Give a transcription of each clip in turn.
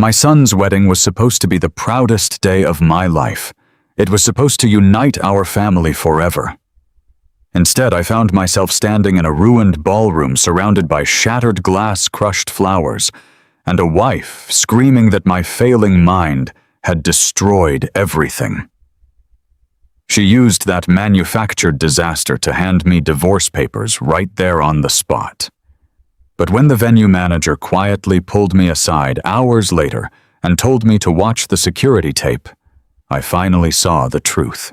My son's wedding was supposed to be the proudest day of my life. It was supposed to unite our family forever. Instead, I found myself standing in a ruined ballroom surrounded by shattered glass, crushed flowers, and a wife screaming that my failing mind had destroyed everything. She used that manufactured disaster to hand me divorce papers right there on the spot. But when the venue manager quietly pulled me aside hours later and told me to watch the security tape, I finally saw the truth.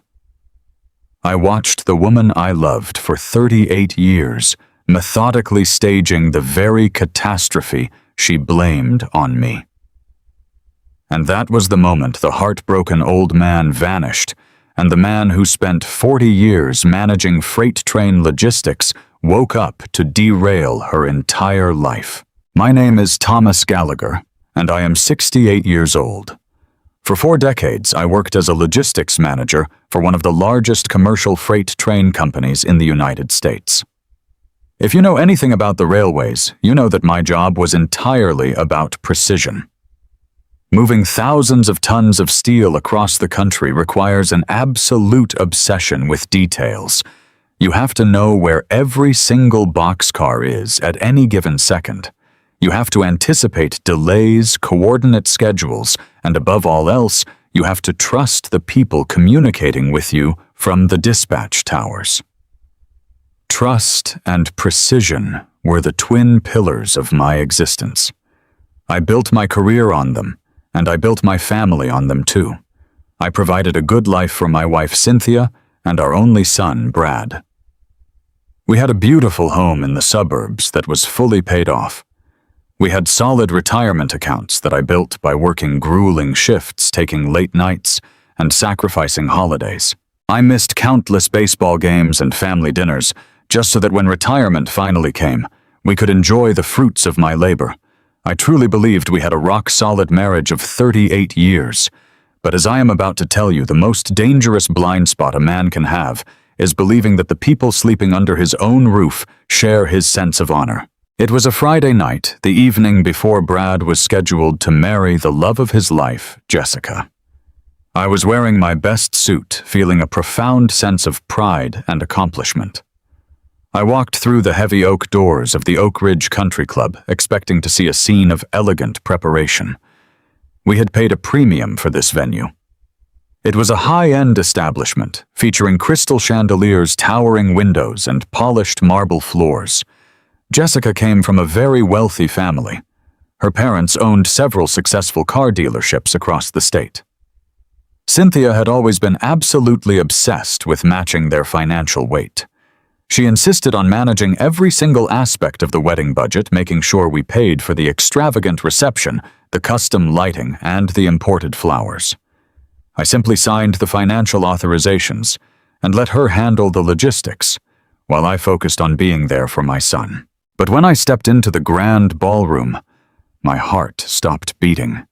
I watched the woman I loved for 38 years methodically staging the very catastrophe she blamed on me. And that was the moment the heartbroken old man vanished, and the man who spent 40 years managing freight train logistics woke up to derail her entire life. My name is Thomas Gallagher, and I am 68 years old. For 4 decades, I worked as a logistics manager for one of the largest commercial freight train companies in the United States. If you know anything about the railways, you know that my job was entirely about precision. Moving thousands of tons of steel across the country requires an absolute obsession with details. You have to know where every single boxcar is at any given second. You have to anticipate delays, coordinate schedules, and above all else, you have to trust the people communicating with you from the dispatch towers. Trust and precision were the twin pillars of my existence. I built my career on them, and I built my family on them too. I provided a good life for my wife Cynthia and our only son, Brad. We had a beautiful home in the suburbs that was fully paid off. We had solid retirement accounts that I built by working grueling shifts, taking late nights, and sacrificing holidays. I missed countless baseball games and family dinners just so that when retirement finally came, we could enjoy the fruits of my labor. I truly believed we had a rock-solid marriage of 38 years. But as I am about to tell you, the most dangerous blind spot a man can have is believing that the people sleeping under his own roof share his sense of honor. It was a Friday night, the evening before Brad was scheduled to marry the love of his life, Jessica. I was wearing my best suit, feeling a profound sense of pride and accomplishment. I walked through the heavy oak doors of the Oak Ridge Country Club, expecting to see a scene of elegant preparation. We had paid a premium for this venue. It was a high-end establishment, featuring crystal chandeliers, towering windows, and polished marble floors. Jessica came from a very wealthy family. Her parents owned several successful car dealerships across the state. Cynthia had always been absolutely obsessed with matching their financial weight. She insisted on managing every single aspect of the wedding budget, making sure we paid for the extravagant reception, the custom lighting, and the imported flowers. I simply signed the financial authorizations and let her handle the logistics, while I focused on being there for my son. But when I stepped into the grand ballroom, my heart stopped beating.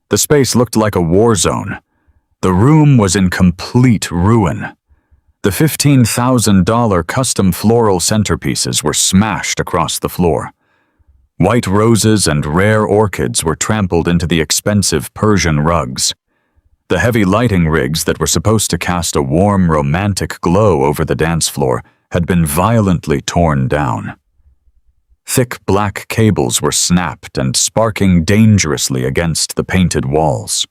The space looked like a war zone. The room was in complete ruin. The $15,000 custom floral centerpieces were smashed across the floor. White roses and rare orchids were trampled into the expensive Persian rugs. The heavy lighting rigs that were supposed to cast a warm, romantic glow over the dance floor had been violently torn down. Thick black cables were snapped and sparking dangerously against the painted walls.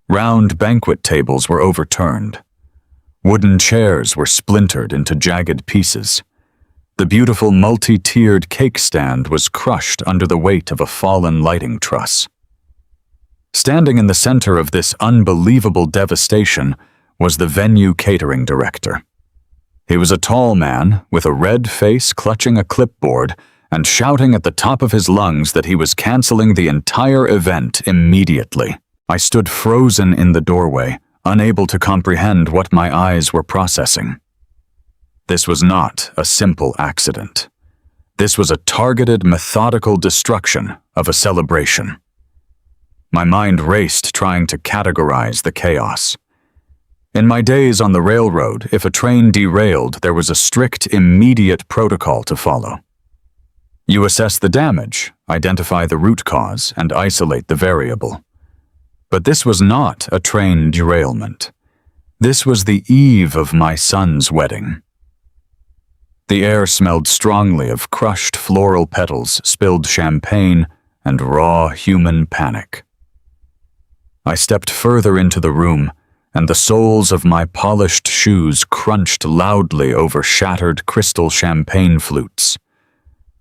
Round banquet tables were overturned. Wooden chairs were splintered into jagged pieces. The beautiful multi-tiered cake stand was crushed under the weight of a fallen lighting truss. Standing in the center of this unbelievable devastation was the venue catering director. He was a tall man with a red face clutching a clipboard and shouting at the top of his lungs that he was canceling the entire event immediately. I stood frozen in the doorway, unable to comprehend what my eyes were processing. This was not a simple accident. This was a targeted, methodical destruction of a celebration. My mind raced trying to categorize the chaos. In my days on the railroad, if a train derailed, there was a strict, immediate protocol to follow. You assess the damage, identify the root cause, and isolate the variable. But this was not a train derailment. This was the eve of my son's wedding. The air smelled strongly of crushed floral petals, spilled champagne, and raw human panic. I stepped further into the room, and the soles of my polished shoes crunched loudly over shattered crystal champagne flutes.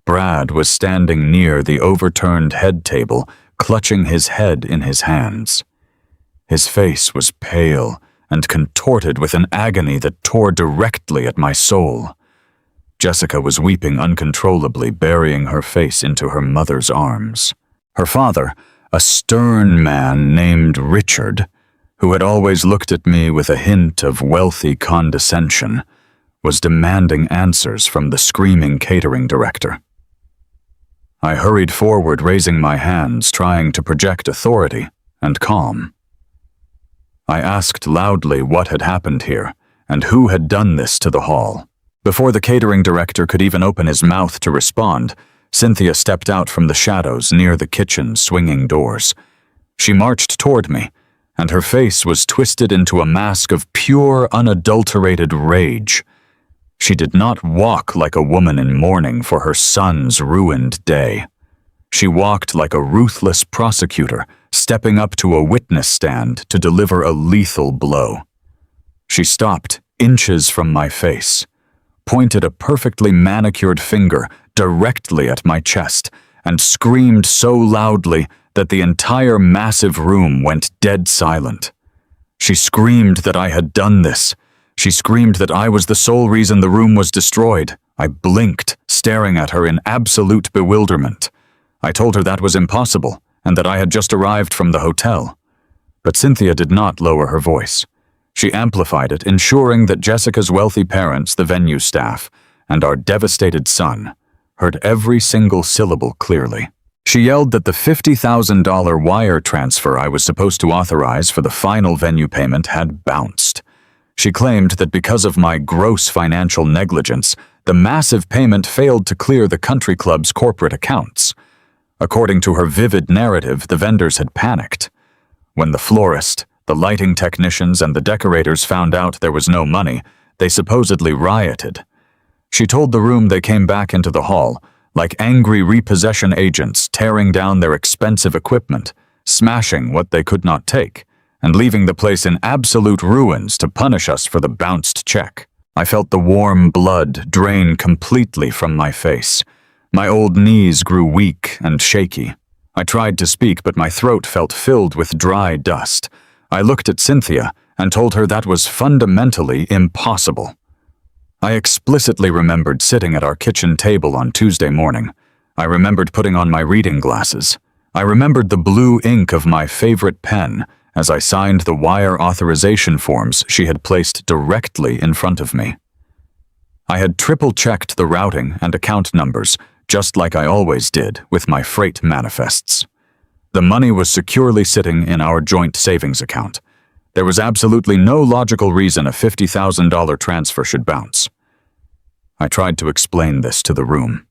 Brad was standing near the overturned head table, clutching his head in his hands. His face was pale and contorted with an agony that tore directly at my soul. Jessica was weeping uncontrollably, burying her face into her mother's arms. Her father, a stern man named Richard, who had always looked at me with a hint of wealthy condescension, was demanding answers from the screaming catering director. I hurried forward, raising my hands, trying to project authority and calm. I asked loudly what had happened here and who had done this to the hall. Before the catering director could even open his mouth to respond, Cynthia stepped out from the shadows near the kitchen's swinging doors. She marched toward me, and her face was twisted into a mask of pure, unadulterated rage. She did not walk like a woman in mourning for her son's ruined day. She walked like a ruthless prosecutor, stepping up to a witness stand to deliver a lethal blow. She stopped inches from my face, pointed a perfectly manicured finger directly at my chest, and screamed so loudly that the entire massive room went dead silent. She screamed that I had done this. She screamed that I was the sole reason the room was destroyed. I blinked, staring at her in absolute bewilderment. I told her that was impossible, and that I had just arrived from the hotel. But Cynthia did not lower her voice. She amplified it, ensuring that Jessica's wealthy parents, the venue staff, and our devastated son heard every single syllable clearly. She yelled that the $50,000 wire transfer I was supposed to authorize for the final venue payment had bounced. She claimed that because of my gross financial negligence, the massive payment failed to clear the country club's corporate accounts. According to her vivid narrative, the vendors had panicked. When the florist, the lighting technicians, and the decorators found out there was no money, they supposedly rioted. She told the room they came back into the hall, like angry repossession agents tearing down their expensive equipment, smashing what they could not take, and leaving the place in absolute ruins to punish us for the bounced check. I felt the warm blood drain completely from my face. My old knees grew weak and shaky. I tried to speak, but my throat felt filled with dry dust. I looked at Cynthia and told her that was fundamentally impossible. I explicitly remembered sitting at our kitchen table on Tuesday morning. I remembered putting on my reading glasses. I remembered the blue ink of my favorite pen as I signed the wire authorization forms she had placed directly in front of me. I had triple-checked the routing and account numbers, just like I always did with my freight manifests. The money was securely sitting in our joint savings account. There was absolutely no logical reason a $50,000 transfer should bounce. I tried to explain this to the room.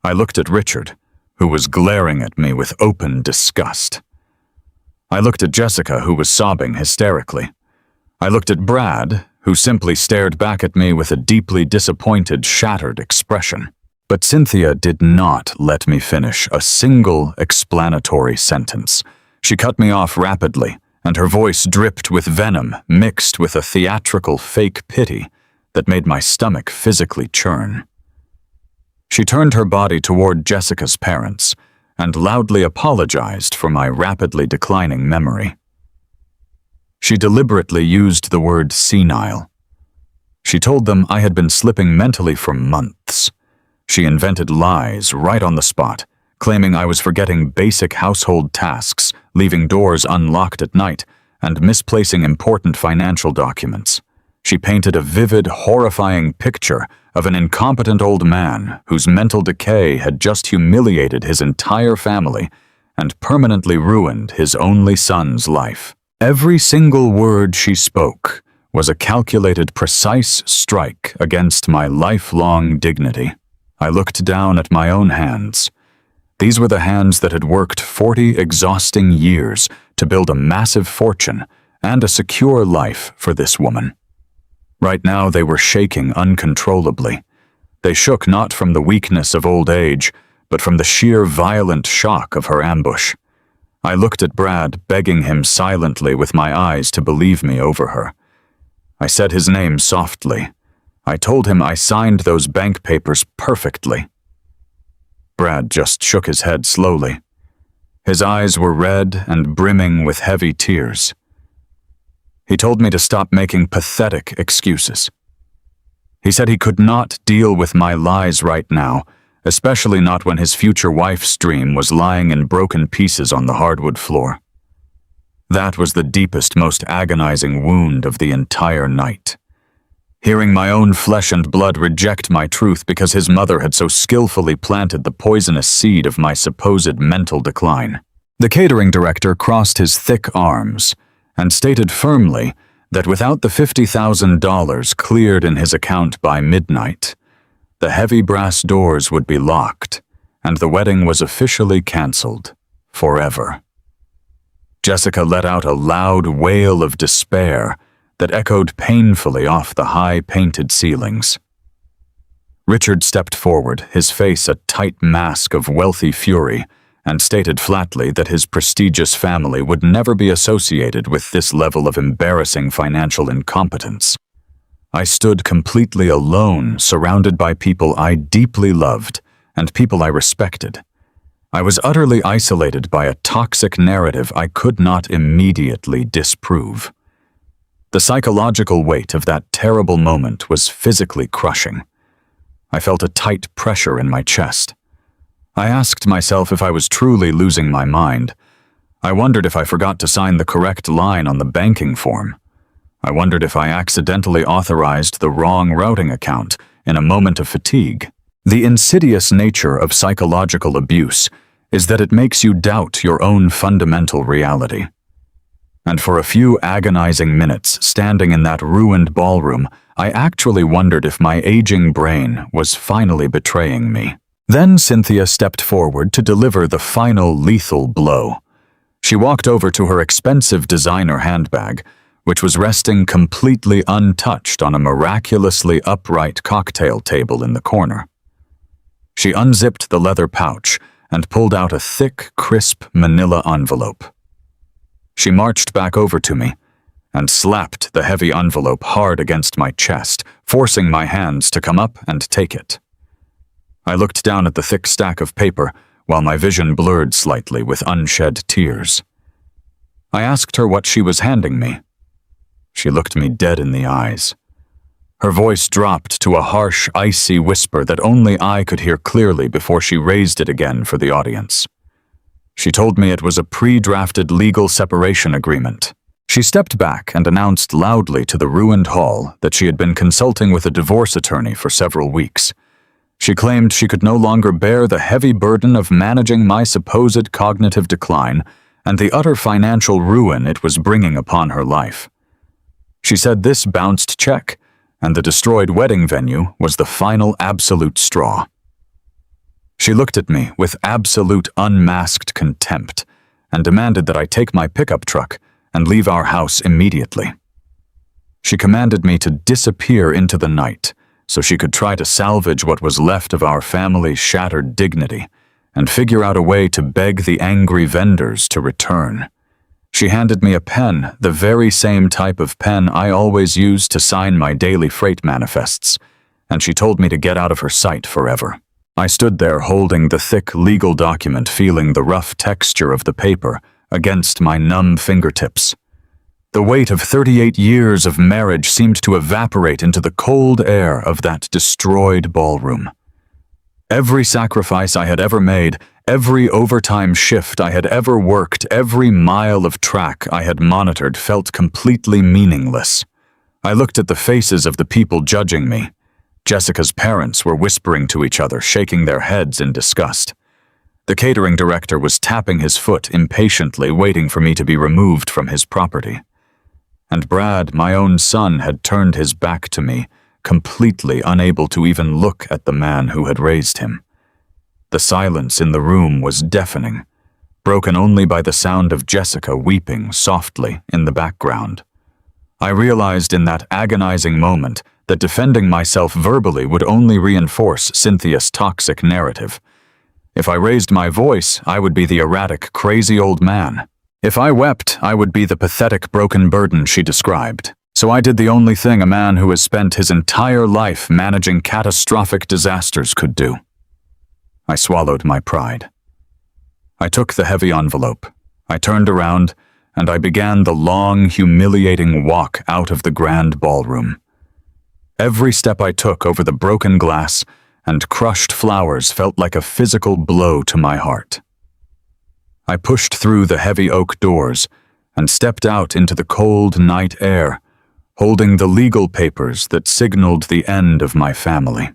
I looked at Richard, who was glaring at me with open disgust. I looked at Jessica, who was sobbing hysterically. I looked at Brad, who simply stared back at me with a deeply disappointed, shattered expression. But Cynthia did not let me finish a single explanatory sentence. She cut me off rapidly, and her voice dripped with venom mixed with a theatrical fake pity that made my stomach physically churn. She turned her body toward Jessica's parents and loudly apologized for my rapidly declining memory. She deliberately used the word senile. She told them I had been slipping mentally for months. She invented lies right on the spot, claiming I was forgetting basic household tasks, leaving doors unlocked at night, and misplacing important financial documents. She painted a vivid, horrifying picture of an incompetent old man whose mental decay had just humiliated his entire family and permanently ruined his only son's life. Every single word she spoke was a calculated, precise strike against my lifelong dignity. I looked down at my own hands. These were the hands that had worked 40 exhausting years to build a massive fortune and a secure life for this woman. Right now they were shaking uncontrollably. They shook not from the weakness of old age, but from the sheer violent shock of her ambush. I looked at Brad, begging him silently with my eyes to believe me over her. I said his name softly. I told him I signed those bank papers perfectly. Brad just shook his head slowly. His eyes were red and brimming with heavy tears. He told me to stop making pathetic excuses. He said he could not deal with my lies right now, especially not when his future wife's dream was lying in broken pieces on the hardwood floor. That was the deepest, most agonizing wound of the entire night. Hearing my own flesh and blood reject my truth because his mother had so skillfully planted the poisonous seed of my supposed mental decline. The catering director crossed his thick arms and stated firmly that without the $50,000 cleared in his account by midnight, the heavy brass doors would be locked and the wedding was officially canceled forever. Jessica let out a loud wail of despair that echoed painfully off the high painted ceilings. Richard stepped forward, his face a tight mask of wealthy fury, and stated flatly that his prestigious family would never be associated with this level of embarrassing financial incompetence. I stood completely alone, surrounded by people I deeply loved and people I respected. I was utterly isolated by a toxic narrative I could not immediately disprove. The psychological weight of that terrible moment was physically crushing. I felt a tight pressure in my chest. I asked myself if I was truly losing my mind. I wondered if I forgot to sign the correct line on the banking form. I wondered if I accidentally authorized the wrong routing account in a moment of fatigue. The insidious nature of psychological abuse is that it makes you doubt your own fundamental reality. And for a few agonizing minutes standing in that ruined ballroom, I actually wondered if my aging brain was finally betraying me. Then Cynthia stepped forward to deliver the final lethal blow. She walked over to her expensive designer handbag, which was resting completely untouched on a miraculously upright cocktail table in the corner. She unzipped the leather pouch and pulled out a thick, crisp manila envelope. She marched back over to me and slapped the heavy envelope hard against my chest, forcing my hands to come up and take it. I looked down at the thick stack of paper while my vision blurred slightly with unshed tears. I asked her what she was handing me. She looked me dead in the eyes. Her voice dropped to a harsh, icy whisper that only I could hear clearly before she raised it again for the audience. She told me it was a pre-drafted legal separation agreement. She stepped back and announced loudly to the ruined hall that she had been consulting with a divorce attorney for several weeks. She claimed she could no longer bear the heavy burden of managing my supposed cognitive decline and the utter financial ruin it was bringing upon her life. She said this bounced check and the destroyed wedding venue was the final absolute straw. She looked at me with absolute unmasked contempt and demanded that I take my pickup truck and leave our house immediately. She commanded me to disappear into the night so she could try to salvage what was left of our family's shattered dignity and figure out a way to beg the angry vendors to return. She handed me a pen, the very same type of pen I always used to sign my daily freight manifests, and she told me to get out of her sight forever. I stood there holding the thick legal document, feeling the rough texture of the paper against my numb fingertips. The weight of 38 years of marriage seemed to evaporate into the cold air of that destroyed ballroom. Every sacrifice I had ever made, every overtime shift I had ever worked, every mile of track I had monitored felt completely meaningless. I looked at the faces of the people judging me. Jessica's parents were whispering to each other, shaking their heads in disgust. The catering director was tapping his foot impatiently, waiting for me to be removed from his property. And Brad, my own son, had turned his back to me, completely unable to even look at the man who had raised him. The silence in the room was deafening, broken only by the sound of Jessica weeping softly in the background. I realized in that agonizing moment that defending myself verbally would only reinforce Cynthia's toxic narrative. If I raised my voice, I would be the erratic, crazy old man. If I wept, I would be the pathetic, broken burden she described. So I did the only thing a man who has spent his entire life managing catastrophic disasters could do. I swallowed my pride. I took the heavy envelope. I turned around, and I began the long, humiliating walk out of the grand ballroom. Every step I took over the broken glass and crushed flowers felt like a physical blow to my heart. I pushed through the heavy oak doors and stepped out into the cold night air, holding the legal papers that signaled the end of my family.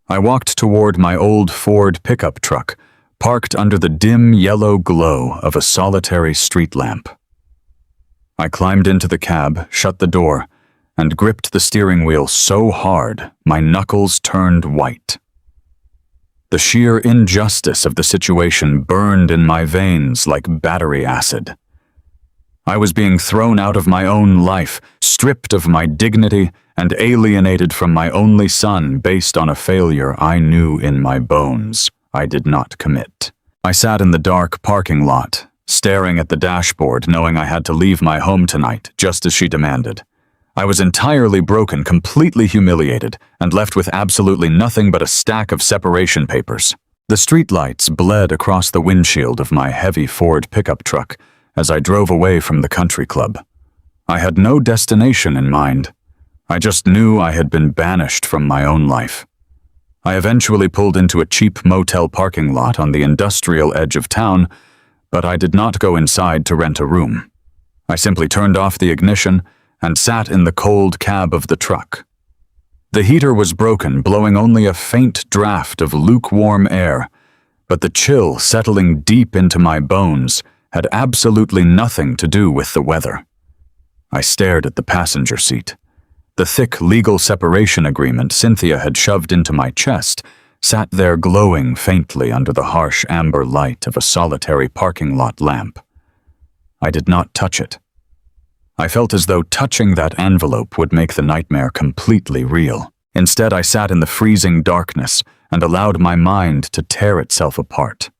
I walked toward my old Ford pickup truck, parked under the dim yellow glow of a solitary street lamp. I climbed into the cab, shut the door, and gripped the steering wheel so hard my knuckles turned white. The sheer injustice of the situation burned in my veins like battery acid. I was being thrown out of my own life, stripped of my dignity, and alienated from my only son based on a failure I knew in my bones I did not commit. I sat in the dark parking lot, staring at the dashboard, knowing I had to leave my home tonight, just as she demanded. I was entirely broken, completely humiliated, and left with absolutely nothing but a stack of separation papers. The streetlights bled across the windshield of my heavy Ford pickup truck as I drove away from the country club. I had no destination in mind. I just knew I had been banished from my own life. I eventually pulled into a cheap motel parking lot on the industrial edge of town, but I did not go inside to rent a room. I simply turned off the ignition and sat in the cold cab of the truck. The heater was broken, blowing only a faint draft of lukewarm air, but the chill settling deep into my bones had absolutely nothing to do with the weather. I stared at the passenger seat. The thick legal separation agreement Cynthia had shoved into my chest sat there glowing faintly under the harsh amber light of a solitary parking lot lamp. I did not touch it. I felt as though touching that envelope would make the nightmare completely real. Instead, I sat in the freezing darkness and allowed my mind to tear itself apart.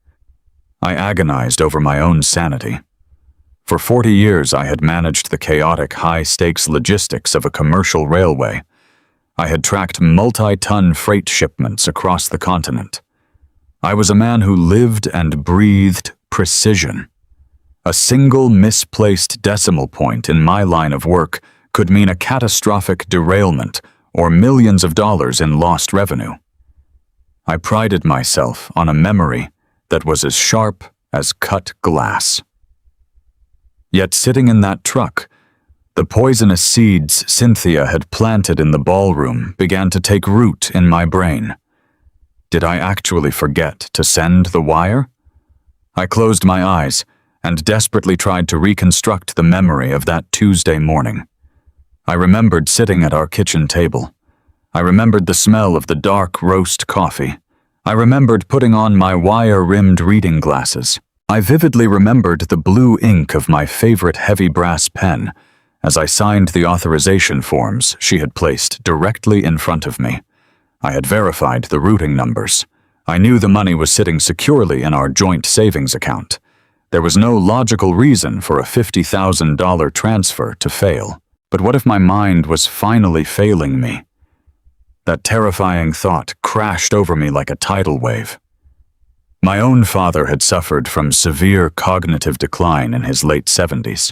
I agonized over my own sanity. For 40 years, I had managed the chaotic, high-stakes logistics of a commercial railway. I had tracked multi-ton freight shipments across the continent. I was a man who lived and breathed precision. A single misplaced decimal point in my line of work could mean a catastrophic derailment or millions of dollars in lost revenue. I prided myself on a memory that was as sharp as cut glass. Yet sitting in that truck, the poisonous seeds Cynthia had planted in the ballroom began to take root in my brain. Did I actually forget to send the wire? I closed my eyes and desperately tried to reconstruct the memory of that Tuesday morning. I remembered sitting at our kitchen table. I remembered the smell of the dark roast coffee. I remembered putting on my wire-rimmed reading glasses. I vividly remembered the blue ink of my favorite heavy brass pen as I signed the authorization forms she had placed directly in front of me. I had verified the routing numbers. I knew the money was sitting securely in our joint savings account. There was no logical reason for a $50,000 transfer to fail. But what if my mind was finally failing me? That terrifying thought crashed over me like a tidal wave. My own father had suffered from severe cognitive decline in his late 70s.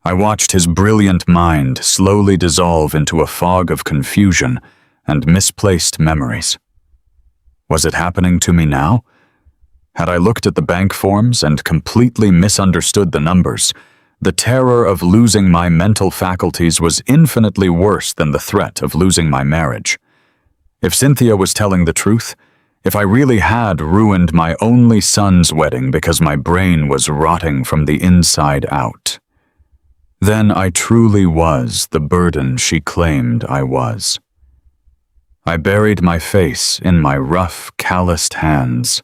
I watched his brilliant mind slowly dissolve into a fog of confusion and misplaced memories. Was it happening to me now? Had I looked at the bank forms and completely misunderstood the numbers, the terror of losing my mental faculties was infinitely worse than the threat of losing my marriage. If Cynthia was telling the truth, if I really had ruined my only son's wedding because my brain was rotting from the inside out, Then I truly was the burden she claimed I was. I buried my face in my rough, calloused hands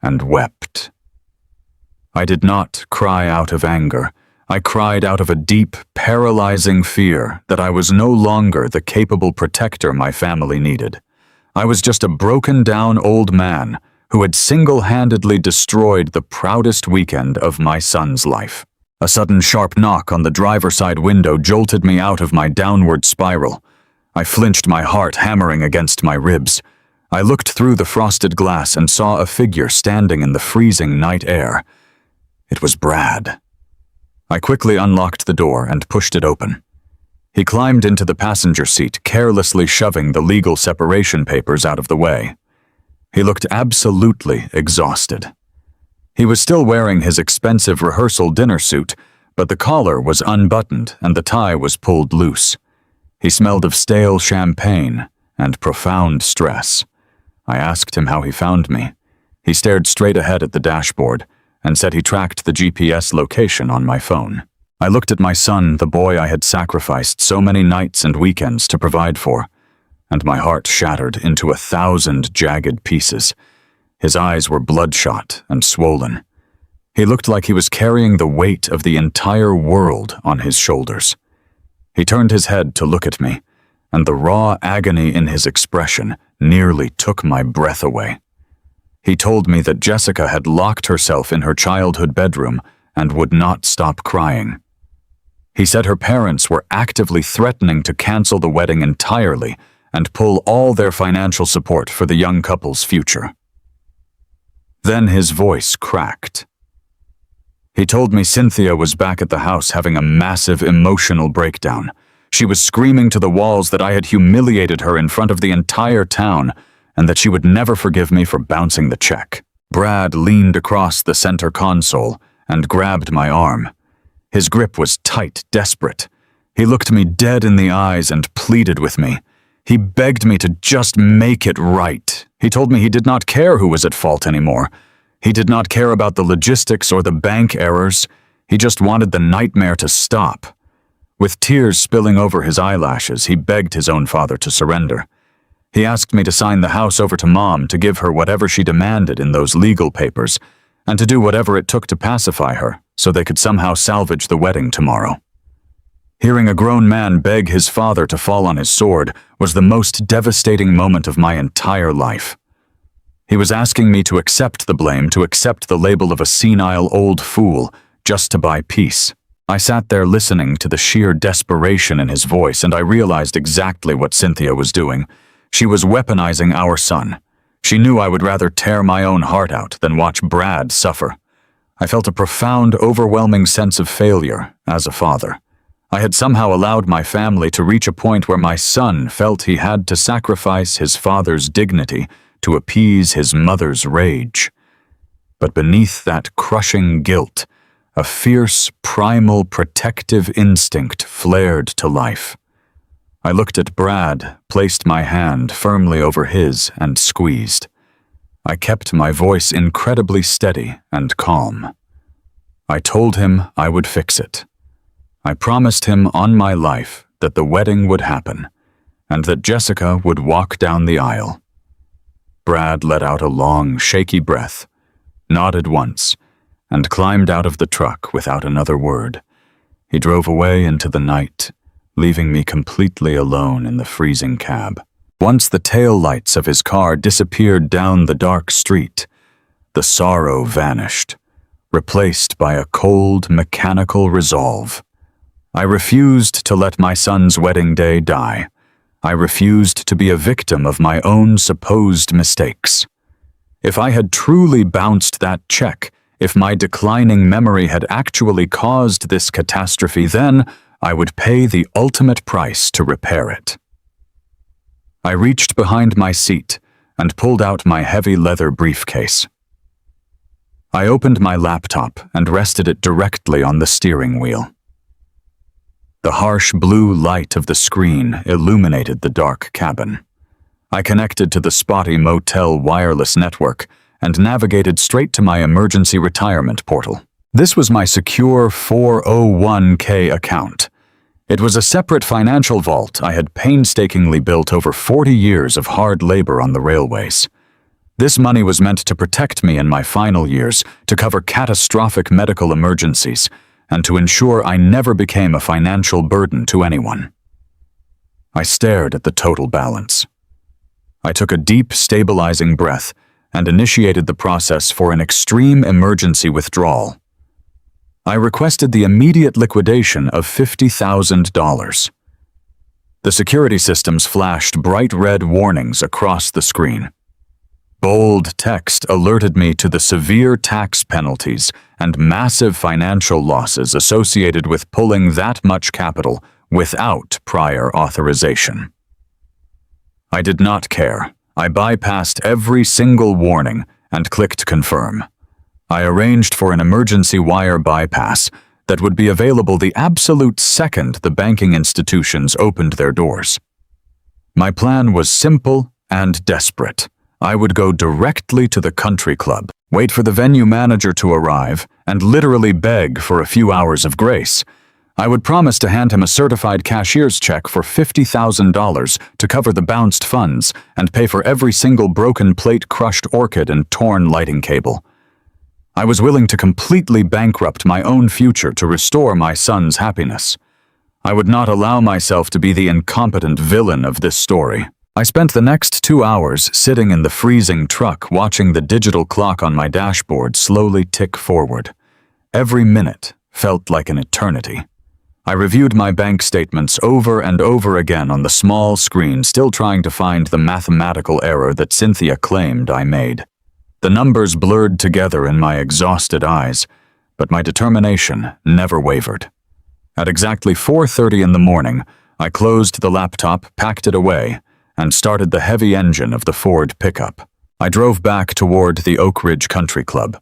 and wept. I did not cry out of anger. I cried out of a deep, paralyzing fear that I was no longer the capable protector my family needed. I was just a broken-down old man who had single-handedly destroyed the proudest weekend of my son's life. A sudden sharp knock on the driver's side window jolted me out of my downward spiral. I flinched, my heart hammering against my ribs. I looked through the frosted glass and saw a figure standing in the freezing night air. It was Brad. I quickly unlocked the door and pushed it open. He climbed into the passenger seat, carelessly shoving the legal separation papers out of the way. He looked absolutely exhausted. He was still wearing his expensive rehearsal dinner suit, but the collar was unbuttoned and the tie was pulled loose. He smelled of stale champagne and profound stress. I asked him how he found me. He stared straight ahead at the dashboard and said he tracked the GPS location on my phone. I looked at my son, the boy I had sacrificed so many nights and weekends to provide for, and my heart shattered into 1,000 jagged pieces. His eyes were bloodshot and swollen. He looked like he was carrying the weight of the entire world on his shoulders. He turned his head to look at me, and the raw agony in his expression nearly took my breath away. He told me that Jessica had locked herself in her childhood bedroom and would not stop crying. He said her parents were actively threatening to cancel the wedding entirely and pull all their financial support for the young couple's future. Then his voice cracked. He told me Cynthia was back at the house having a massive emotional breakdown. She was screaming to the walls that I had humiliated her in front of the entire town and that she would never forgive me for bouncing the check. Brad leaned across the center console and grabbed my arm. His grip was tight, desperate. He looked me dead in the eyes and pleaded with me. He begged me to just make it right. He told me he did not care who was at fault anymore. He did not care about the logistics or the bank errors. He just wanted the nightmare to stop. With tears spilling over his eyelashes, he begged his own father to surrender. He asked me to sign the house over to Mom to give her whatever she demanded in those legal papers, and to do whatever it took to pacify her so they could somehow salvage the wedding tomorrow. Hearing a grown man beg his father to fall on his sword was the most devastating moment of my entire life. He was asking me to accept the blame, to accept the label of a senile old fool, just to buy peace. I sat there listening to the sheer desperation in his voice, and I realized exactly what Cynthia was doing. She was weaponizing our son. She knew I would rather tear my own heart out than watch Brad suffer. I felt a profound, overwhelming sense of failure as a father. I had somehow allowed my family to reach a point where my son felt he had to sacrifice his father's dignity to appease his mother's rage. But beneath that crushing guilt, a fierce, primal, protective instinct flared to life. I looked at Brad, placed my hand firmly over his, and squeezed. I kept my voice incredibly steady and calm. I told him I would fix it. I promised him on my life that the wedding would happen, and that Jessica would walk down the aisle. Brad let out a long, shaky breath, nodded once, and climbed out of the truck without another word. He drove away into the night, leaving me completely alone in the freezing cab. Once the tail lights of his car disappeared down the dark street, the sorrow vanished, replaced by a cold, mechanical resolve. I refused to let my son's wedding day die. I refused to be a victim of my own supposed mistakes. If I had truly bounced that check, if my declining memory had actually caused this catastrophe, then I would pay the ultimate price to repair it. I reached behind my seat and pulled out my heavy leather briefcase. I opened my laptop and rested it directly on the steering wheel. The harsh blue light of the screen illuminated the dark cabin. I connected to the spotty motel wireless network and navigated straight to my emergency retirement portal. This was my secure 401k account. It was a separate financial vault I had painstakingly built over 40 years of hard labor on the railways. This money was meant to protect me in my final years, to cover catastrophic medical emergencies, and to ensure I never became a financial burden to anyone. I stared at the total balance. I took a deep, stabilizing breath and initiated the process for an extreme emergency withdrawal. I requested the immediate liquidation of $50,000. The security systems flashed bright red warnings across the screen. Bold text alerted me to the severe tax penalties and massive financial losses associated with pulling that much capital without prior authorization. I did not care. I bypassed every single warning and clicked confirm. I arranged for an emergency wire bypass that would be available the absolute second the banking institutions opened their doors. My plan was simple and desperate. I would go directly to the country club, wait for the venue manager to arrive, and literally beg for a few hours of grace. I would promise to hand him a certified cashier's check for $50,000 to cover the bounced funds and pay for every single broken plate, crushed orchid, and torn lighting cable. I was willing to completely bankrupt my own future to restore my son's happiness. I would not allow myself to be the incompetent villain of this story. I spent the next 2 hours sitting in the freezing truck watching the digital clock on my dashboard slowly tick forward. Every minute felt like an eternity. I reviewed my bank statements over and over again on the small screen, still trying to find the mathematical error that Cynthia claimed I made. The numbers blurred together in my exhausted eyes, but my determination never wavered. At exactly 4:30 in the morning, I closed the laptop, packed it away, and started the heavy engine of the Ford pickup. I drove back toward the Oak Ridge Country Club.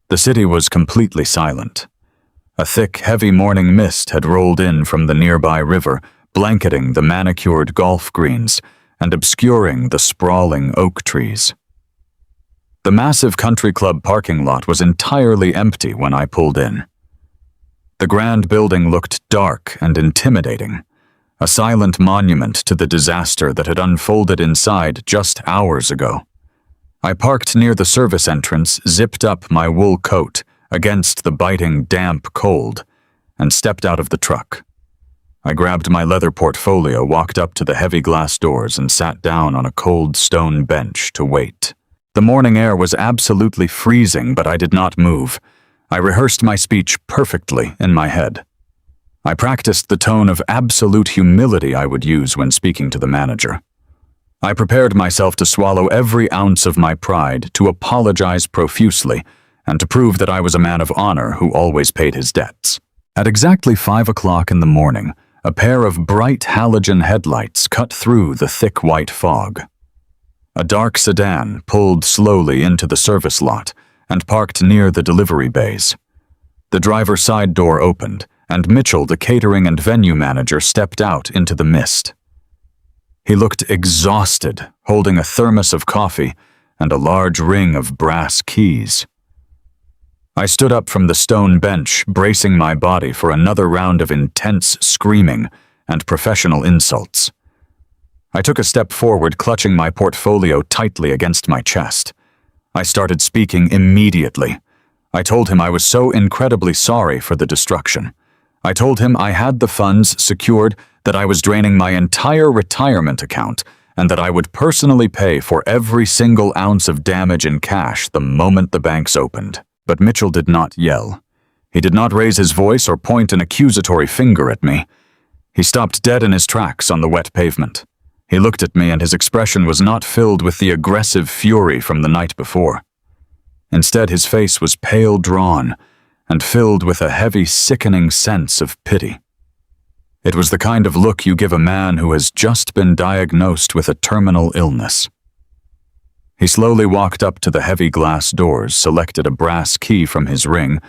The city was completely silent. A thick, heavy morning mist had rolled in from the nearby river, blanketing the manicured golf greens and obscuring the sprawling oak trees. The massive country club parking lot was entirely empty when I pulled in. The grand building looked dark and intimidating, a silent monument to the disaster that had unfolded inside just hours ago. I parked near the service entrance, zipped up my wool coat against the biting, damp cold, and stepped out of the truck. I grabbed my leather portfolio, walked up to the heavy glass doors, and sat down on a cold stone bench to wait. The morning air was absolutely freezing, but I did not move. I rehearsed my speech perfectly in my head. I practiced the tone of absolute humility I would use when speaking to the manager. I prepared myself to swallow every ounce of my pride, to apologize profusely, and to prove that I was a man of honor who always paid his debts. At exactly 5 o'clock in the morning, a pair of bright halogen headlights cut through the thick white fog. A dark sedan pulled slowly into the service lot and parked near the delivery bays. The driver's side door opened, and Mitchell, the catering and venue manager, stepped out into the mist. He looked exhausted, holding a thermos of coffee and a large ring of brass keys. I stood up from the stone bench, bracing my body for another round of intense screaming and professional insults. I took a step forward, clutching my portfolio tightly against my chest. I started speaking immediately. I told him I was so incredibly sorry for the destruction. I told him I had the funds secured, that I was draining my entire retirement account, and that I would personally pay for every single ounce of damage in cash the moment the banks opened. But Mitchell did not yell. He did not raise his voice or point an accusatory finger at me. He stopped dead in his tracks on the wet pavement. He looked at me, and his expression was not filled with the aggressive fury from the night before. Instead, his face was pale drawn and filled with a heavy, sickening sense of pity. It was the kind of look you give a man who has just been diagnosed with a terminal illness. He slowly walked up to the heavy glass doors, selected a brass key from his ring,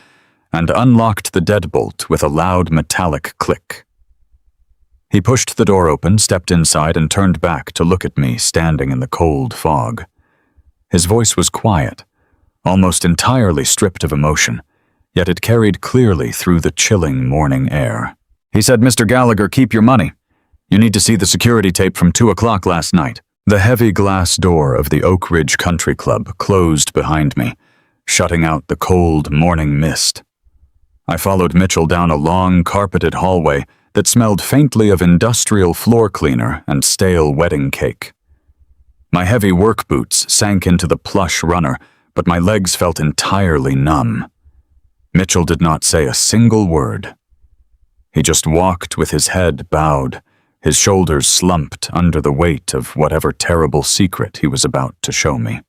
and unlocked the deadbolt with a loud metallic click. He pushed the door open, stepped inside, and turned back to look at me standing in the cold fog. His voice was quiet, almost entirely stripped of emotion, yet it carried clearly through the chilling morning air. He said, "Mr. Gallagher, keep your money. You need to see the security tape from 2 o'clock last night." The heavy glass door of the Oak Ridge Country Club closed behind me, shutting out the cold morning mist. I followed Mitchell down a long, carpeted hallway that smelled faintly of industrial floor cleaner and stale wedding cake. My heavy work boots sank into the plush runner, but my legs felt entirely numb. Mitchell did not say a single word. He just walked with his head bowed, his shoulders slumped under the weight of whatever terrible secret he was about to show me.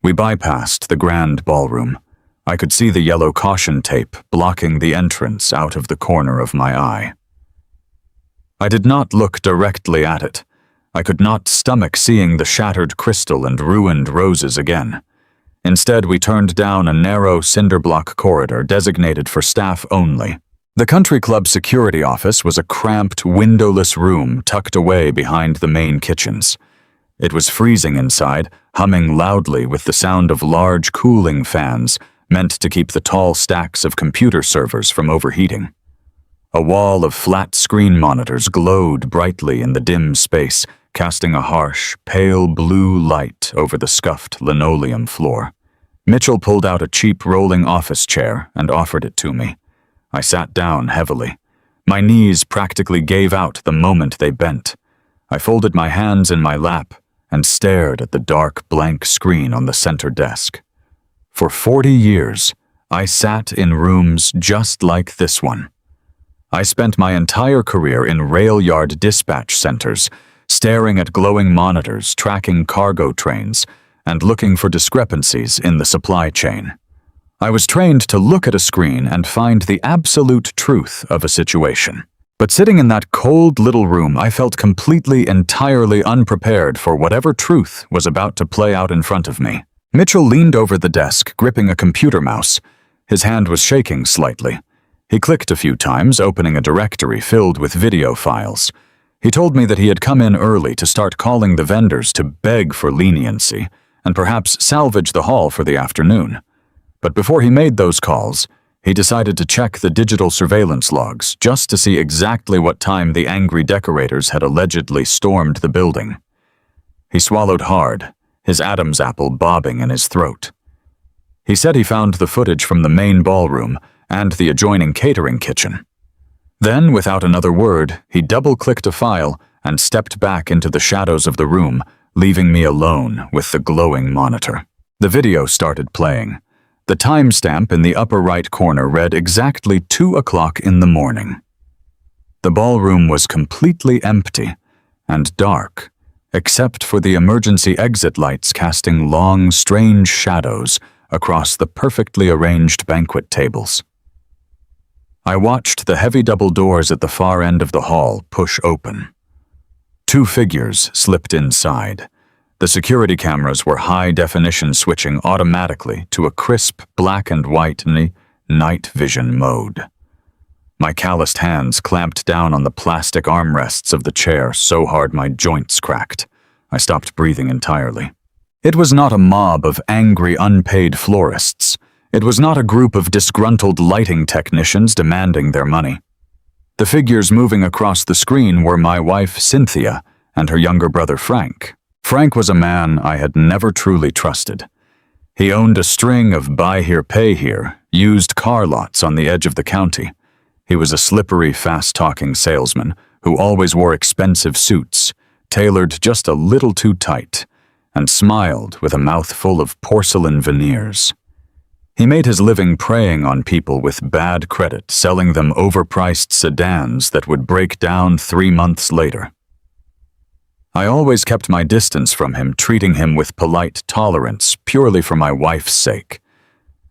We bypassed the grand ballroom. I could see the yellow caution tape blocking the entrance out of the corner of my eye. I did not look directly at it. I could not stomach seeing the shattered crystal and ruined roses again. Instead, we turned down a narrow cinder-block corridor designated for staff only. The country club security office was a cramped, windowless room tucked away behind the main kitchens. It was freezing inside, humming loudly with the sound of large cooling fans meant to keep the tall stacks of computer servers from overheating. A wall of flat screen monitors glowed brightly in the dim space, casting a harsh, pale blue light over the scuffed linoleum floor. Mitchell pulled out a cheap rolling office chair and offered it to me. I sat down heavily. My knees practically gave out the moment they bent. I folded my hands in my lap and stared at the dark, blank screen on the center desk. For 40 years, I sat in rooms just like this one. I spent my entire career in rail yard dispatch centers, staring at glowing monitors, tracking cargo trains, and looking for discrepancies in the supply chain. I was trained to look at a screen and find the absolute truth of a situation. But sitting in that cold little room, I felt completely, entirely unprepared for whatever truth was about to play out in front of me. Mitchell leaned over the desk, gripping a computer mouse. His hand was shaking slightly. He clicked a few times, opening a directory filled with video files. He told me that he had come in early to start calling the vendors to beg for leniency and perhaps salvage the hall for the afternoon. But before he made those calls, he decided to check the digital surveillance logs just to see exactly what time the angry decorators had allegedly stormed the building. He swallowed hard, his Adam's apple bobbing in his throat. He said he found the footage from the main ballroom and the adjoining catering kitchen. Then, without another word, he double-clicked a file and stepped back into the shadows of the room, leaving me alone with the glowing monitor. The video started playing. The timestamp in the upper right corner read exactly 2 o'clock in the morning. The ballroom was completely empty and dark, except for the emergency exit lights casting long, strange shadows across the perfectly arranged banquet tables. I watched the heavy double doors at the far end of the hall push open. 2 figures slipped inside. The security cameras were high-definition switching automatically to a crisp black and white night vision mode. My calloused hands clamped down on the plastic armrests of the chair so hard my joints cracked. I stopped breathing entirely. It was not a mob of angry, unpaid florists. It was not a group of disgruntled lighting technicians demanding their money. The figures moving across the screen were my wife, Cynthia, and her younger brother, Frank. Frank was a man I had never truly trusted. He owned a string of buy here, pay here, used car lots on the edge of the county. He was a slippery, fast-talking salesman who always wore expensive suits, tailored just a little too tight, and smiled with a mouth full of porcelain veneers. He made his living preying on people with bad credit, selling them overpriced sedans that would break down 3 months later. I always kept my distance from him, treating him with polite tolerance purely for my wife's sake.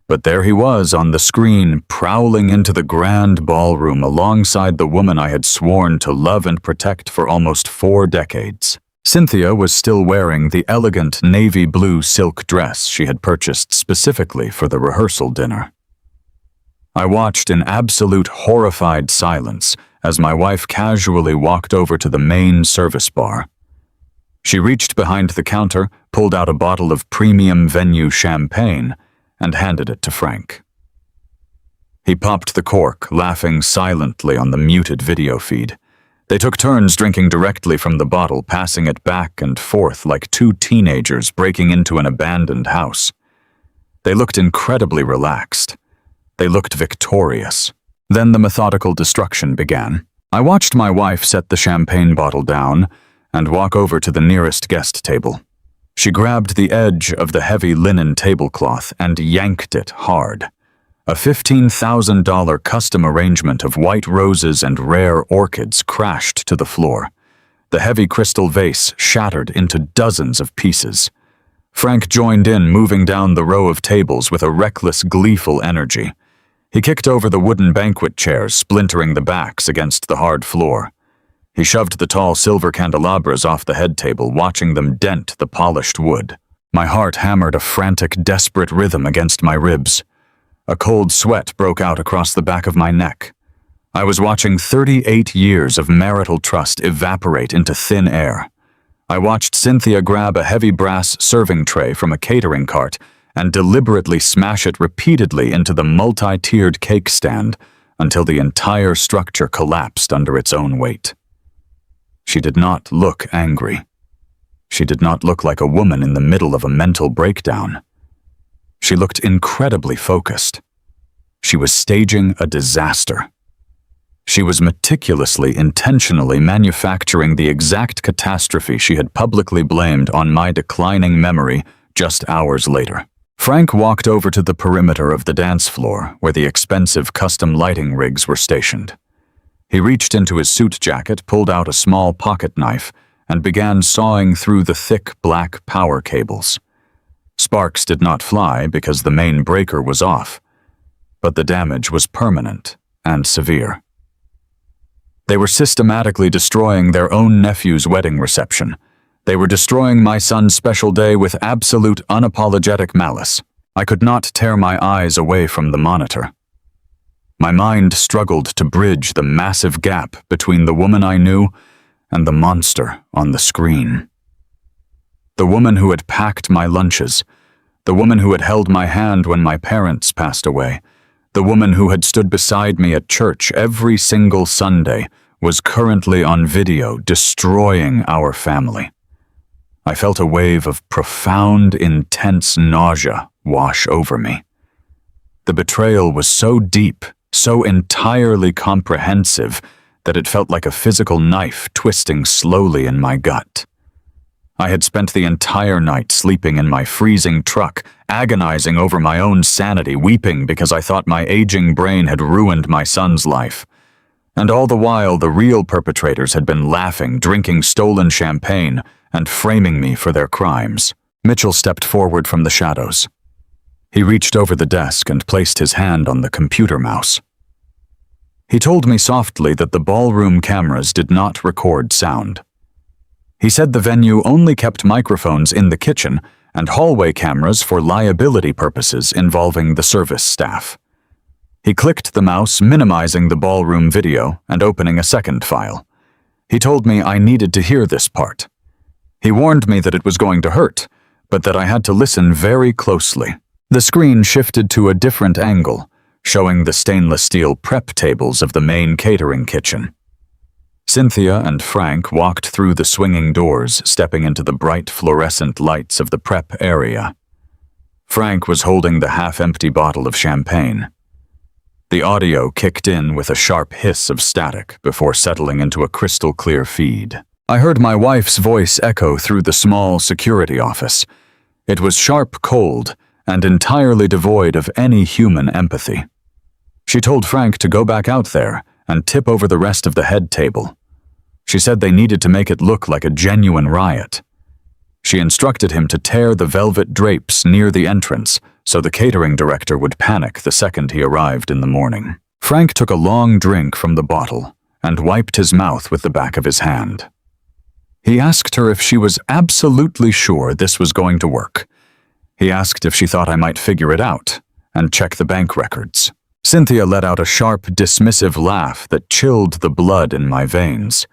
But there he was on the screen, prowling into the grand ballroom alongside the woman I had sworn to love and protect for almost 4 decades. Cynthia was still wearing the elegant navy blue silk dress she had purchased specifically for the rehearsal dinner. I watched in absolute horrified silence as my wife casually walked over to the main service bar. She reached behind the counter, pulled out a bottle of premium venue champagne, and handed it to Frank. He popped the cork, laughing silently on the muted video feed. They took turns drinking directly from the bottle, passing it back and forth like two teenagers breaking into an abandoned house. They looked incredibly relaxed. They looked victorious. Then the methodical destruction began. I watched my wife set the champagne bottle down and walk over to the nearest guest table. She grabbed the edge of the heavy linen tablecloth and yanked it hard. A $15,000 custom arrangement of white roses and rare orchids crashed to the floor. The heavy crystal vase shattered into dozens of pieces. Frank joined in, moving down the row of tables with a reckless, gleeful energy. He kicked over the wooden banquet chairs, splintering the backs against the hard floor. He shoved the tall silver candelabras off the head table, watching them dent the polished wood. My heart hammered a frantic, desperate rhythm against my ribs. A cold sweat broke out across the back of my neck. I was watching 38 years of marital trust evaporate into thin air. I watched Cynthia grab a heavy brass serving tray from a catering cart and deliberately smash it repeatedly into the multi-tiered cake stand until the entire structure collapsed under its own weight. She did not look angry. She did not look like a woman in the middle of a mental breakdown. She looked incredibly focused. She was staging a disaster. She was meticulously, intentionally manufacturing the exact catastrophe she had publicly blamed on my declining memory just hours later. Frank walked over to the perimeter of the dance floor where the expensive custom lighting rigs were stationed. He reached into his suit jacket, pulled out a small pocket knife, and began sawing through the thick black power cables. Sparks did not fly because the main breaker was off, but the damage was permanent and severe. They were systematically destroying their own nephew's wedding reception. They were destroying my son's special day with absolute unapologetic malice. I could not tear my eyes away from the monitor. My mind struggled to bridge the massive gap between the woman I knew and the monster on the screen. The woman who had packed my lunches, the woman who had held my hand when my parents passed away, the woman who had stood beside me at church every single Sunday was currently on video destroying our family. I felt a wave of profound, intense nausea wash over me. The betrayal was so deep, so entirely comprehensive, that it felt like a physical knife twisting slowly in my gut. I had spent the entire night sleeping in my freezing truck, agonizing over my own sanity, weeping because I thought my aging brain had ruined my son's life. And all the while, the real perpetrators had been laughing, drinking stolen champagne, and framing me for their crimes. Mitchell stepped forward from the shadows. He reached over the desk and placed his hand on the computer mouse. He told me softly that the ballroom cameras did not record sound. He said the venue only kept microphones in the kitchen and hallway cameras for liability purposes involving the service staff. He clicked the mouse, minimizing the ballroom video and opening a second file. He told me I needed to hear this part. He warned me that it was going to hurt, but that I had to listen very closely. The screen shifted to a different angle, showing the stainless steel prep tables of the main catering kitchen. Cynthia and Frank walked through the swinging doors, stepping into the bright fluorescent lights of the prep area. Frank was holding the half-empty bottle of champagne. The audio kicked in with a sharp hiss of static before settling into a crystal-clear feed. I heard my wife's voice echo through the small security office. It was sharp, cold, and entirely devoid of any human empathy. She told Frank to go back out there and tip over the rest of the head table. She said they needed to make it look like a genuine riot. She instructed him to tear the velvet drapes near the entrance so the catering director would panic the second he arrived in the morning. Frank took a long drink from the bottle and wiped his mouth with the back of his hand. He asked her if she was absolutely sure this was going to work. He asked if she thought I might figure it out and check the bank records. Cynthia let out a sharp, dismissive laugh that chilled the blood in my veins.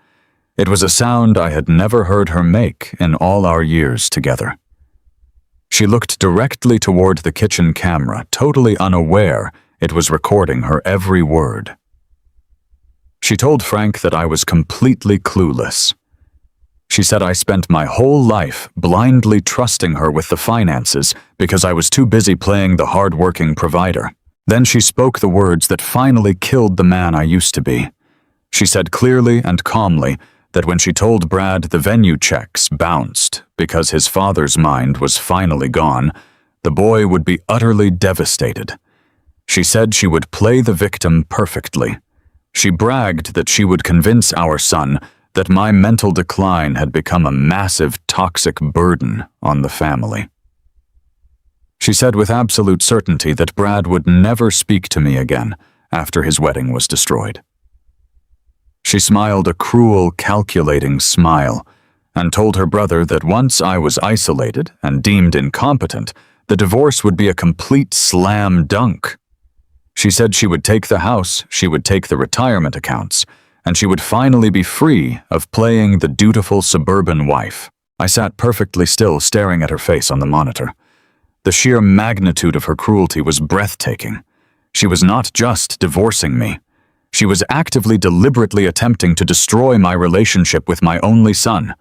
It was a sound I had never heard her make in all our years together. She looked directly toward the kitchen camera, totally unaware It was recording her every word. She told Frank that I was completely clueless. She said I spent my whole life blindly trusting her with the finances because I was too busy playing the hard-working provider. Then she spoke the words that finally killed the man I used to be. She said clearly and calmly that when she told Brad the venue checks bounced because his father's mind was finally gone, the boy would be utterly devastated. She said she would play the victim perfectly. She bragged that she would convince our son that my mental decline had become a massive toxic burden on the family. She said with absolute certainty that Brad would never speak to me again after his wedding was destroyed. She smiled a cruel, calculating smile and told her brother that once I was isolated and deemed incompetent, the divorce would be a complete slam dunk. She said she would take the house, she would take the retirement accounts, and she would finally be free of playing the dutiful suburban wife. I sat perfectly still, staring at her face on the monitor. The sheer magnitude of her cruelty was breathtaking. She was not just divorcing me. She was actively, deliberately attempting to destroy my relationship with my only son.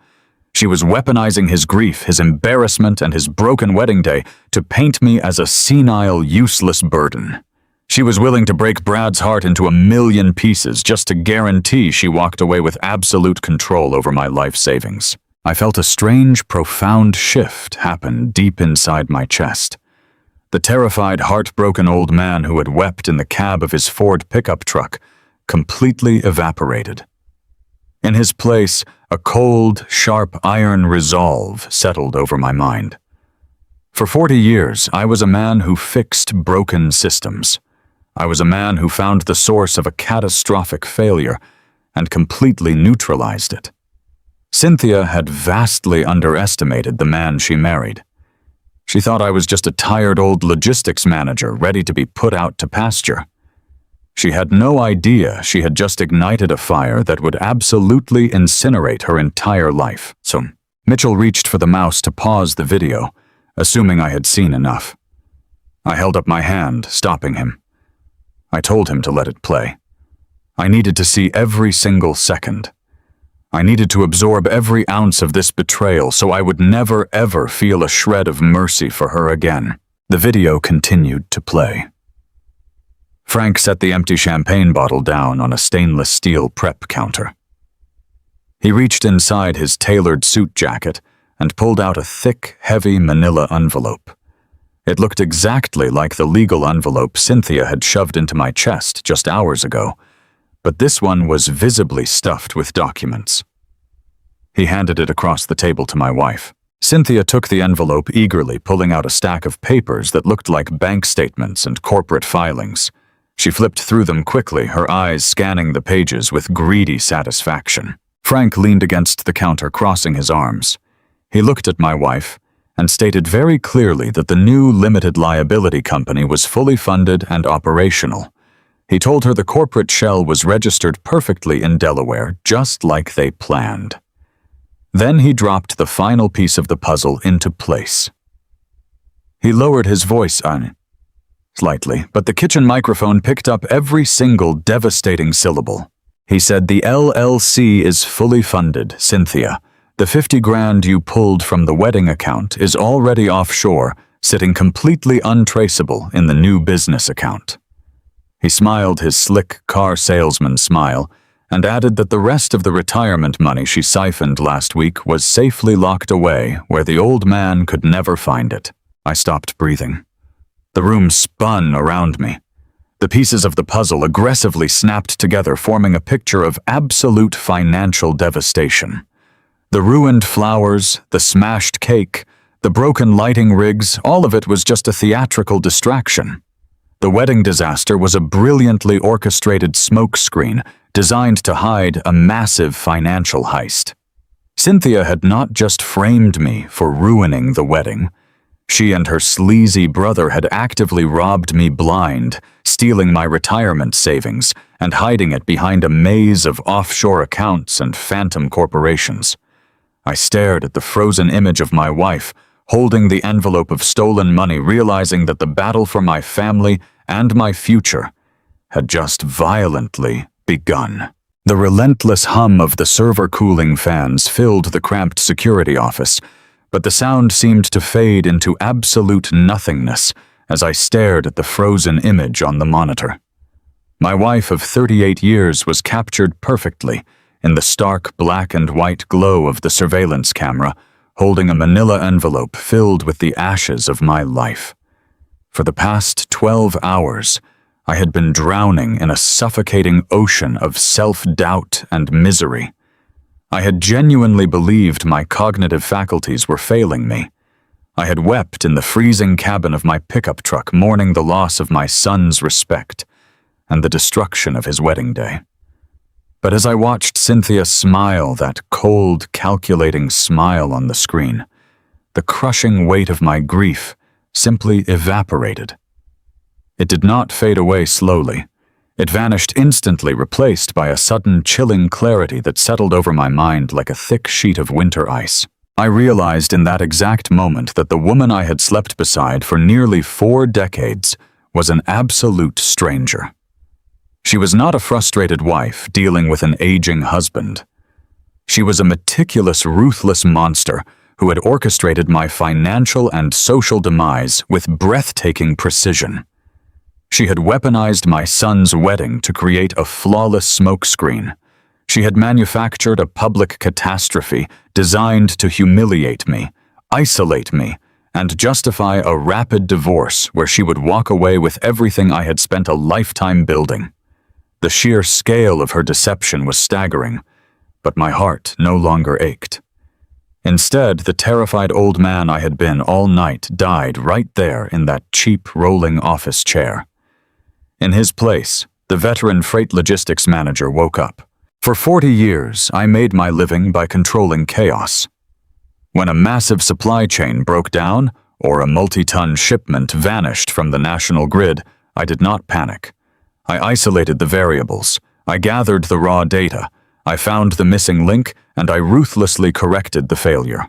She was weaponizing his grief, his embarrassment, and his broken wedding day to paint me as a senile, useless burden. She was willing to break Brad's heart into 1,000,000 pieces just to guarantee she walked away with absolute control over my life savings. I felt a strange, profound shift happen deep inside my chest. The terrified, heartbroken old man who had wept in the cab of his Ford pickup truck completely evaporated. In his place, a cold, sharp iron resolve settled over my mind. For 40 years, I was a man who fixed broken systems. I was a man who found the source of a catastrophic failure and completely neutralized it. Cynthia had vastly underestimated the man she married. She thought I was just a tired old logistics manager ready to be put out to pasture. She had no idea she had just ignited a fire that would absolutely incinerate her entire life. So Mitchell reached for the mouse to pause the video, assuming I had seen enough. I held up my hand, stopping him. I told him to let it play. I needed to see every single second. I needed to absorb every ounce of this betrayal so I would never ever feel a shred of mercy for her again. The video continued to play. Frank set the empty champagne bottle down on a stainless steel prep counter. He reached inside his tailored suit jacket and pulled out a thick, heavy manila envelope. It looked exactly like the legal envelope Cynthia had shoved into my chest just hours ago, but this one was visibly stuffed with documents. He handed it across the table to my wife. Cynthia took the envelope eagerly, pulling out a stack of papers that looked like bank statements and corporate filings. She flipped through them quickly, her eyes scanning the pages with greedy satisfaction. Frank leaned against the counter, crossing his arms. He looked at my wife and stated very clearly that the new limited liability company was fully funded and operational. He told her the corporate shell was registered perfectly in Delaware, just like they planned. Then he dropped the final piece of the puzzle into place. He lowered his voice slightly, but the kitchen microphone picked up every single devastating syllable. He said, "The LLC is fully funded, Cynthia. The 50 grand you pulled from the wedding account is already offshore, sitting completely untraceable in the new business account." He smiled his slick car salesman smile and added that the rest of the retirement money she siphoned last week was safely locked away where the old man could never find it. I stopped breathing. The room spun around me. The pieces of the puzzle aggressively snapped together, forming a picture of absolute financial devastation. The ruined flowers, the smashed cake, the broken lighting rigs, all of it was just a theatrical distraction. The wedding disaster was a brilliantly orchestrated smokescreen designed to hide a massive financial heist. Cynthia had not just framed me for ruining the wedding. She and her sleazy brother had actively robbed me blind, stealing my retirement savings and hiding it behind a maze of offshore accounts and phantom corporations. I stared at the frozen image of my wife, holding the envelope of stolen money, realizing that the battle for my family and my future had just violently begun. The relentless hum of the server cooling fans filled the cramped security office, but the sound seemed to fade into absolute nothingness as I stared at the frozen image on the monitor. My wife of 38 years was captured perfectly in the stark black and white glow of the surveillance camera, holding a manila envelope filled with the ashes of my life. For the past 12 hours, I had been drowning in a suffocating ocean of self-doubt and misery. I had genuinely believed my cognitive faculties were failing me. I had wept in the freezing cabin of my pickup truck, mourning the loss of my son's respect and the destruction of his wedding day. But as I watched Cynthia smile, that cold, calculating smile on the screen, the crushing weight of my grief simply evaporated. It did not fade away slowly. It vanished instantly, replaced by a sudden chilling clarity that settled over my mind like a thick sheet of winter ice. I realized in that exact moment that the woman I had slept beside for nearly 4 decades was an absolute stranger. She was not a frustrated wife dealing with an aging husband. She was a meticulous, ruthless monster who had orchestrated my financial and social demise with breathtaking precision. She had weaponized my son's wedding to create a flawless smokescreen. She had manufactured a public catastrophe designed to humiliate me, isolate me, and justify a rapid divorce where she would walk away with everything I had spent a lifetime building. The sheer scale of her deception was staggering, but my heart no longer ached. Instead, the terrified old man I had been all night died right there in that cheap rolling office chair. In his place, the veteran freight logistics manager woke up. For 40 years, I made my living by controlling chaos. When a massive supply chain broke down or a multi-ton shipment vanished from the national grid, I did not panic. I isolated the variables. I gathered the raw data. I found the missing link, and I ruthlessly corrected the failure.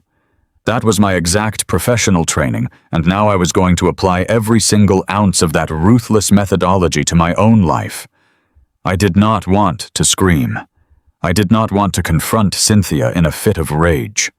That was my exact professional training, and now I was going to apply every single ounce of that ruthless methodology to my own life. I did not want to scream. I did not want to confront Cynthia in a fit of rage.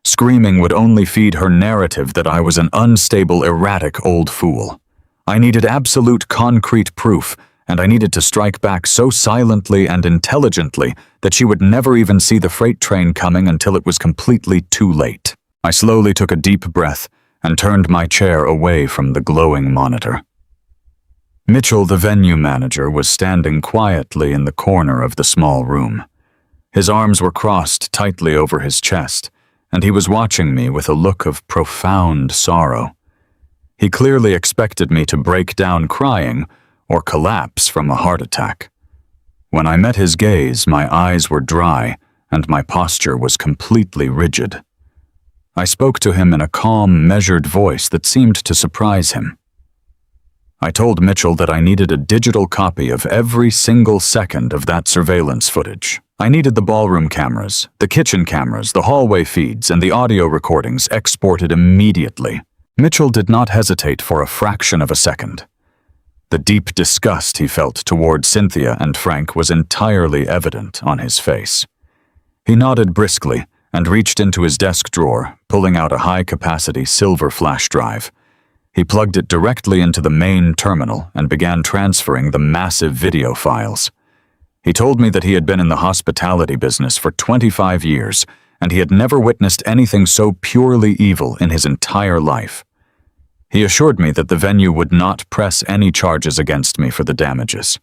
Screaming would only feed her narrative that I was an unstable, erratic old fool. I needed absolute concrete proof, and I needed to strike back so silently and intelligently that she would never even see the freight train coming until it was completely too late. I slowly took a deep breath and turned my chair away from the glowing monitor. Mitchell, the venue manager, was standing quietly in the corner of the small room. His arms were crossed tightly over his chest, and he was watching me with a look of profound sorrow. He clearly expected me to break down crying or collapse from a heart attack. When I met his gaze, my eyes were dry and my posture was completely rigid. I spoke to him in a calm, measured voice that seemed to surprise him. I told Mitchell that I needed a digital copy of every single second of that surveillance footage. I needed the ballroom cameras, the kitchen cameras, the hallway feeds, and the audio recordings exported immediately. Mitchell did not hesitate for a fraction of a second. The deep disgust he felt toward Cynthia and Frank was entirely evident on his face. He nodded briskly and reached into his desk drawer, pulling out a high-capacity silver flash drive. He plugged it directly into the main terminal and began transferring the massive video files. He told me that he had been in the hospitality business for 25 years, and he had never witnessed anything so purely evil in his entire life. He assured me that the venue would not press any charges against me for the damages.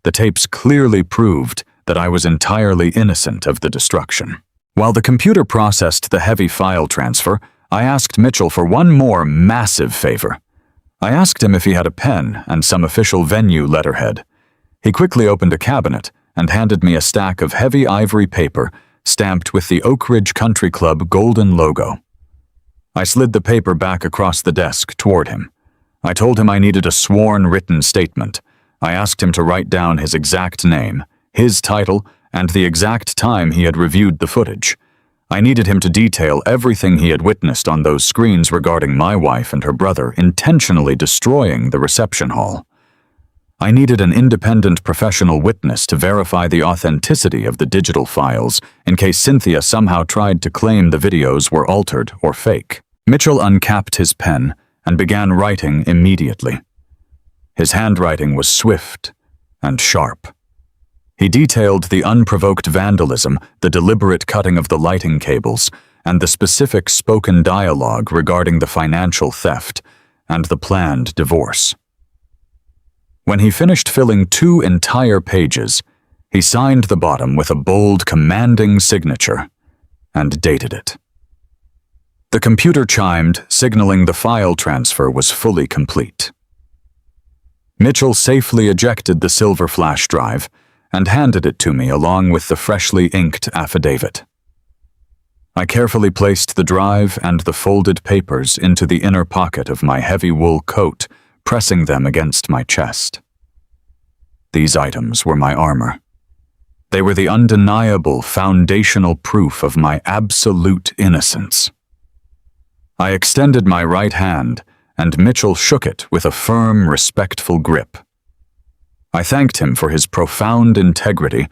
The tapes clearly proved that I was entirely innocent of the destruction. While the computer processed the heavy file transfer, I asked Mitchell for one more massive favor. I asked him if he had a pen and some official venue letterhead. He quickly opened a cabinet and handed me a stack of heavy ivory paper stamped with the Oak Ridge Country Club golden logo. I slid the paper back across the desk toward him. I told him I needed a sworn written statement. I asked him to write down his exact name, his title, and the exact time he had reviewed the footage. I needed him to detail everything he had witnessed on those screens regarding my wife and her brother intentionally destroying the reception hall. I needed an independent professional witness to verify the authenticity of the digital files in case Cynthia somehow tried to claim the videos were altered or fake. Mitchell uncapped his pen and began writing immediately. His handwriting was swift and sharp. He detailed the unprovoked vandalism, the deliberate cutting of the lighting cables, and the specific spoken dialogue regarding the financial theft and the planned divorce. When he finished filling 2 entire pages, he signed the bottom with a bold, commanding signature and dated it. The computer chimed, signaling the file transfer was fully complete. Mitchell safely ejected the silver flash drive and handed it to me along with the freshly inked affidavit. I carefully placed the drive and the folded papers into the inner pocket of my heavy wool coat, pressing them against my chest. These items were my armor. They were the undeniable foundational proof of my absolute innocence. I extended my right hand, and Mitchell shook it with a firm, respectful grip. I thanked him for his profound integrity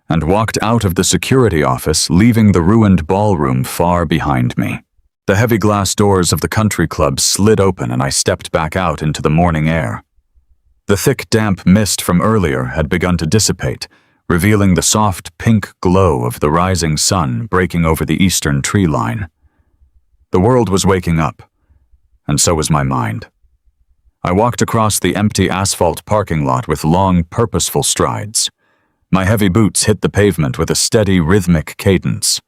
and walked out of the security office, leaving the ruined ballroom far behind me. The heavy glass doors of the country club slid open and I stepped back out into the morning air. The thick, damp mist from earlier had begun to dissipate, revealing the soft pink glow of the rising sun breaking over the eastern tree line. The world was waking up, and so was my mind. I walked across the empty asphalt parking lot with long, purposeful strides. My heavy boots hit the pavement with a steady, rhythmic cadence.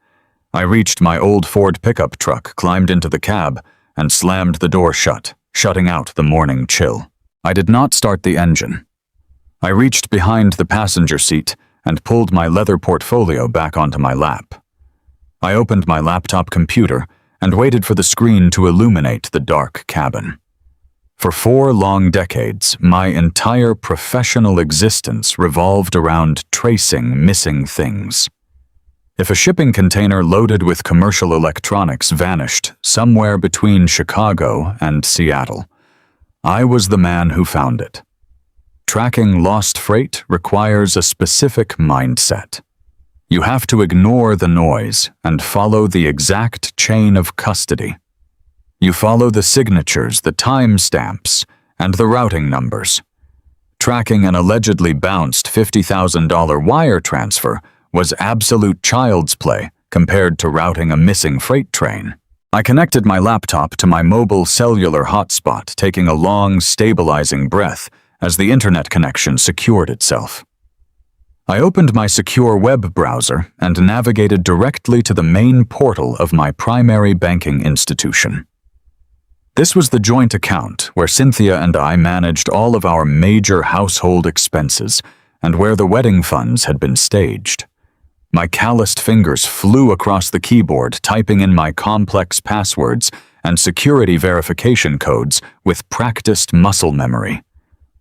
I reached my old Ford pickup truck, climbed into the cab, and slammed the door shut, shutting out the morning chill. I did not start the engine. I reached behind the passenger seat and pulled my leather portfolio back onto my lap. I opened my laptop computer and waited for the screen to illuminate the dark cabin. For 4 long decades, my entire professional existence revolved around tracing missing things. If a shipping container loaded with commercial electronics vanished somewhere between Chicago and Seattle, I was the man who found it. Tracking lost freight requires a specific mindset. You have to ignore the noise and follow the exact chain of custody. You follow the signatures, the timestamps, and the routing numbers. Tracking an allegedly bounced $50,000 wire transfer was absolute child's play compared to routing a missing freight train. I connected my laptop to my mobile cellular hotspot, taking a long, stabilizing breath as the internet connection secured itself. I opened my secure web browser and navigated directly to the main portal of my primary banking institution. This was the joint account where Cynthia and I managed all of our major household expenses and where the wedding funds had been staged. My calloused fingers flew across the keyboard, typing in my complex passwords and security verification codes with practiced muscle memory.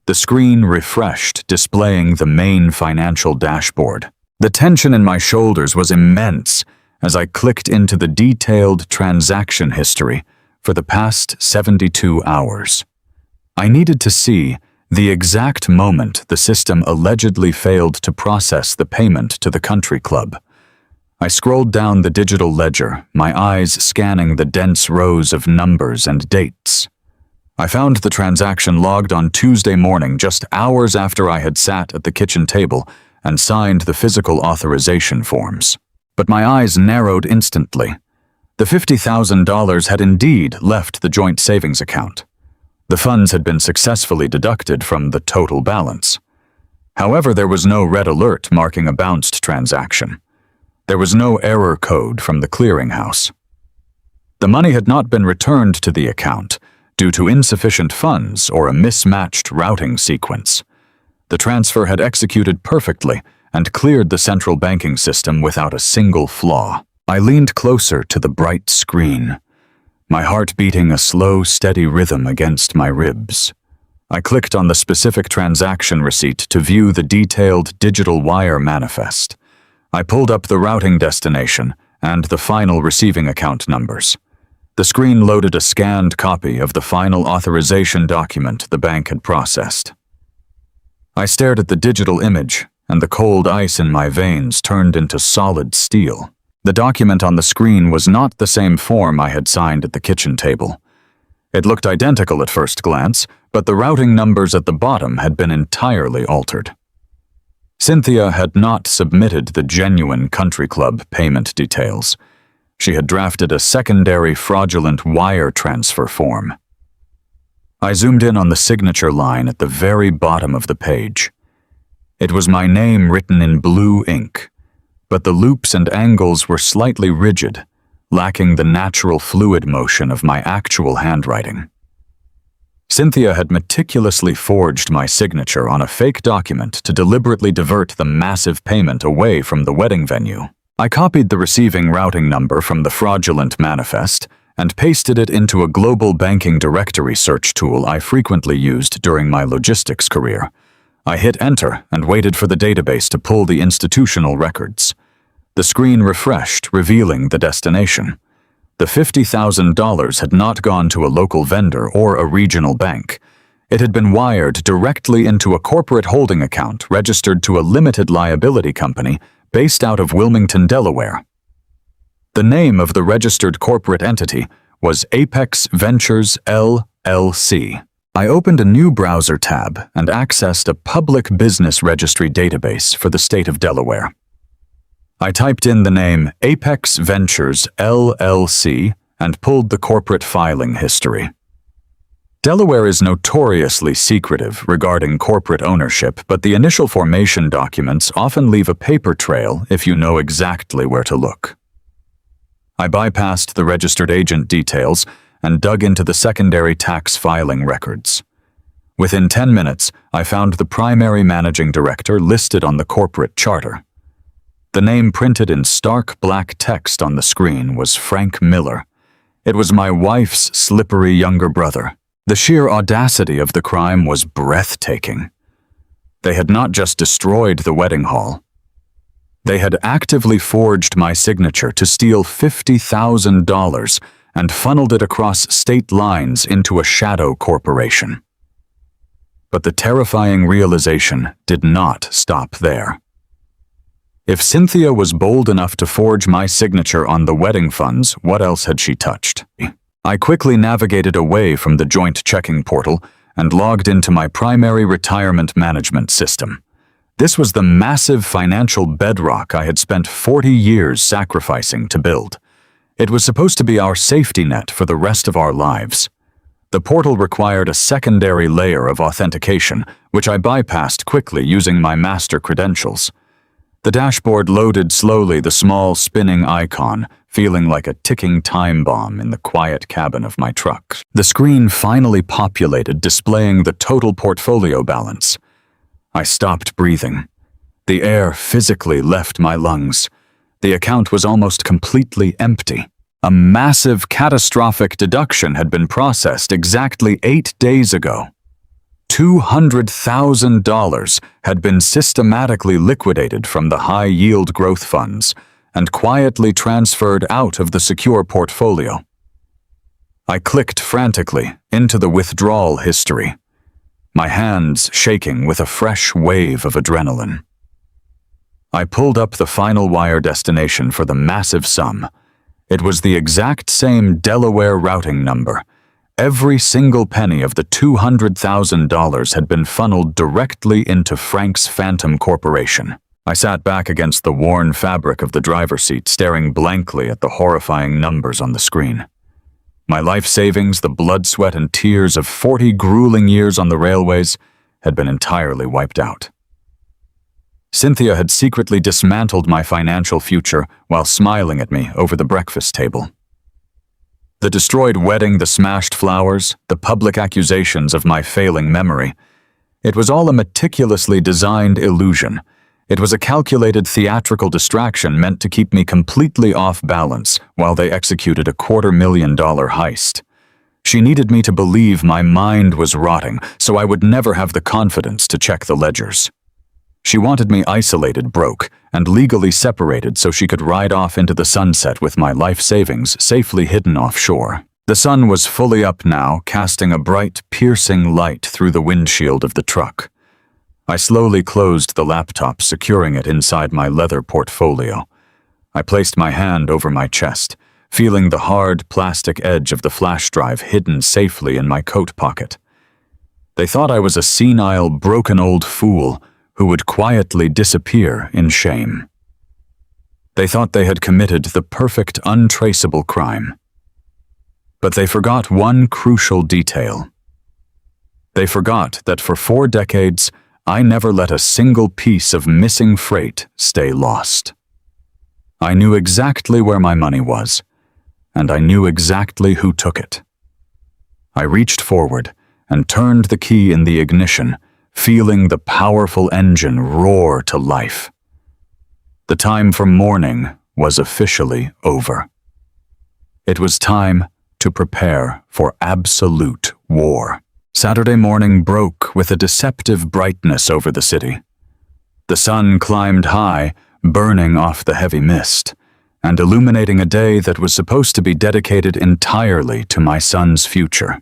The screen refreshed, displaying the main financial dashboard. The tension in my shoulders was immense as I clicked into the detailed transaction history for the past 72 hours. I needed to see the exact moment the system allegedly failed to process the payment to the country club. I scrolled down the digital ledger, my eyes scanning the dense rows of numbers and dates. I found the transaction logged on Tuesday morning, just hours after I had sat at the kitchen table and signed the physical authorization forms. But my eyes narrowed instantly. The $50,000 had indeed left the joint savings account. The funds had been successfully deducted from the total balance. However, there was no red alert marking a bounced transaction. There was no error code from the clearinghouse. The money had not been returned to the account due to insufficient funds or a mismatched routing sequence. The transfer had executed perfectly and cleared the central banking system without a single flaw. I leaned closer to the bright screen, my heart beating a slow, steady rhythm against my ribs. I clicked on the specific transaction receipt to view the detailed digital wire manifest. I pulled up the routing destination and the final receiving account numbers. The screen loaded a scanned copy of the final authorization document the bank had processed. I stared at the digital image, and the cold ice in my veins turned into solid steel. The document on the screen was not the same form I had signed at the kitchen table. It looked identical at first glance, but the routing numbers at the bottom had been entirely altered. Cynthia had not submitted the genuine country club payment details. She had drafted a secondary fraudulent wire transfer form. I zoomed in on the signature line at the very bottom of the page. It was my name written in blue ink, but the loops and angles were slightly rigid, lacking the natural fluid motion of my actual handwriting. Cynthia had meticulously forged my signature on a fake document to deliberately divert the massive payment away from the wedding venue. I copied the receiving routing number from the fraudulent manifest and pasted it into a global banking directory search tool I frequently used during my logistics career. I hit enter and waited for the database to pull the institutional records. The screen refreshed, revealing the destination. The $50,000 had not gone to a local vendor or a regional bank. It had been wired directly into a corporate holding account registered to a limited liability company based out of Wilmington, Delaware. The name of the registered corporate entity was Apex Ventures LLC. I opened a new browser tab and accessed a public business registry database for the state of Delaware. I typed in the name Apex Ventures LLC and pulled the corporate filing history. Delaware is notoriously secretive regarding corporate ownership, but the initial formation documents often leave a paper trail if you know exactly where to look. I bypassed the registered agent details and dug into the secondary tax filing records. Within 10 minutes, I found the primary managing director listed on the corporate charter. The name printed in stark black text on the screen was Frank Miller. It was my wife's slippery younger brother. The sheer audacity of the crime was breathtaking. They had not just destroyed the wedding hall. They had actively forged my signature to steal $50,000 and funneled it across state lines into a shadow corporation. But the terrifying realization did not stop there. If Cynthia was bold enough to forge my signature on the wedding funds, what else had she touched? I quickly navigated away from the joint checking portal and logged into my primary retirement management system. This was the massive financial bedrock I had spent 40 years sacrificing to build. It was supposed to be our safety net for the rest of our lives. The portal required a secondary layer of authentication, which I bypassed quickly using my master credentials. The dashboard loaded slowly, the small spinning icon, feeling like a ticking time bomb in the quiet cabin of my truck. The screen finally populated, displaying the total portfolio balance. I stopped breathing. The air physically left my lungs. The account was almost completely empty. A massive, catastrophic deduction had been processed exactly 8 days ago. $200,000 had been systematically liquidated from the high-yield growth funds and quietly transferred out of the secure portfolio. I clicked frantically into the withdrawal history, my hands shaking with a fresh wave of adrenaline. I pulled up the final wire destination for the massive sum. It was the exact same Delaware routing number. Every single penny of the $200,000 had been funneled directly into Frank's Phantom Corporation. I sat back against the worn fabric of the driver's seat, staring blankly at the horrifying numbers on the screen. My life savings, the blood, sweat, and tears of 40 grueling years on the railways, had been entirely wiped out. Cynthia had secretly dismantled my financial future while smiling at me over the breakfast table. The destroyed wedding, the smashed flowers, the public accusations of my failing memory. It was all a meticulously designed illusion. It was a calculated theatrical distraction meant to keep me completely off balance while they executed a $250,000 heist. She needed me to believe my mind was rotting, so I would never have the confidence to check the ledgers. She wanted me isolated, broke, and legally separated so she could ride off into the sunset with my life savings safely hidden offshore. The sun was fully up now, casting a bright, piercing light through the windshield of the truck. I slowly closed the laptop, securing it inside my leather portfolio. I placed my hand over my chest, feeling the hard plastic edge of the flash drive hidden safely in my coat pocket. They thought I was a senile, broken old fool who would quietly disappear in shame. They thought they had committed the perfect, untraceable crime. But they forgot one crucial detail. They forgot that for 4 decades, I never let a single piece of missing freight stay lost. I knew exactly where my money was, and I knew exactly who took it. I reached forward and turned the key in the ignition, feeling the powerful engine roar to life. The time for mourning was officially over. It was time to prepare for absolute war. Saturday morning broke with a deceptive brightness over the city. The sun climbed high, burning off the heavy mist, and illuminating a day that was supposed to be dedicated entirely to my son's future.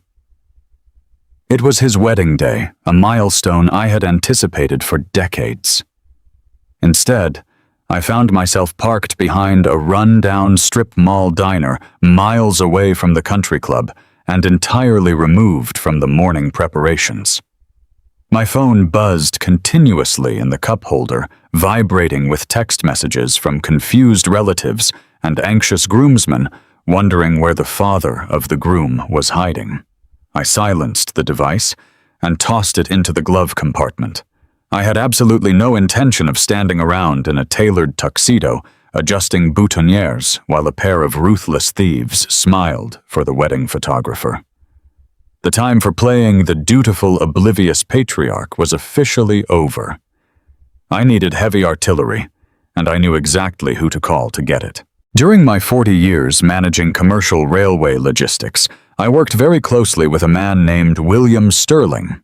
It was his wedding day, a milestone I had anticipated for decades. Instead, I found myself parked behind a run-down strip mall diner miles away from the country club and entirely removed from the morning preparations. My phone buzzed continuously in the cup holder, vibrating with text messages from confused relatives and anxious groomsmen wondering where the father of the groom was hiding. I silenced the device and tossed it into the glove compartment. I had absolutely no intention of standing around in a tailored tuxedo, adjusting boutonnieres while a pair of ruthless thieves smiled for the wedding photographer. The time for playing the dutiful, oblivious patriarch was officially over. I needed heavy artillery, and I knew exactly who to call to get it. During my 40 years managing commercial railway logistics, I worked very closely with a man named William Sterling.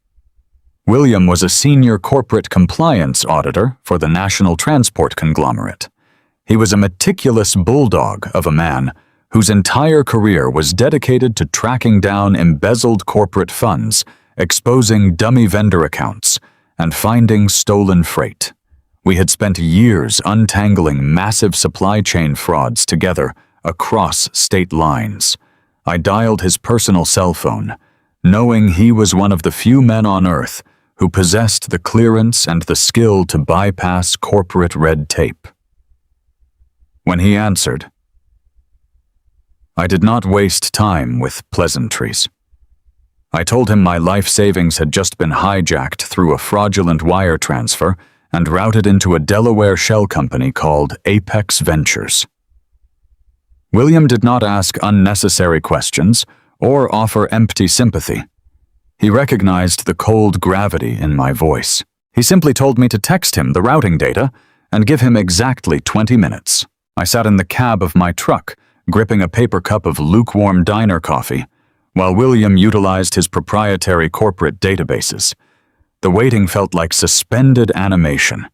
William was a senior corporate compliance auditor for the National Transport Conglomerate. He was a meticulous bulldog of a man whose entire career was dedicated to tracking down embezzled corporate funds, exposing dummy vendor accounts, and finding stolen freight. We had spent years untangling massive supply chain frauds together across state lines. I dialed his personal cell phone, knowing he was one of the few men on Earth who possessed the clearance and the skill to bypass corporate red tape. When he answered, I did not waste time with pleasantries. I told him my life savings had just been hijacked through a fraudulent wire transfer and routed into a Delaware shell company called Apex Ventures. William did not ask unnecessary questions or offer empty sympathy. He recognized the cold gravity in my voice. He simply told me to text him the routing data and give him exactly 20 minutes. I sat in the cab of my truck, gripping a paper cup of lukewarm diner coffee, while William utilized his proprietary corporate databases. The waiting felt like suspended animation.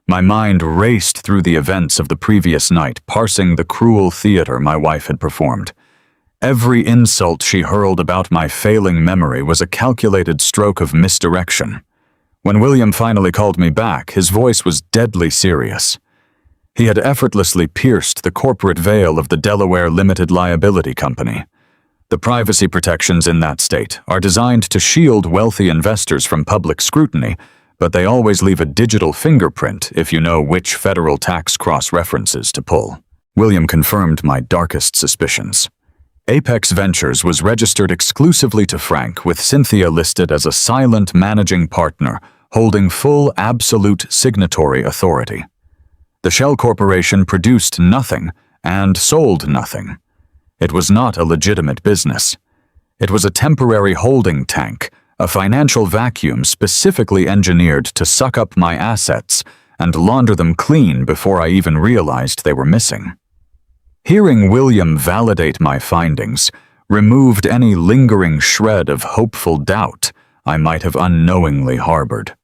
My mind raced through the events of the previous night, parsing the cruel theater my wife had performed. Every insult she hurled about my failing memory was a calculated stroke of misdirection. When William finally called me back, his voice was deadly serious. He had effortlessly pierced the corporate veil of the Delaware Limited Liability Company. The privacy protections in that state are designed to shield wealthy investors from public scrutiny, but they always leave a digital fingerprint if you know which federal tax cross-references to pull. William confirmed my darkest suspicions. Apex Ventures was registered exclusively to Frank, with Cynthia listed as a silent managing partner, holding full absolute signatory authority. The shell corporation produced nothing and sold nothing. It was not a legitimate business. It was a temporary holding tank, a financial vacuum specifically engineered to suck up my assets and launder them clean before I even realized they were missing. Hearing William validate my findings removed any lingering shred of hopeful doubt I might have unknowingly harbored.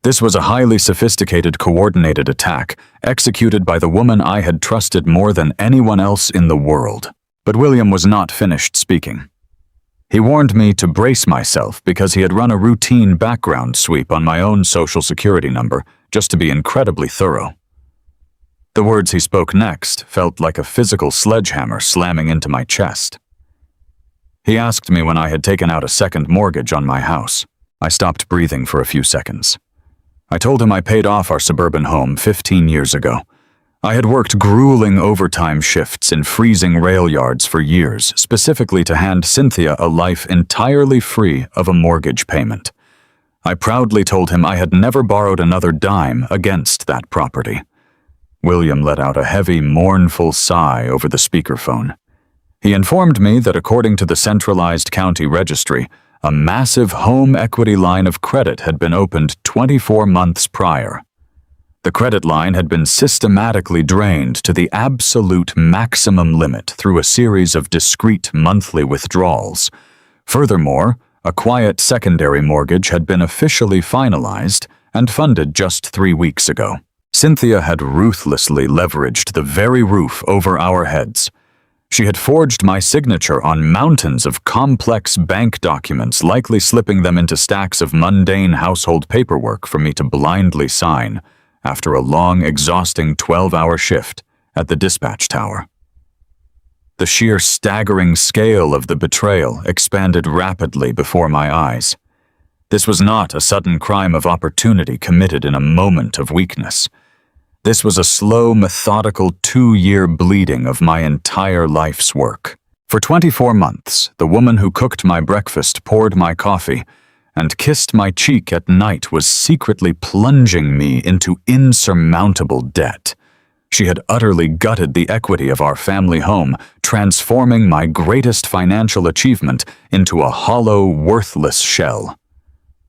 This was a highly sophisticated, coordinated attack executed by the woman I had trusted more than anyone else in the world. But William was not finished speaking. He warned me to brace myself because he had run a routine background sweep on my own social security number just to be incredibly thorough. The words he spoke next felt like a physical sledgehammer slamming into my chest. He asked me when I had taken out a second mortgage on my house. I stopped breathing for a few seconds. I told him I paid off our suburban home 15 years ago. I had worked grueling overtime shifts in freezing rail yards for years, specifically to hand Cynthia a life entirely free of a mortgage payment. I proudly told him I had never borrowed another dime against that property. William let out a heavy, mournful sigh over the speakerphone. He informed me that according to the centralized county registry, a massive home equity line of credit had been opened 24 months prior. The credit line had been systematically drained to the absolute maximum limit through a series of discrete monthly withdrawals. Furthermore, a quiet secondary mortgage had been officially finalized and funded just 3 weeks ago. Cynthia had ruthlessly leveraged the very roof over our heads. She had forged my signature on mountains of complex bank documents, likely slipping them into stacks of mundane household paperwork for me to blindly sign after a long, exhausting 12-hour shift at the dispatch tower. The sheer staggering scale of the betrayal expanded rapidly before my eyes. This was not a sudden crime of opportunity committed in a moment of weakness. This was a slow, methodical 2-year bleeding of my entire life's work. For 24 months, the woman who cooked my breakfast, poured my coffee, and kissed my cheek at night was secretly plunging me into insurmountable debt. She had utterly gutted the equity of our family home, transforming my greatest financial achievement into a hollow, worthless shell.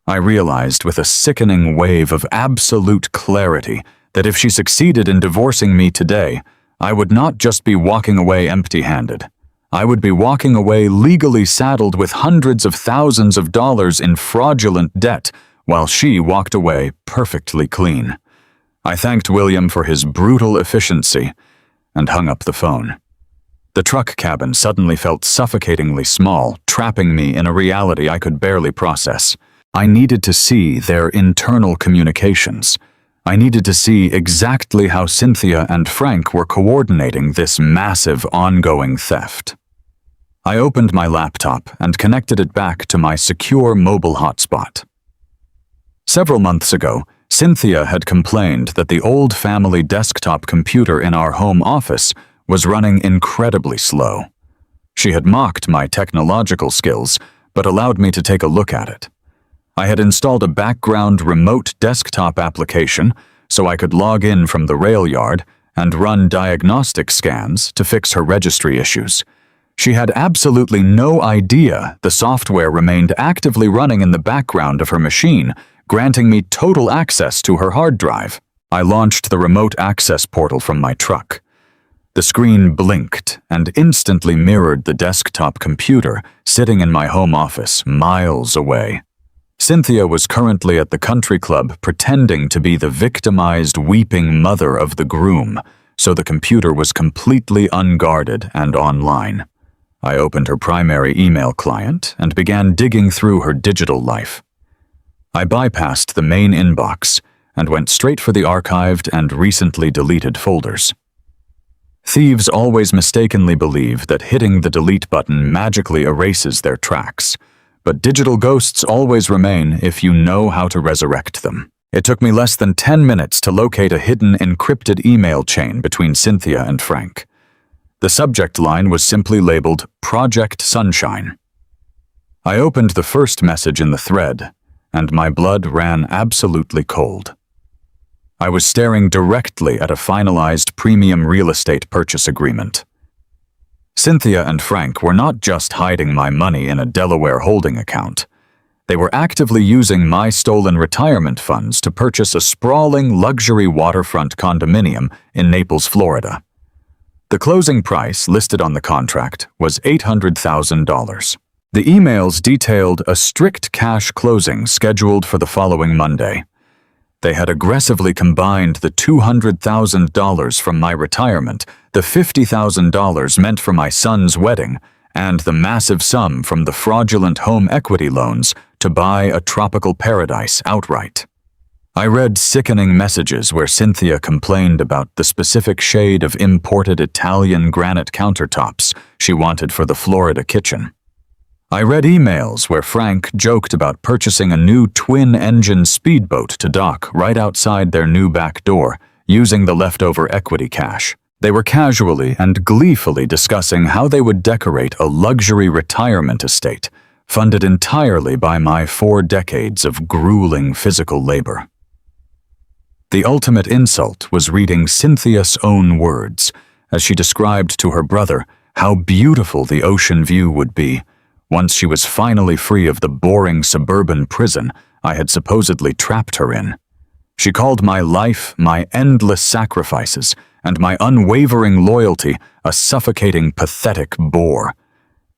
I realized with a sickening wave of absolute clarity that if she succeeded in divorcing me today, I would not just be walking away empty-handed. I would be walking away legally saddled with hundreds of thousands of dollars in fraudulent debt, while she walked away perfectly clean. I thanked William for his brutal efficiency and hung up the phone. The truck cabin suddenly felt suffocatingly small, trapping me in a reality I could barely process. I needed to see their internal communications. I needed to see exactly how Cynthia and Frank were coordinating this massive ongoing theft. I opened my laptop and connected it back to my secure mobile hotspot. Several months ago, Cynthia had complained that the old family desktop computer in our home office was running incredibly slow. She had mocked my technological skills, but allowed me to take a look at it. I had installed a background remote desktop application so I could log in from the rail yard and run diagnostic scans to fix her registry issues. She had absolutely no idea the software remained actively running in the background of her machine, granting me total access to her hard drive. I launched the remote access portal from my truck. The screen blinked and instantly mirrored the desktop computer sitting in my home office miles away. Cynthia was currently at the country club pretending to be the victimized, weeping mother of the groom, so the computer was completely unguarded and online. I opened her primary email client and began digging through her digital life. I bypassed the main inbox and went straight for the archived and recently deleted folders. Thieves always mistakenly believe that hitting the delete button magically erases their tracks. But digital ghosts always remain if you know how to resurrect them. It took me less than 10 minutes to locate a hidden encrypted email chain between Cynthia and Frank. The subject line was simply labeled Project Sunshine. I opened the first message in the thread, and my blood ran absolutely cold. I was staring directly at a finalized premium real estate purchase agreement. Cynthia and Frank were not just hiding my money in a Delaware holding account. They were actively using my stolen retirement funds to purchase a sprawling luxury waterfront condominium in Naples, Florida. The closing price listed on the contract was $800,000. The emails detailed a strict cash closing scheduled for the following Monday. They had aggressively combined the $200,000 from my retirement, the $50,000 meant for my son's wedding, and the massive sum from the fraudulent home equity loans to buy a tropical paradise outright. I read sickening messages where Cynthia complained about the specific shade of imported Italian granite countertops she wanted for the Florida kitchen. I read emails where Frank joked about purchasing a new twin-engine speedboat to dock right outside their new back door, using the leftover equity cash. They were casually and gleefully discussing how they would decorate a luxury retirement estate, funded entirely by my 4 decades of grueling physical labor. The ultimate insult was reading Cynthia's own words as she described to her brother how beautiful the ocean view would be once she was finally free of the boring suburban prison I had supposedly trapped her in. She called my life, my endless sacrifices, and my unwavering loyalty a suffocating, pathetic bore.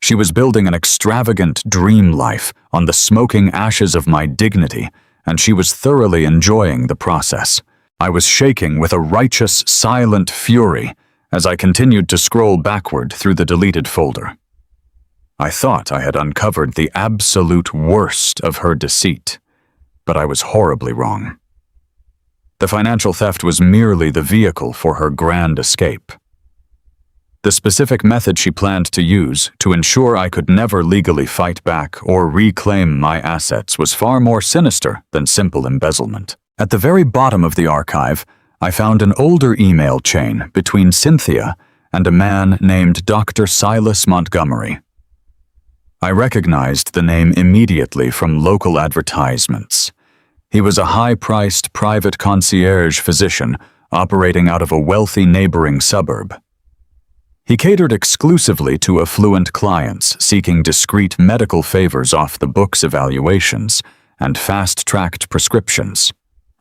She was building an extravagant dream life on the smoking ashes of my dignity, and she was thoroughly enjoying the process. I was shaking with a righteous, silent fury as I continued to scroll backward through the deleted folder. I thought I had uncovered the absolute worst of her deceit, but I was horribly wrong. The financial theft was merely the vehicle for her grand escape. The specific method she planned to use to ensure I could never legally fight back or reclaim my assets was far more sinister than simple embezzlement. At the very bottom of the archive, I found an older email chain between Cynthia and a man named Dr. Silas Montgomery. I recognized the name immediately from local advertisements. He was a high-priced private concierge physician operating out of a wealthy neighboring suburb. He catered exclusively to affluent clients seeking discreet medical favors off the books evaluations and fast-tracked prescriptions.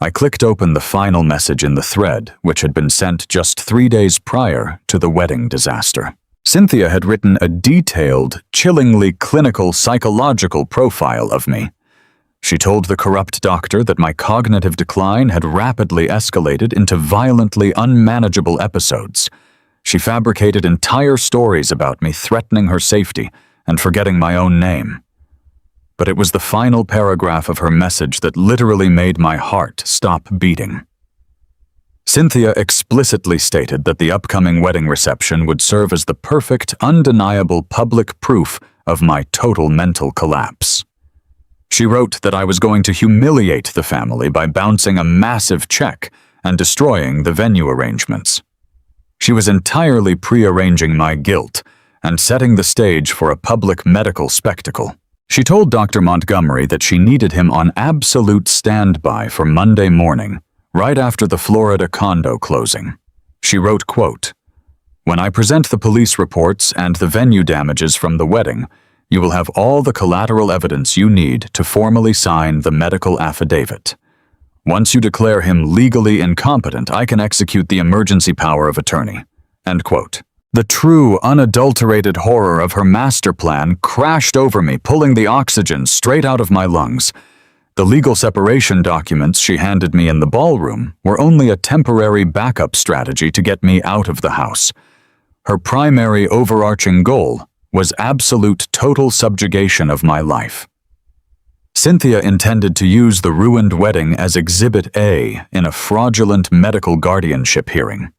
I clicked open the final message in the thread, which had been sent just 3 days prior to the wedding disaster. Cynthia had written a detailed, chillingly clinical psychological profile of me. She told the corrupt doctor that my cognitive decline had rapidly escalated into violently unmanageable episodes. She fabricated entire stories about me threatening her safety and forgetting my own name. But it was the final paragraph of her message that literally made my heart stop beating. Cynthia explicitly stated that the upcoming wedding reception would serve as the perfect, undeniable public proof of my total mental collapse. She wrote that I was going to humiliate the family by bouncing a massive check and destroying the venue arrangements. She was entirely prearranging my guilt and setting the stage for a public medical spectacle. She told Dr. Montgomery that she needed him on absolute standby for Monday morning, right after the Florida condo closing. She wrote, quote, "When I present the police reports and the venue damages from the wedding, you will have all the collateral evidence you need to formally sign the medical affidavit. Once you declare him legally incompetent, I can execute the emergency power of attorney." End quote. The true, unadulterated horror of her master plan crashed over me, pulling the oxygen straight out of my lungs. The legal separation documents she handed me in the ballroom were only a temporary backup strategy to get me out of the house. Her primary overarching goal was absolute total subjugation of my life. Cynthia intended to use the ruined wedding as Exhibit A in a fraudulent medical guardianship hearing.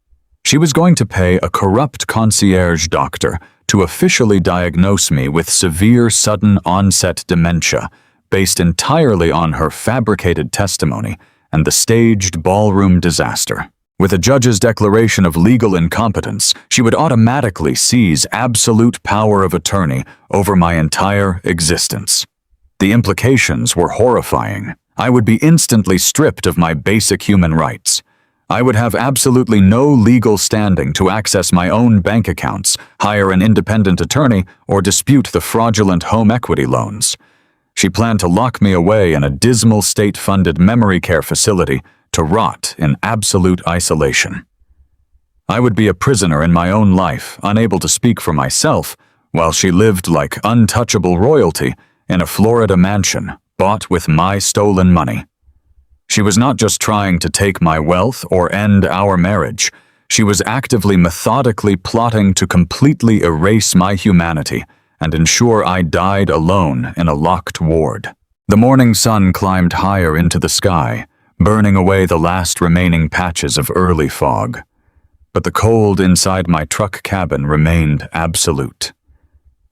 She was going to pay a corrupt concierge doctor to officially diagnose me with severe sudden onset dementia, based entirely on her fabricated testimony and the staged ballroom disaster. With a judge's declaration of legal incompetence, she would automatically seize absolute power of attorney over my entire existence. The implications were horrifying. I would be instantly stripped of my basic human rights. I would have absolutely no legal standing to access my own bank accounts, hire an independent attorney, or dispute the fraudulent home equity loans. She planned to lock me away in a dismal state-funded memory care facility to rot in absolute isolation. I would be a prisoner in my own life, unable to speak for myself, while she lived like untouchable royalty in a Florida mansion bought with my stolen money. She was not just trying to take my wealth or end our marriage. She was actively, methodically plotting to completely erase my humanity and ensure I died alone in a locked ward. The morning sun climbed higher into the sky, burning away the last remaining patches of early fog. But the cold inside my truck cabin remained absolute.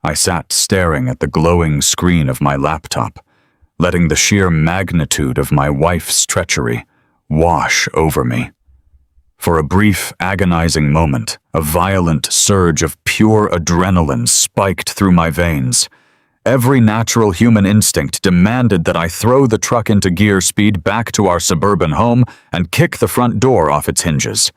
I sat staring at the glowing screen of my laptop, letting the sheer magnitude of my wife's treachery wash over me. For a brief, agonizing moment, a violent surge of pure adrenaline spiked through my veins. Every natural human instinct demanded that I throw the truck into gear speed back to our suburban home and kick the front door off its hinges.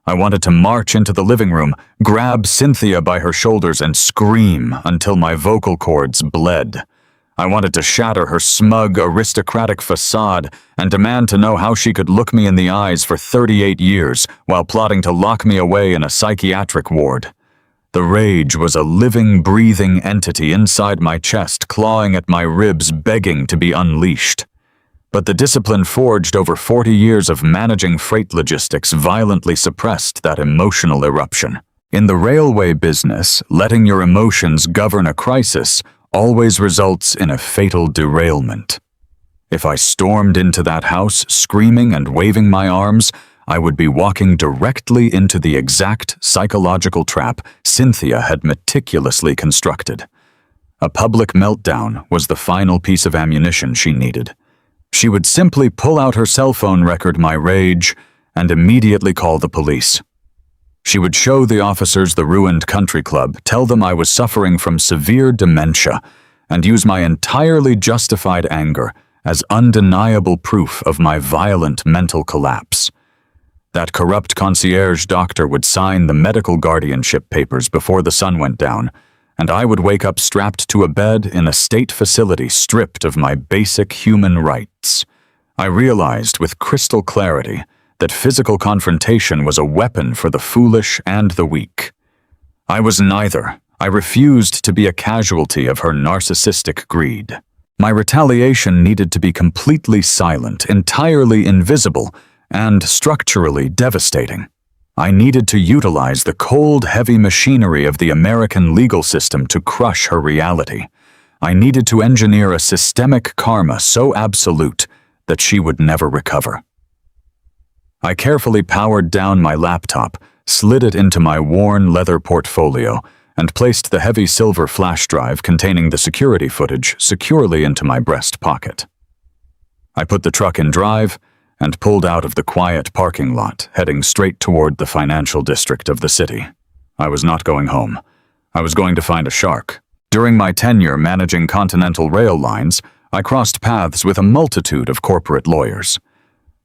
I wanted to march into the living room, grab Cynthia by her shoulders and scream until my vocal cords bled. I wanted to shatter her smug, aristocratic facade and demand to know how she could look me in the eyes for 38 years while plotting to lock me away in a psychiatric ward. The rage was a living, breathing entity inside my chest, clawing at my ribs, begging to be unleashed. But the discipline forged over 40 years of managing freight logistics violently suppressed that emotional eruption. In the railway business, letting your emotions govern a crisis always results in a fatal derailment. If I stormed into that house, screaming and waving my arms, I would be walking directly into the exact psychological trap Cynthia had meticulously constructed. A public meltdown was the final piece of ammunition she needed. She would simply pull out her cell phone, record my rage, and immediately call the police. She would show the officers the ruined country club, tell them I was suffering from severe dementia, and use my entirely justified anger as undeniable proof of my violent mental collapse. That corrupt concierge doctor would sign the medical guardianship papers before the sun went down, and I would wake up strapped to a bed in a state facility stripped of my basic human rights. I realized with crystal clarity that physical confrontation was a weapon for the foolish and the weak. I was neither. I refused to be a casualty of her narcissistic greed. My retaliation needed to be completely silent, entirely invisible, and structurally devastating. I needed to utilize the cold, heavy machinery of the American legal system to crush her reality. I needed to engineer a systemic karma so absolute that she would never recover. I carefully powered down my laptop, slid it into my worn leather portfolio, and placed the heavy silver flash drive containing the security footage securely into my breast pocket. I put the truck in drive and pulled out of the quiet parking lot, heading straight toward the financial district of the city. I was not going home. I was going to find a shark. During my tenure managing Continental Rail lines, I crossed paths with a multitude of corporate lawyers.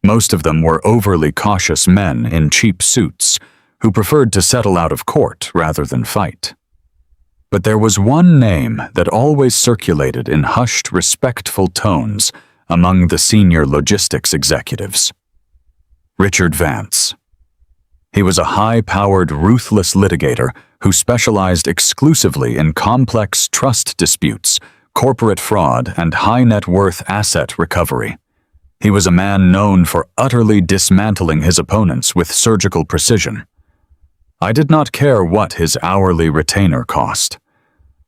Most of them were overly cautious men in cheap suits who preferred to settle out of court rather than fight. But there was one name that always circulated in hushed, respectful tones among the senior logistics executives. Richard Vance. He was a high-powered, ruthless litigator who specialized exclusively in complex trust disputes, corporate fraud, and high-net-worth asset recovery. He was a man known for utterly dismantling his opponents with surgical precision. I did not care what his hourly retainer cost.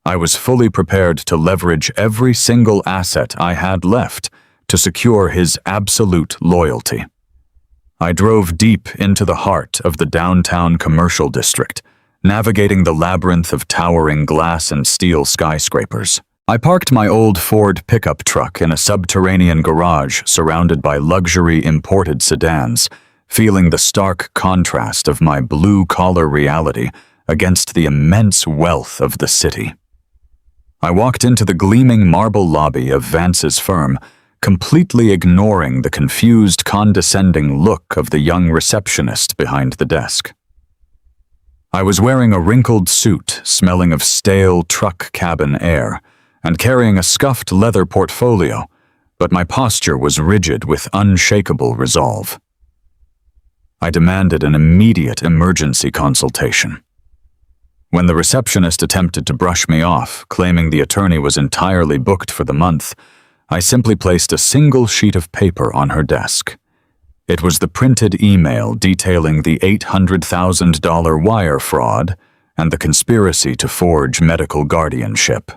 I was fully prepared to leverage every single asset I had left to secure his absolute loyalty. I drove deep into the heart of the downtown commercial district, navigating the labyrinth of towering glass and steel skyscrapers. I parked my old Ford pickup truck in a subterranean garage surrounded by luxury imported sedans, feeling the stark contrast of my blue-collar reality against the immense wealth of the city. I walked into the gleaming marble lobby of Vance's firm, completely ignoring the confused, condescending look of the young receptionist behind the desk. I was wearing a wrinkled suit smelling of stale truck cabin air, and carrying a scuffed leather portfolio, but my posture was rigid with unshakable resolve. I demanded an immediate emergency consultation. When the receptionist attempted to brush me off, claiming the attorney was entirely booked for the month, I simply placed a single sheet of paper on her desk. It was the printed email detailing the $800,000 wire fraud and the conspiracy to forge medical guardianship.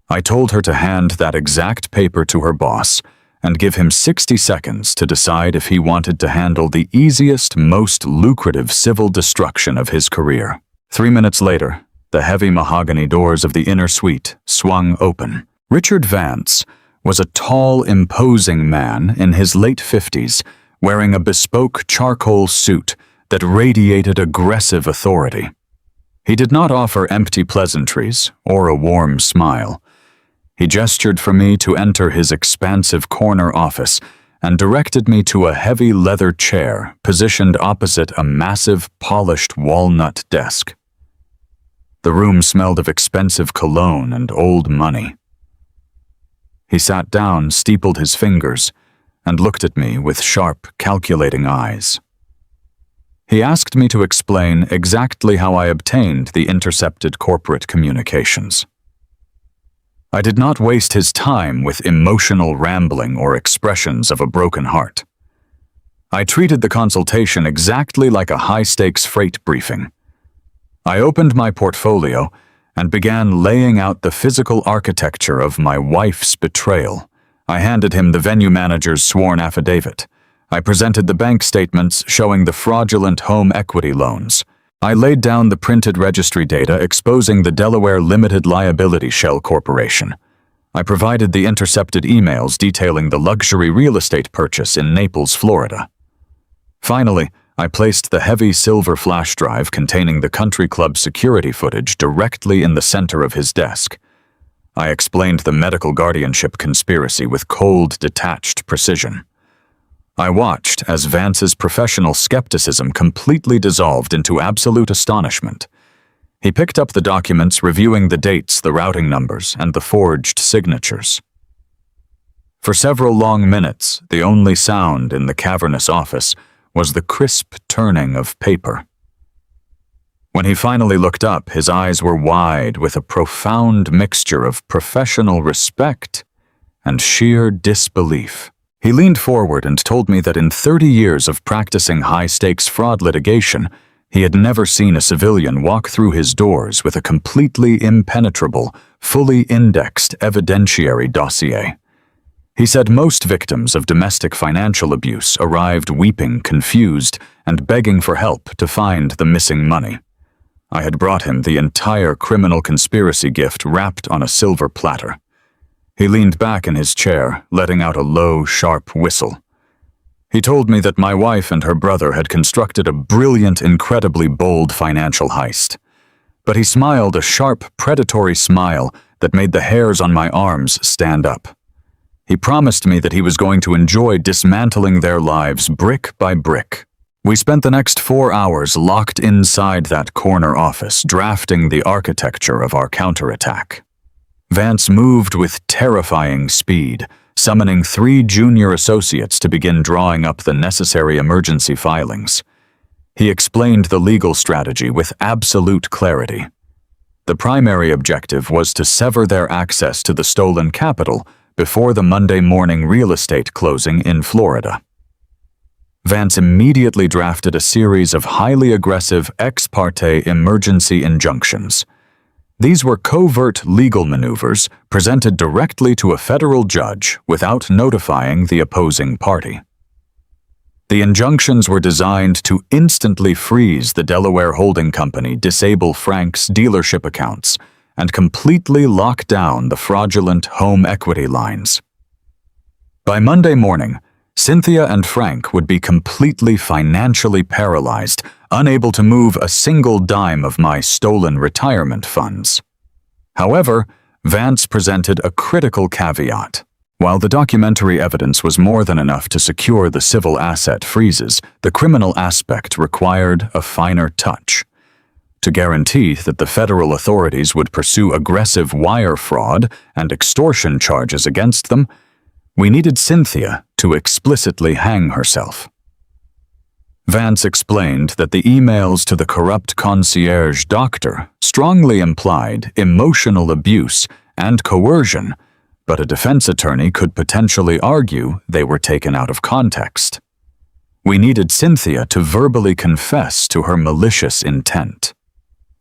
I told her to hand that exact paper to her boss and give him 60 seconds to decide if he wanted to handle the easiest, most lucrative civil destruction of his career. 3 minutes later, the heavy mahogany doors of the inner suite swung open. Richard Vance was a tall, imposing man in his late 50s, wearing a bespoke charcoal suit that radiated aggressive authority. He did not offer empty pleasantries or a warm smile. He gestured for me to enter his expansive corner office and directed me to a heavy leather chair positioned opposite a massive, polished walnut desk. The room smelled of expensive cologne and old money. He sat down, steepled his fingers, and looked at me with sharp, calculating eyes. He asked me to explain exactly how I obtained the intercepted corporate communications. I did not waste his time with emotional rambling or expressions of a broken heart. I treated the consultation exactly like a high-stakes freight briefing. I opened my portfolio and began laying out the physical architecture of my wife's betrayal. I handed him the venue manager's sworn affidavit. I presented the bank statements showing the fraudulent home equity loans. I laid down the printed registry data exposing the Delaware Limited Liability Shell Corporation. I provided the intercepted emails detailing the luxury real estate purchase in Naples, Florida. Finally, I placed the heavy silver flash drive containing the country club security footage directly in the center of his desk. I explained the medical guardianship conspiracy with cold, detached precision. I watched as Vance's professional skepticism completely dissolved into absolute astonishment. He picked up the documents, reviewing the dates, the routing numbers, and the forged signatures. For several long minutes, the only sound in the cavernous office was the crisp turning of paper. When he finally looked up, his eyes were wide with a profound mixture of professional respect and sheer disbelief. He leaned forward and told me that in 30 years of practicing high-stakes fraud litigation, he had never seen a civilian walk through his doors with a completely impenetrable, fully indexed evidentiary dossier. He said most victims of domestic financial abuse arrived weeping, confused, and begging for help to find the missing money. I had brought him the entire criminal conspiracy gift wrapped on a silver platter. He leaned back in his chair, letting out a low, sharp whistle. He told me that my wife and her brother had constructed a brilliant, incredibly bold financial heist. But he smiled a sharp, predatory smile that made the hairs on my arms stand up. He promised me that he was going to enjoy dismantling their lives brick by brick. We spent the next 4 hours locked inside that corner office, drafting the architecture of our counterattack. Vance moved with terrifying speed, summoning 3 junior associates to begin drawing up the necessary emergency filings. He explained the legal strategy with absolute clarity. The primary objective was to sever their access to the stolen capital before the Monday morning real estate closing in Florida. Vance immediately drafted a series of highly aggressive ex parte emergency injunctions. These were covert legal maneuvers presented directly to a federal judge without notifying the opposing party. The injunctions were designed to instantly freeze the Delaware holding company, disable Frank's dealership accounts, and completely lock down the fraudulent home equity lines. By Monday morning, Cynthia and Frank would be completely financially paralyzed, unable to move a single dime of my stolen retirement funds. However, Vance presented a critical caveat. While the documentary evidence was more than enough to secure the civil asset freezes, the criminal aspect required a finer touch. To guarantee that the federal authorities would pursue aggressive wire fraud and extortion charges against them, we needed Cynthia to explicitly hang herself. Vance explained that the emails to the corrupt concierge doctor strongly implied emotional abuse and coercion, but a defense attorney could potentially argue they were taken out of context. We needed Cynthia to verbally confess to her malicious intent.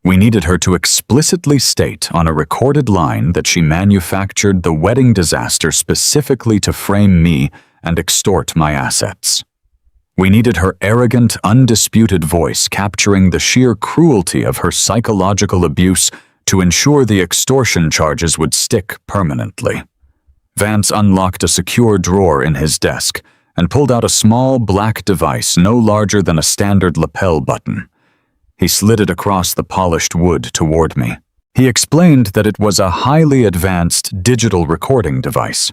We needed her to explicitly state on a recorded line that she manufactured the wedding disaster specifically to frame me and extort my assets. We needed her arrogant, undisputed voice capturing the sheer cruelty of her psychological abuse to ensure the extortion charges would stick permanently. Vance unlocked a secure drawer in his desk and pulled out a small black device no larger than a standard lapel button. He slid it across the polished wood toward me. He explained that it was a highly advanced digital recording device.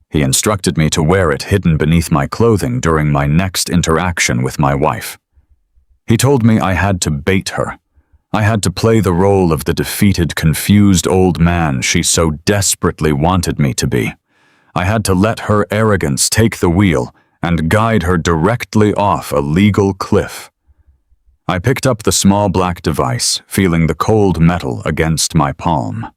He instructed me to wear it hidden beneath my clothing during my next interaction with my wife. He told me I had to bait her. I had to play the role of the defeated, confused old man she so desperately wanted me to be. I had to let her arrogance take the wheel and guide her directly off a legal cliff. I picked up the small black device, feeling the cold metal against my palm.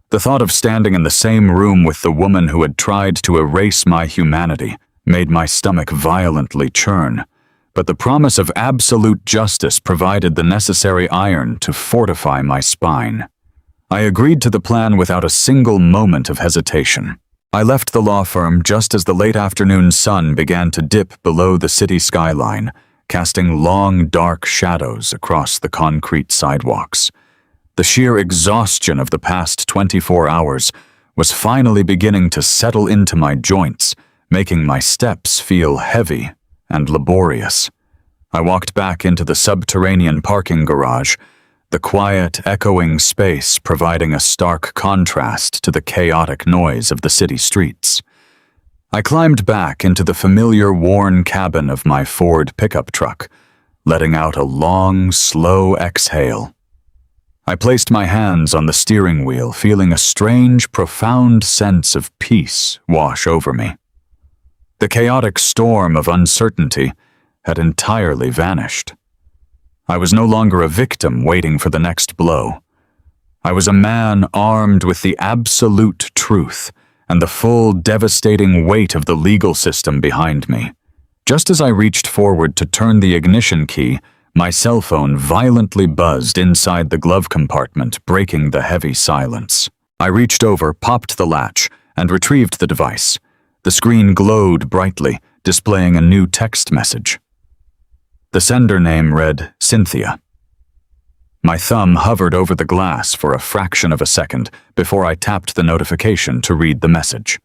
The thought of standing in the same room with the woman who had tried to erase my humanity made my stomach violently churn, but the promise of absolute justice provided the necessary iron to fortify my spine. I agreed to the plan without a single moment of hesitation. I left the law firm just as the late afternoon sun began to dip below the city skyline, casting long, dark shadows across the concrete sidewalks. The sheer exhaustion of the past 24 hours was finally beginning to settle into my joints, making my steps feel heavy and laborious. I walked back into the subterranean parking garage, the quiet, echoing space providing a stark contrast to the chaotic noise of the city streets. I climbed back into the familiar worn cabin of my Ford pickup truck, letting out a long, slow exhale. I placed my hands on the steering wheel, feeling a strange, profound sense of peace wash over me. The chaotic storm of uncertainty had entirely vanished. I was no longer a victim waiting for the next blow. I was a man armed with the absolute truth and the full, devastating weight of the legal system behind me. Just as I reached forward to turn the ignition key, my cell phone violently buzzed inside the glove compartment, breaking the heavy silence. I reached over, popped the latch, and retrieved the device. The screen glowed brightly, displaying a new text message. The sender name read Cynthia. My thumb hovered over the glass for a fraction of a second before I tapped the notification to read the message.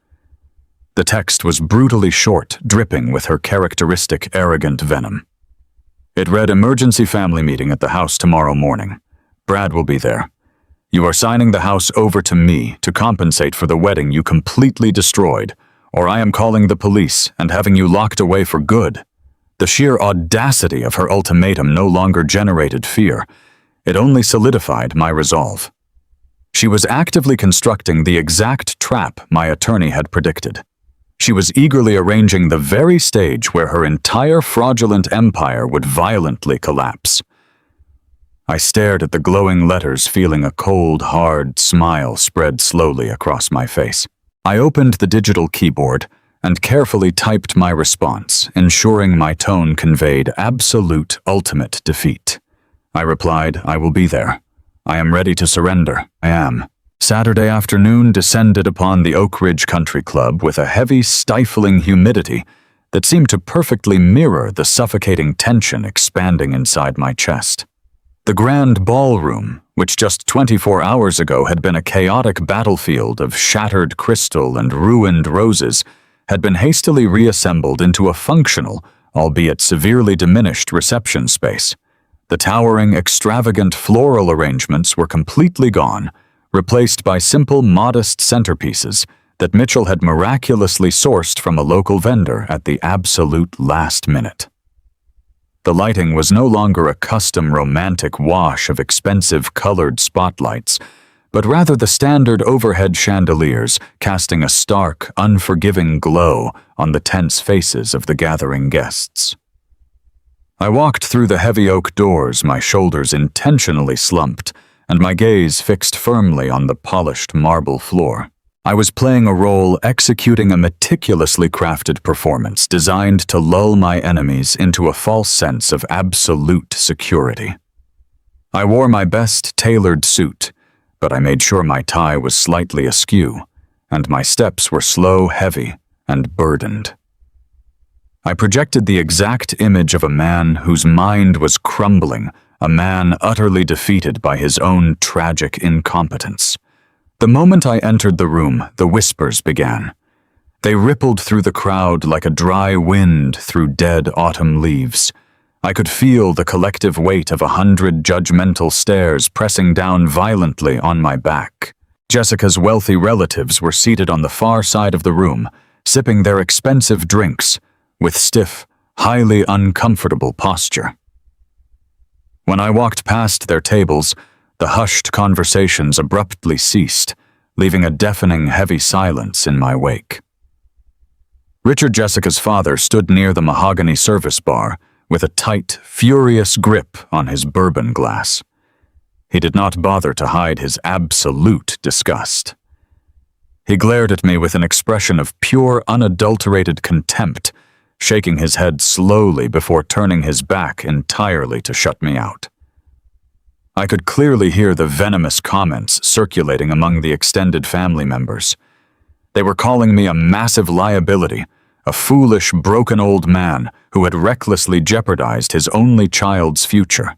The text was brutally short, dripping with her characteristic arrogant venom. It read, "Emergency family meeting at the house tomorrow morning. Brad will be there. You are signing the house over to me to compensate for the wedding you completely destroyed, or I am calling the police and having you locked away for good." The sheer audacity of her ultimatum no longer generated fear. It only solidified my resolve. She was actively constructing the exact trap my attorney had predicted. She was eagerly arranging the very stage where her entire fraudulent empire would violently collapse. I stared at the glowing letters, feeling a cold, hard smile spread slowly across my face. I opened the digital keyboard and carefully typed my response, ensuring my tone conveyed absolute, ultimate defeat. I replied, "I will be there. I am ready to surrender. I am." Saturday afternoon descended upon the Oak Ridge Country Club with a heavy, stifling humidity that seemed to perfectly mirror the suffocating tension expanding inside my chest. The grand ballroom, which just 24 hours ago had been a chaotic battlefield of shattered crystal and ruined roses, had been hastily reassembled into a functional, albeit severely diminished reception space. The towering, extravagant floral arrangements were completely gone, replaced by simple, modest centerpieces that Mitchell had miraculously sourced from a local vendor at the absolute last minute. The lighting was no longer a custom romantic wash of expensive colored spotlights, but rather the standard overhead chandeliers casting a stark, unforgiving glow on the tense faces of the gathering guests. I walked through the heavy oak doors, my shoulders intentionally slumped, and my gaze fixed firmly on the polished marble floor. I was playing a role, executing a meticulously crafted performance designed to lull my enemies into a false sense of absolute security. I wore my best tailored suit, but I made sure my tie was slightly askew, and my steps were slow, heavy, and burdened. I projected the exact image of a man whose mind was crumbling, a man utterly defeated by his own tragic incompetence. The moment I entered the room, the whispers began. They rippled through the crowd like a dry wind through dead autumn leaves. I could feel the collective weight of 100 judgmental stares pressing down violently on my back. Jessica's wealthy relatives were seated on the far side of the room, sipping their expensive drinks, with stiff, highly uncomfortable posture. When I walked past their tables, the hushed conversations abruptly ceased, leaving a deafening, heavy silence in my wake. Richard Jessica's father stood near the mahogany service bar, with a tight, furious grip on his bourbon glass. He did not bother to hide his absolute disgust. He glared at me with an expression of pure, unadulterated contempt, shaking his head slowly before turning his back entirely to shut me out. I could clearly hear the venomous comments circulating among the extended family members. They were calling me a massive liability, a foolish, broken old man who had recklessly jeopardized his only child's future.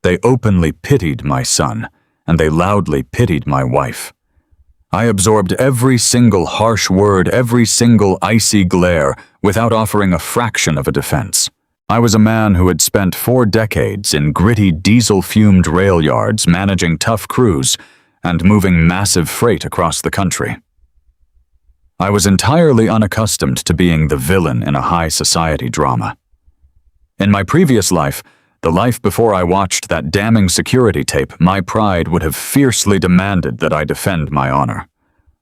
They openly pitied my son, and they loudly pitied my wife. I absorbed every single harsh word, every single icy glare, without offering a fraction of a defense. I was a man who had spent 4 decades in gritty diesel-fumed rail yards managing tough crews and moving massive freight across the country. I was entirely unaccustomed to being the villain in a high society drama. In my previous life, the life before I watched that damning security tape, my pride would have fiercely demanded that I defend my honor.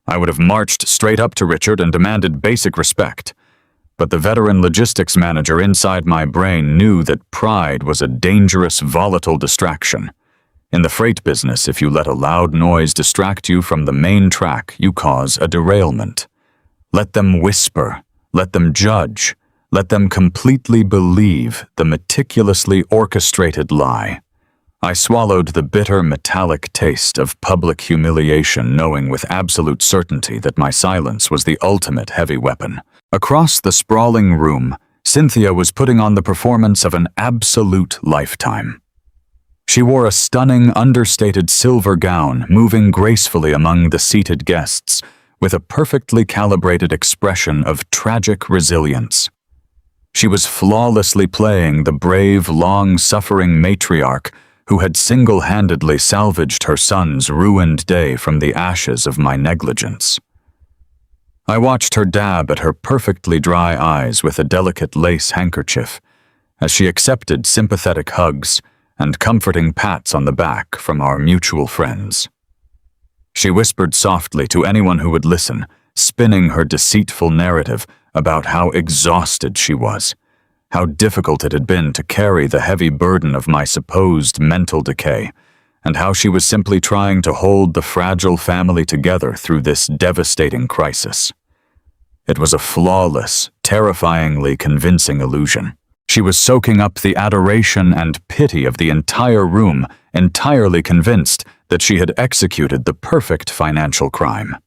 I would have marched straight up to Richard and demanded basic respect. But the veteran logistics manager inside my brain knew that pride was a dangerous, volatile distraction. In the freight business, if you let a loud noise distract you from the main track, you cause a derailment. Let them whisper, let them judge, let them completely believe the meticulously orchestrated lie. I swallowed the bitter, metallic taste of public humiliation, knowing with absolute certainty that my silence was the ultimate heavy weapon. Across the sprawling room, Cynthia was putting on the performance of an absolute lifetime. She wore a stunning, understated silver gown, moving gracefully among the seated guests, with a perfectly calibrated expression of tragic resilience. She was flawlessly playing the brave, long-suffering matriarch who had single-handedly salvaged her son's ruined day from the ashes of my negligence. I watched her dab at her perfectly dry eyes with a delicate lace handkerchief as she accepted sympathetic hugs and comforting pats on the back from our mutual friends. She whispered softly to anyone who would listen, spinning her deceitful narrative about how exhausted she was, how difficult it had been to carry the heavy burden of my supposed mental decay, and how she was simply trying to hold the fragile family together through this devastating crisis. It was a flawless, terrifyingly convincing illusion. She was soaking up the adoration and pity of the entire room, entirely convinced that she had executed the perfect financial crime.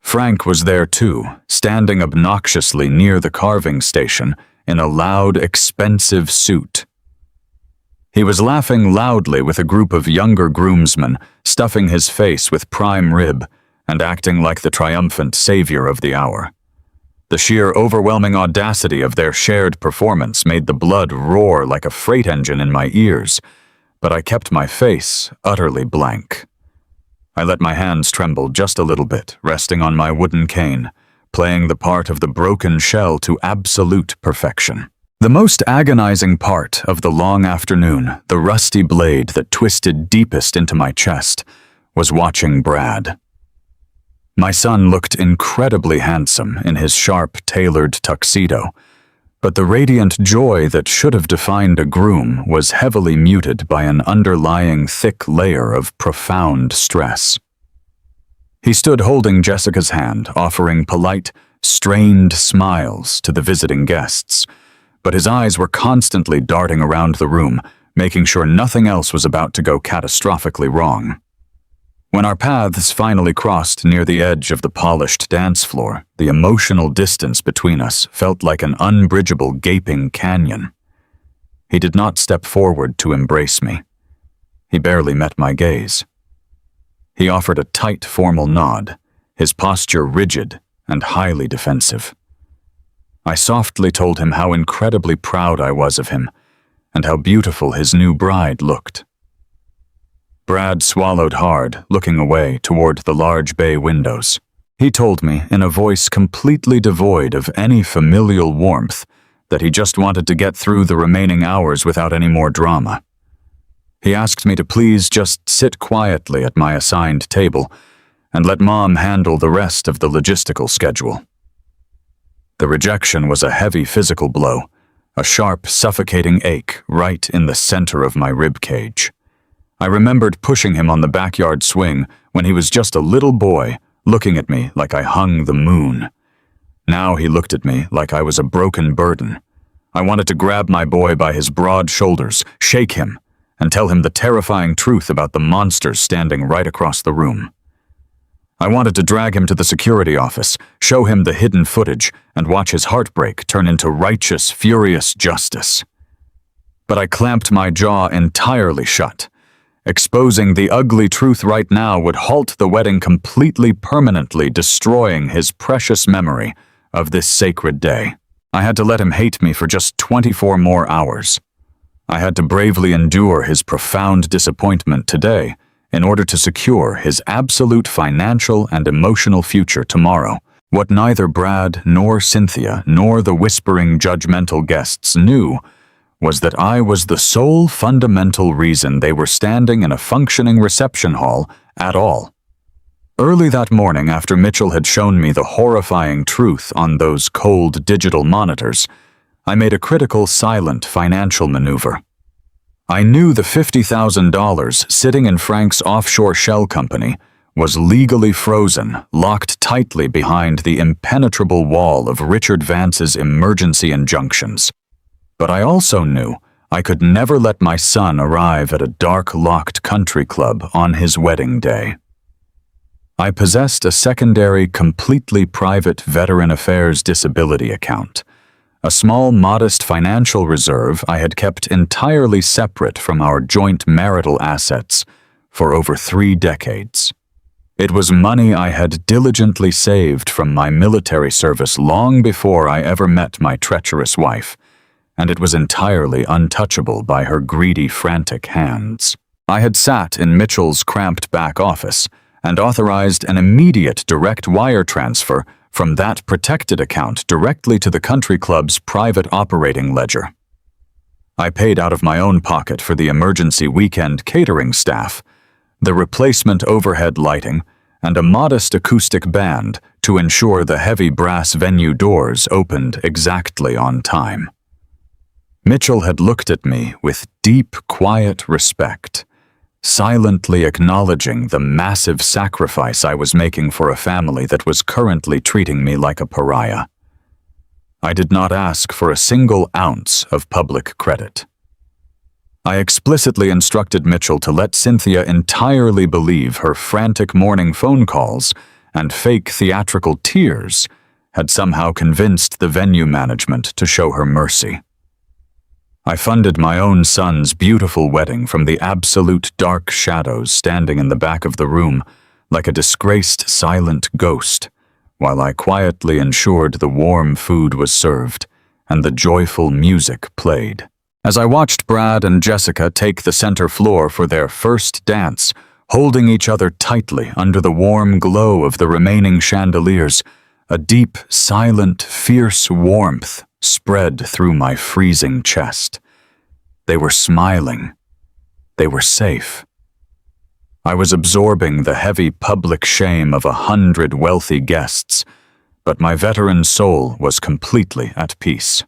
Frank was there too, standing obnoxiously near the carving station in a loud, expensive suit. He was laughing loudly with a group of younger groomsmen, stuffing his face with prime rib and acting like the triumphant savior of the hour. The sheer overwhelming audacity of their shared performance made the blood roar like a freight engine in my ears, but I kept my face utterly blank. I let my hands tremble just a little bit, resting on my wooden cane, playing the part of the broken shell to absolute perfection. The most agonizing part of the long afternoon, the rusty blade that twisted deepest into my chest, was watching Brad. My son looked incredibly handsome in his sharp, tailored tuxedo, but the radiant joy that should have defined a groom was heavily muted by an underlying thick layer of profound stress. He stood holding Jessica's hand, offering polite, strained smiles to the visiting guests, but his eyes were constantly darting around the room, making sure nothing else was about to go catastrophically wrong. When our paths finally crossed near the edge of the polished dance floor, the emotional distance between us felt like an unbridgeable gaping canyon. He did not step forward to embrace me. He barely met my gaze. He offered a tight, formal nod, his posture rigid and highly defensive. I softly told him how incredibly proud I was of him and how beautiful his new bride looked. Brad swallowed hard, looking away toward the large bay windows. He told me, in a voice completely devoid of any familial warmth, that he just wanted to get through the remaining hours without any more drama. He asked me to please just sit quietly at my assigned table and let Mom handle the rest of the logistical schedule. The rejection was a heavy physical blow, a sharp, suffocating ache right in the center of my rib cage. I remembered pushing him on the backyard swing when he was just a little boy, looking at me like I hung the moon. Now he looked at me like I was a broken burden. I wanted to grab my boy by his broad shoulders, shake him, and tell him the terrifying truth about the monsters standing right across the room. I wanted to drag him to the security office, show him the hidden footage, and watch his heartbreak turn into righteous, furious justice. But I clamped my jaw entirely shut. Exposing the ugly truth right now would halt the wedding completely, permanently destroying his precious memory of this sacred day. I had to let him hate me for just 24 more hours. I had to bravely endure his profound disappointment today in order to secure his absolute financial and emotional future tomorrow. What neither Brad nor Cynthia nor the whispering judgmental guests knew was that I was the sole fundamental reason they were standing in a functioning reception hall at all. Early that morning, after Mitchell had shown me the horrifying truth on those cold digital monitors, I made a critical, silent financial maneuver. I knew the $50,000 sitting in Frank's offshore shell company was legally frozen, locked tightly behind the impenetrable wall of Richard Vance's emergency injunctions. But I also knew I could never let my son arrive at a dark, locked country club on his wedding day. I possessed a secondary, completely private Veteran Affairs disability account, a small, modest financial reserve I had kept entirely separate from our joint marital assets for over 3 decades. It was money I had diligently saved from my military service long before I ever met my treacherous wife, and it was entirely untouchable by her greedy, frantic hands. I had sat in Mitchell's cramped back office and authorized an immediate direct wire transfer from that protected account directly to the country club's private operating ledger. I paid out of my own pocket for the emergency weekend catering staff, the replacement overhead lighting, and a modest acoustic band to ensure the heavy brass venue doors opened exactly on time. Mitchell had looked at me with deep, quiet respect, silently acknowledging the massive sacrifice I was making for a family that was currently treating me like a pariah. I did not ask for a single ounce of public credit. I explicitly instructed Mitchell to let Cynthia entirely believe her frantic morning phone calls and fake theatrical tears had somehow convinced the venue management to show her mercy. I funded my own son's beautiful wedding from the absolute dark shadows standing in the back of the room like a disgraced silent ghost, while I quietly ensured the warm food was served and the joyful music played. As I watched Brad and Jessica take the center floor for their first dance, holding each other tightly under the warm glow of the remaining chandeliers, a deep, silent, fierce warmth spread through my freezing chest. They were smiling. They were safe. I was absorbing the heavy public shame of 100 wealthy guests, but my veteran soul was completely at peace.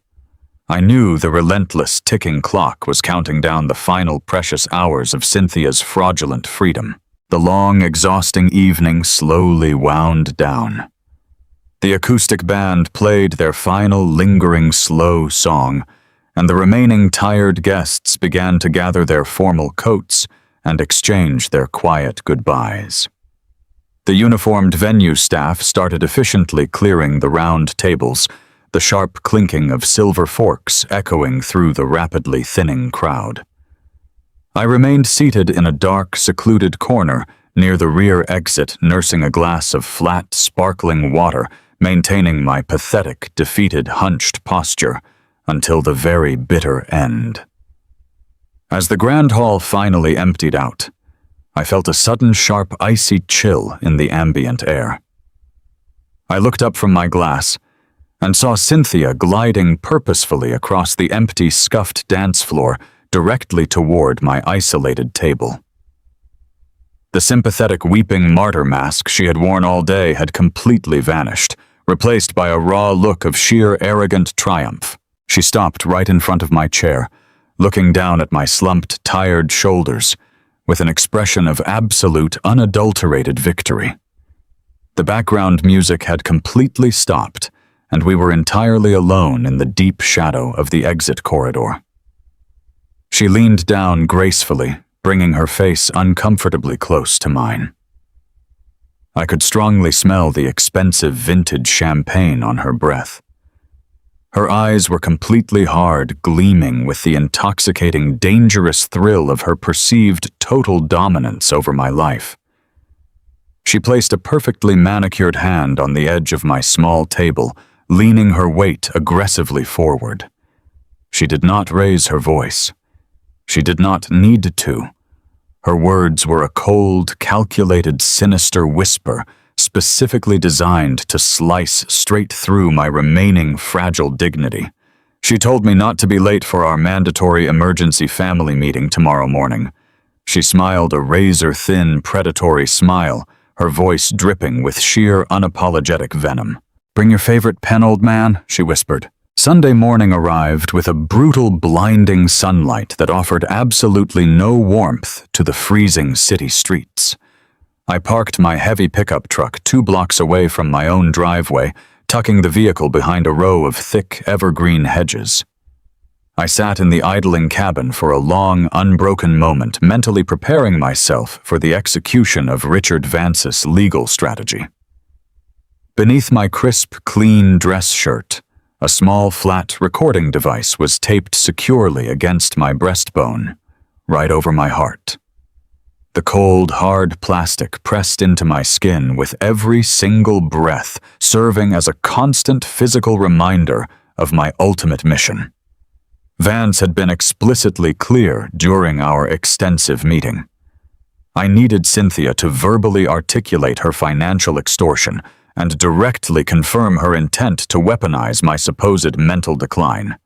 I knew the relentless ticking clock was counting down the final precious hours of Cynthia's fraudulent freedom. The long, exhausting evening slowly wound down. The acoustic band played their final lingering slow song, and the remaining tired guests began to gather their formal coats and exchange their quiet goodbyes. The uniformed venue staff started efficiently clearing the round tables, the sharp clinking of silver forks echoing through the rapidly thinning crowd. I remained seated in a dark, secluded corner near the rear exit, nursing a glass of flat, sparkling water, maintaining my pathetic, defeated, hunched posture until the very bitter end. As the grand hall finally emptied out, I felt a sudden sharp icy chill in the ambient air. I looked up from my glass and saw Cynthia gliding purposefully across the empty, scuffed dance floor directly toward my isolated table. The sympathetic weeping martyr mask she had worn all day had completely vanished, replaced by a raw look of sheer arrogant triumph. She stopped right in front of my chair, looking down at my slumped, tired shoulders with an expression of absolute, unadulterated victory. The background music had completely stopped, and we were entirely alone in the deep shadow of the exit corridor. She leaned down gracefully, bringing her face uncomfortably close to mine. I could strongly smell the expensive vintage champagne on her breath. Her eyes were completely hard, gleaming with the intoxicating, dangerous thrill of her perceived total dominance over my life. She placed a perfectly manicured hand on the edge of my small table, leaning her weight aggressively forward. She did not raise her voice. She did not need to. Her words were a cold, calculated, sinister whisper, specifically designed to slice straight through my remaining fragile dignity. She told me not to be late for our mandatory emergency family meeting tomorrow morning. She smiled a razor-thin, predatory smile, her voice dripping with sheer, unapologetic venom. "Bring your favorite pen, old man," she whispered. Sunday morning arrived with a brutal, blinding sunlight that offered absolutely no warmth to the freezing city streets. I parked my heavy pickup truck 2 blocks away from my own driveway, tucking the vehicle behind a row of thick, evergreen hedges. I sat in the idling cabin for a long, unbroken moment, mentally preparing myself for the execution of Richard Vance's legal strategy. Beneath my crisp, clean dress shirt, a small, flat recording device was taped securely against my breastbone, right over my heart. The cold, hard plastic pressed into my skin with every single breath, serving as a constant physical reminder of my ultimate mission. Vance had been explicitly clear during our extensive meeting. I needed Cynthia to verbally articulate her financial extortion and directly confirm her intent to weaponize my supposed mental decline.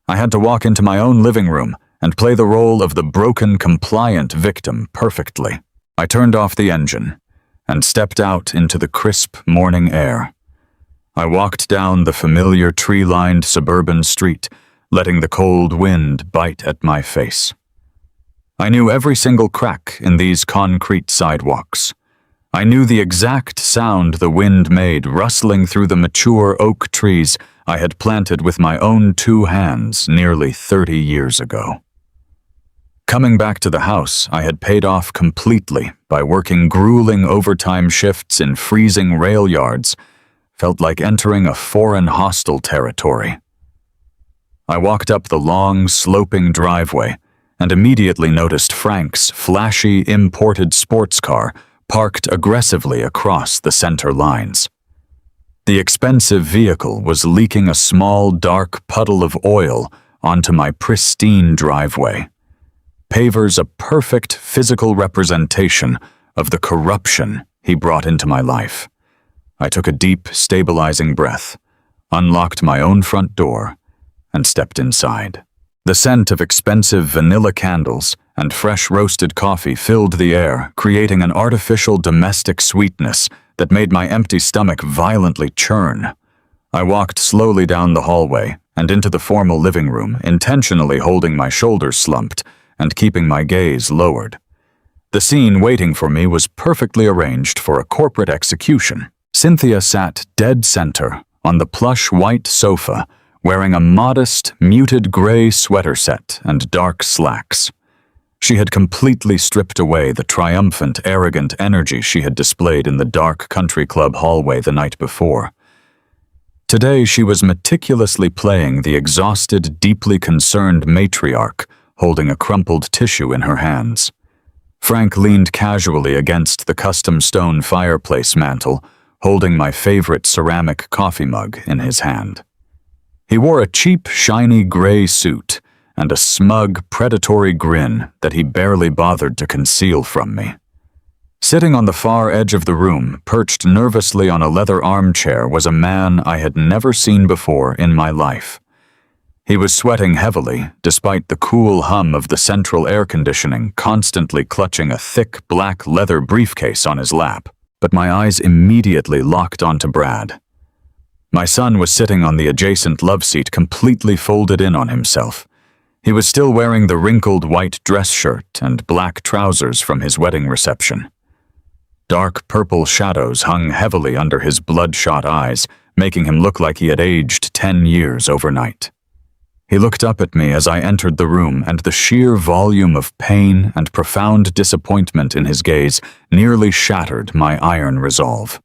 I had to walk into my own living room and play the role of the broken, compliant victim perfectly. I turned off the engine and stepped out into the crisp morning air. I walked down the familiar tree-lined suburban street, letting the cold wind bite at my face. I knew every single crack in these concrete sidewalks. I knew the exact sound the wind made rustling through the mature oak trees I had planted with my own 2 hands nearly 30 years ago. Coming back to the house, I had paid off completely by working grueling overtime shifts in freezing rail yards, felt like entering a foreign hostile territory. I walked up the long, sloping driveway and immediately noticed Frank's flashy imported sports car parked aggressively across the center lines. The expensive vehicle was leaking a small, dark puddle of oil onto my pristine driveway. Pavers a perfect physical representation of the corruption he brought into my life. I took a deep, stabilizing breath, unlocked my own front door, and stepped inside. The scent of expensive vanilla candles and fresh roasted coffee filled the air, creating an artificial domestic sweetness that made my empty stomach violently churn. I walked slowly down the hallway and into the formal living room, intentionally holding my shoulders slumped and keeping my gaze lowered. The scene waiting for me was perfectly arranged for a corporate execution. Cynthia sat dead center on the plush white sofa wearing a modest, muted gray sweater set and dark slacks. She had completely stripped away the triumphant, arrogant energy she had displayed in the dark country club hallway the night before. Today she was meticulously playing the exhausted, deeply concerned matriarch, holding a crumpled tissue in her hands. Frank leaned casually against the custom stone fireplace mantel, holding my favorite ceramic coffee mug in his hand. He wore a cheap, shiny gray suit and a smug, predatory grin that he barely bothered to conceal from me. Sitting on the far edge of the room, perched nervously on a leather armchair, was a man I had never seen before in my life. He was sweating heavily, despite the cool hum of the central air conditioning constantly clutching a thick black leather briefcase on his lap, but my eyes immediately locked onto Brad. My son was sitting on the adjacent love seat, completely folded in on himself. He was still wearing the wrinkled white dress shirt and black trousers from his wedding reception. Dark purple shadows hung heavily under his bloodshot eyes, making him look like he had aged 10 years overnight. He looked up at me as I entered the room, and the sheer volume of pain and profound disappointment in his gaze nearly shattered my iron resolve.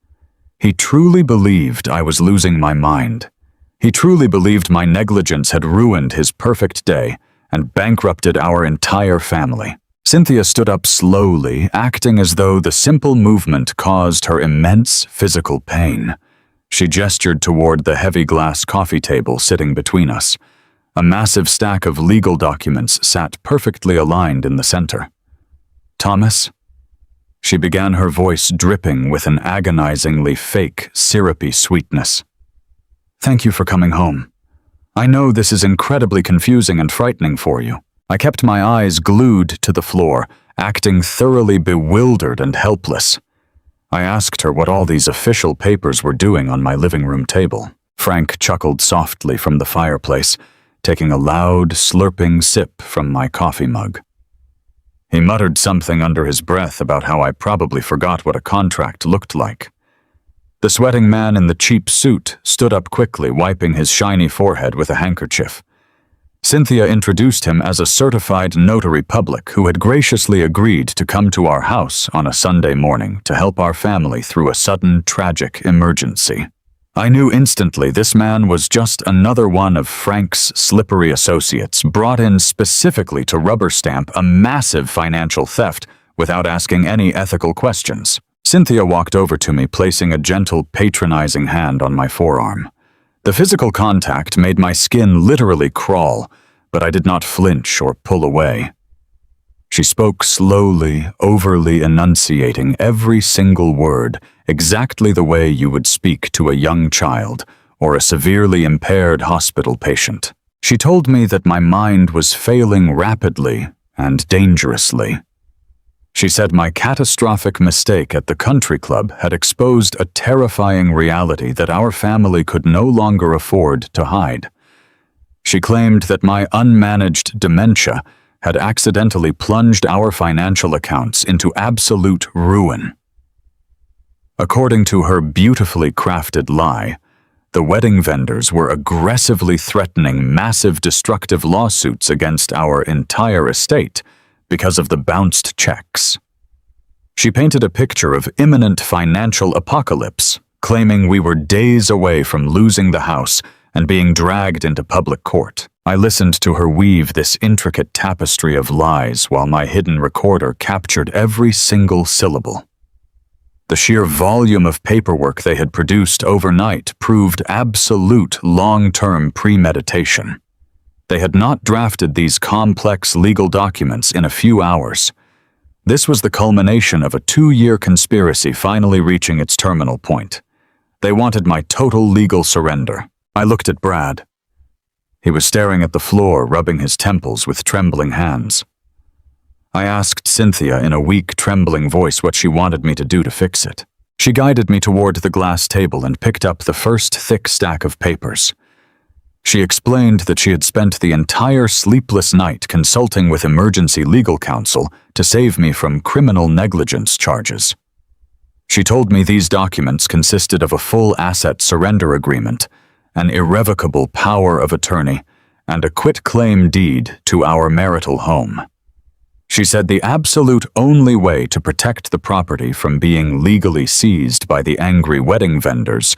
He truly believed I was losing my mind. He truly believed my negligence had ruined his perfect day and bankrupted our entire family. Cynthia stood up slowly, acting as though the simple movement caused her immense physical pain. She gestured toward the heavy glass coffee table sitting between us. A massive stack of legal documents sat perfectly aligned in the center. "Thomas?" She began, her voice dripping with an agonizingly fake, syrupy sweetness. "Thank you for coming home. I know this is incredibly confusing and frightening for you." I kept my eyes glued to the floor, acting thoroughly bewildered and helpless. I asked her what all these official papers were doing on my living room table. Frank chuckled softly from the fireplace, taking a loud, slurping sip from my coffee mug. He muttered something under his breath about how I probably forgot what a contract looked like. The sweating man in the cheap suit stood up quickly, wiping his shiny forehead with a handkerchief. Cynthia introduced him as a certified notary public who had graciously agreed to come to our house on a Sunday morning to help our family through a sudden, tragic emergency. I knew instantly this man was just another one of Frank's slippery associates, brought in specifically to rubber stamp a massive financial theft without asking any ethical questions. Cynthia walked over to me, placing a gentle, patronizing hand on my forearm. The physical contact made my skin literally crawl, but I did not flinch or pull away. She spoke slowly, overly enunciating every single word, exactly the way you would speak to a young child or a severely impaired hospital patient. She told me that my mind was failing rapidly and dangerously. She said my catastrophic mistake at the country club had exposed a terrifying reality that our family could no longer afford to hide. She claimed that my unmanaged dementia had accidentally plunged our financial accounts into absolute ruin. According to her beautifully crafted lie, the wedding vendors were aggressively threatening massive destructive lawsuits against our entire estate because of the bounced checks. She painted a picture of imminent financial apocalypse, claiming we were days away from losing the house and being dragged into public court. I listened to her weave this intricate tapestry of lies while my hidden recorder captured every single syllable. The sheer volume of paperwork they had produced overnight proved absolute long-term premeditation. They had not drafted these complex legal documents in a few hours. This was the culmination of a 2-year conspiracy finally reaching its terminal point. They wanted my total legal surrender. I looked at Brad. He was staring at the floor, rubbing his temples with trembling hands. I asked Cynthia in a weak, trembling voice what she wanted me to do to fix it. She guided me toward the glass table and picked up the first thick stack of papers. She explained that she had spent the entire sleepless night consulting with emergency legal counsel to save me from criminal negligence charges. She told me these documents consisted of a full asset surrender agreement, an irrevocable power of attorney, and a quitclaim deed to our marital home. She said the absolute only way to protect the property from being legally seized by the angry wedding vendors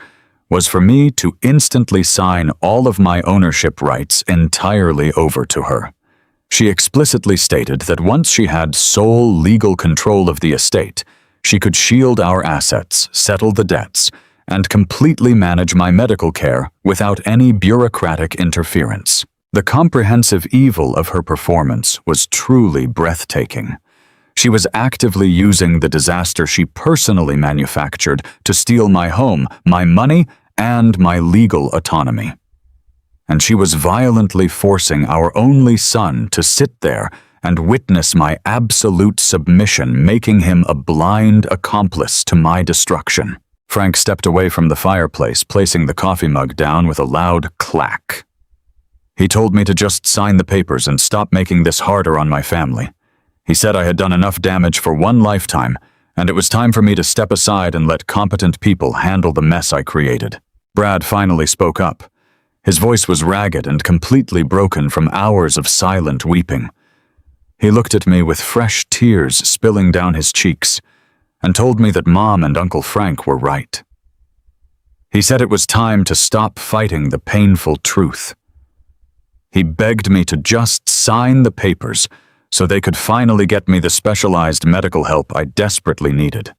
was for me to instantly sign all of my ownership rights entirely over to her. She explicitly stated that once she had sole legal control of the estate, she could shield our assets, settle the debts, and completely manage my medical care without any bureaucratic interference. The comprehensive evil of her performance was truly breathtaking. She was actively using the disaster she personally manufactured to steal my home, my money, and my legal autonomy. And she was violently forcing our only son to sit there and witness my absolute submission, making him a blind accomplice to my destruction. Frank stepped away from the fireplace, placing the coffee mug down with a loud clack. He told me to just sign the papers and stop making this harder on my family. He said I had done enough damage for one lifetime, and it was time for me to step aside and let competent people handle the mess I created. Brad finally spoke up. His voice was ragged and completely broken from hours of silent weeping. He looked at me with fresh tears spilling down his cheeks and told me that Mom and Uncle Frank were right. He said it was time to stop fighting the painful truth. He begged me to just sign the papers so they could finally get me the specialized medical help I desperately needed.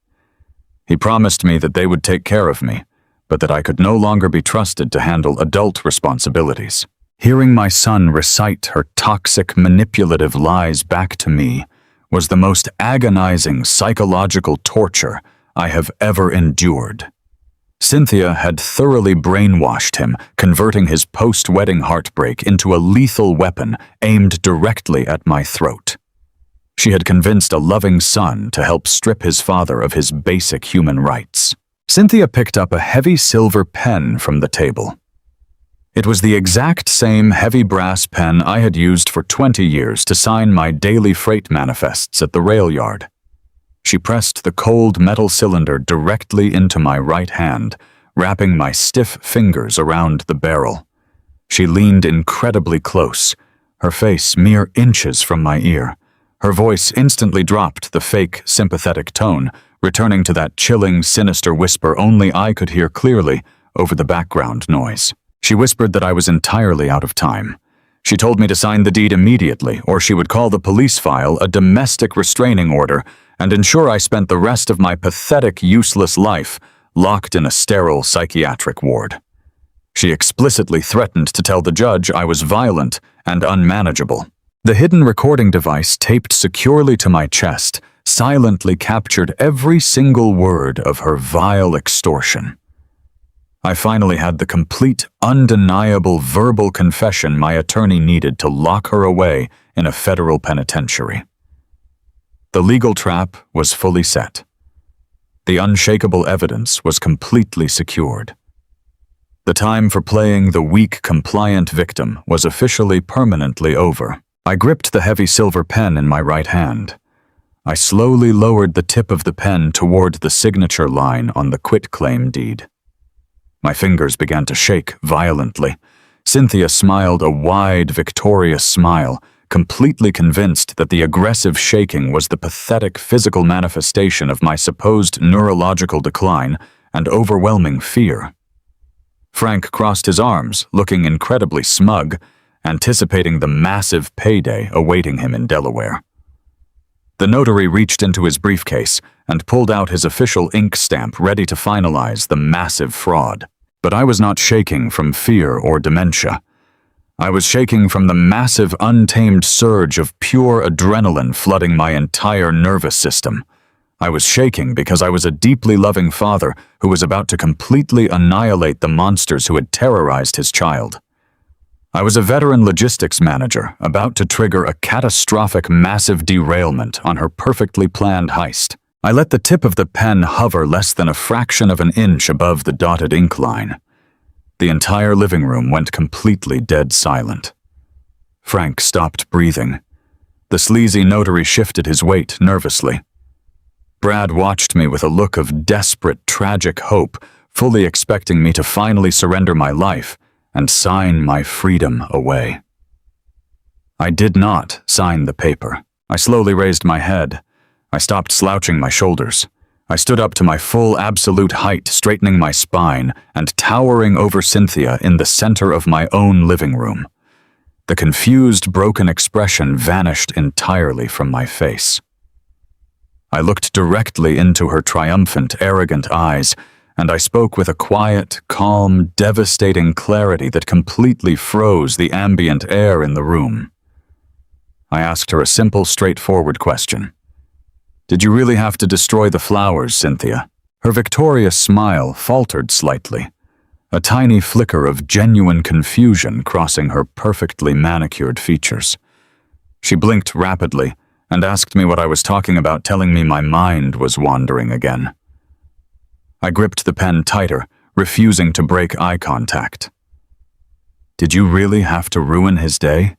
He promised me that they would take care of me, but that I could no longer be trusted to handle adult responsibilities. Hearing my son recite her toxic, manipulative lies back to me was the most agonizing psychological torture I have ever endured. Cynthia had thoroughly brainwashed him, converting his post-wedding heartbreak into a lethal weapon aimed directly at my throat. She had convinced a loving son to help strip his father of his basic human rights. Cynthia picked up a heavy silver pen from the table. It was the exact same heavy brass pen I had used for 20 years to sign my daily freight manifests at the rail yard. She pressed the cold metal cylinder directly into my right hand, wrapping my stiff fingers around the barrel. She leaned incredibly close, her face mere inches from my ear. Her voice instantly dropped the fake, sympathetic tone, returning to that chilling, sinister whisper only I could hear clearly over the background noise. She whispered that I was entirely out of time. She told me to sign the deed immediately, or she would call the police file a domestic restraining order and ensure I spent the rest of my pathetic, useless life locked in a sterile psychiatric ward. She explicitly threatened to tell the judge I was violent and unmanageable. The hidden recording device taped securely to my chest silently captured every single word of her vile extortion. I finally had the complete, undeniable verbal confession my attorney needed to lock her away in a federal penitentiary. The legal trap was fully set. The unshakable evidence was completely secured. The time for playing the weak, compliant victim was officially permanently over. I gripped the heavy silver pen in my right hand. I slowly lowered the tip of the pen toward the signature line on the quitclaim deed. My fingers began to shake violently. Cynthia smiled a wide, victorious smile, completely convinced that the aggressive shaking was the pathetic physical manifestation of my supposed neurological decline and overwhelming fear. Frank crossed his arms, looking incredibly smug, anticipating the massive payday awaiting him in Delaware. The notary reached into his briefcase and pulled out his official ink stamp ready to finalize the massive fraud. But I was not shaking from fear or dementia. I was shaking from the massive, untamed surge of pure adrenaline flooding my entire nervous system. I was shaking because I was a deeply loving father who was about to completely annihilate the monsters who had terrorized his child. I was a veteran logistics manager about to trigger a catastrophic massive derailment on her perfectly planned heist. I let the tip of the pen hover less than a fraction of an inch above the dotted ink line. The entire living room went completely dead silent. Frank stopped breathing. The sleazy notary shifted his weight nervously. Brad watched me with a look of desperate, tragic hope, fully expecting me to finally surrender my life and sign my freedom away. I did not sign the paper. I slowly raised my head. I stopped slouching my shoulders. I stood up to my full absolute height, straightening my spine and towering over Cynthia in the center of my own living room. The confused, broken expression vanished entirely from my face. I looked directly into her triumphant, arrogant eyes, and I spoke with a quiet, calm, devastating clarity that completely froze the ambient air in the room. I asked her a simple, straightforward question. "Did you really have to destroy the flowers, Cynthia?" Her victorious smile faltered slightly, a tiny flicker of genuine confusion crossing her perfectly manicured features. She blinked rapidly and asked me what I was talking about, telling me my mind was wandering again. I gripped the pen tighter, refusing to break eye contact. "Did you really have to ruin his day?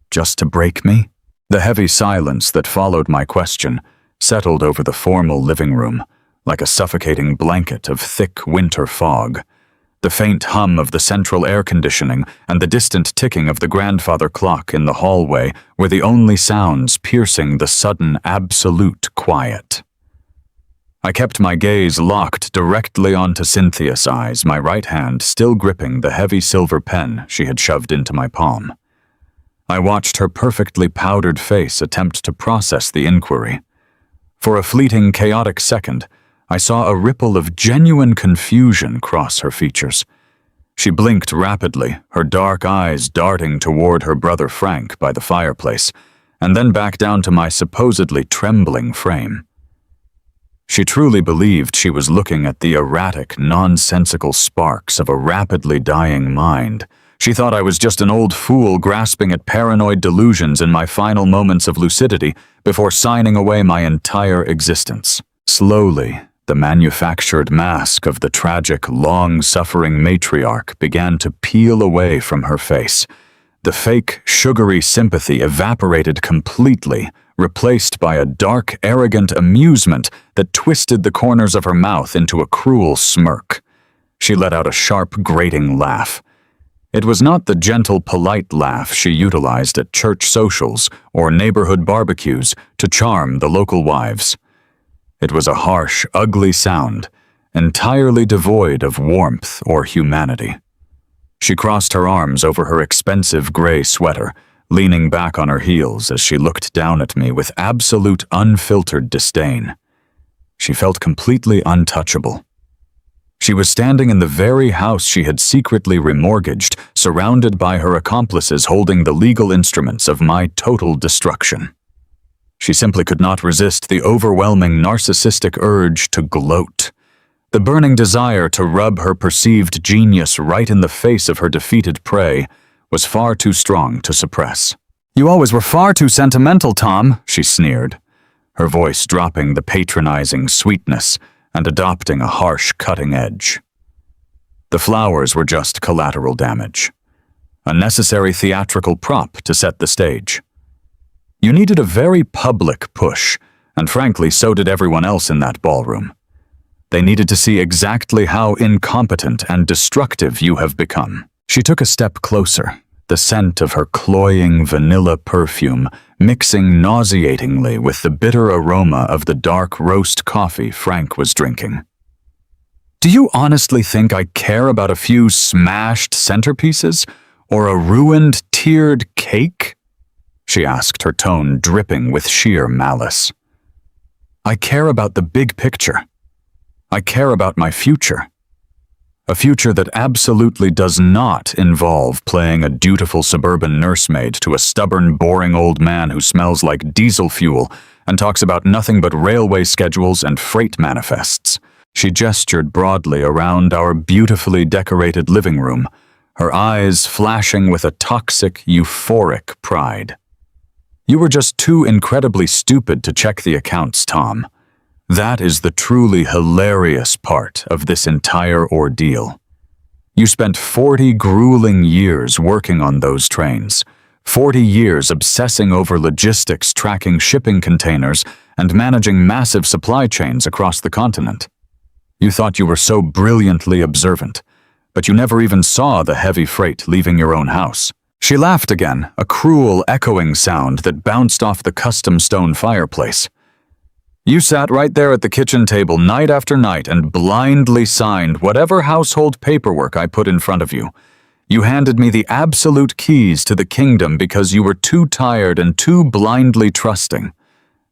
Just to break me?" The heavy silence that followed my question settled over the formal living room, like a suffocating blanket of thick winter fog. The faint hum of the central air conditioning and the distant ticking of the grandfather clock in the hallway were the only sounds piercing the sudden absolute quiet. I kept my gaze locked directly onto Cynthia's eyes, my right hand still gripping the heavy silver pen she had shoved into my palm. I watched her perfectly powdered face attempt to process the inquiry. For a fleeting, chaotic second, I saw a ripple of genuine confusion cross her features. She blinked rapidly, her dark eyes darting toward her brother Frank by the fireplace, and then back down to my supposedly trembling frame. She truly believed she was looking at the erratic, nonsensical sparks of a rapidly dying mind. She thought I was just an old fool grasping at paranoid delusions in my final moments of lucidity before signing away my entire existence. Slowly, the manufactured mask of the tragic, long-suffering matriarch began to peel away from her face. The fake, sugary sympathy evaporated completely, replaced by a dark, arrogant amusement that twisted the corners of her mouth into a cruel smirk. She let out a sharp, grating laugh. It was not the gentle, polite laugh she utilized at church socials or neighborhood barbecues to charm the local wives. It was a harsh, ugly sound, entirely devoid of warmth or humanity. She crossed her arms over her expensive gray sweater, leaning back on her heels as she looked down at me with absolute unfiltered disdain. She felt completely untouchable. She was standing in the very house she had secretly remortgaged, surrounded by her accomplices holding the legal instruments of my total destruction. She simply could not resist the overwhelming narcissistic urge to gloat. The burning desire to rub her perceived genius right in the face of her defeated prey was far too strong to suppress. "You always were far too sentimental, Tom," she sneered, her voice dropping the patronizing sweetness and adopting a harsh cutting edge. The flowers were just collateral damage, a necessary theatrical prop to set the stage. You needed a very public push, and frankly, so did everyone else in that ballroom. They needed to see exactly how incompetent and destructive you have become. She took a step closer, the scent of her cloying vanilla perfume mixing nauseatingly with the bitter aroma of the dark roast coffee Frank was drinking. "Do you honestly think I care about a few smashed centerpieces or a ruined, tiered cake?" she asked, her tone dripping with sheer malice. "I care about the big picture. I care about my future. A future that absolutely does not involve playing a dutiful suburban nursemaid to a stubborn, boring old man who smells like diesel fuel and talks about nothing but railway schedules and freight manifests." She gestured broadly around our beautifully decorated living room, her eyes flashing with a toxic, euphoric pride. "You were just too incredibly stupid to check the accounts, Tom. That is the truly hilarious part of this entire ordeal. You spent 40 grueling years working on those trains, 40 years obsessing over logistics, tracking shipping containers, and managing massive supply chains across the continent. You thought you were so brilliantly observant, but you never even saw the heavy freight leaving your own house." She laughed again, a cruel, echoing sound that bounced off the custom stone fireplace. "You sat right there at the kitchen table night after night and blindly signed whatever household paperwork I put in front of you. You handed me the absolute keys to the kingdom because you were too tired and too blindly trusting.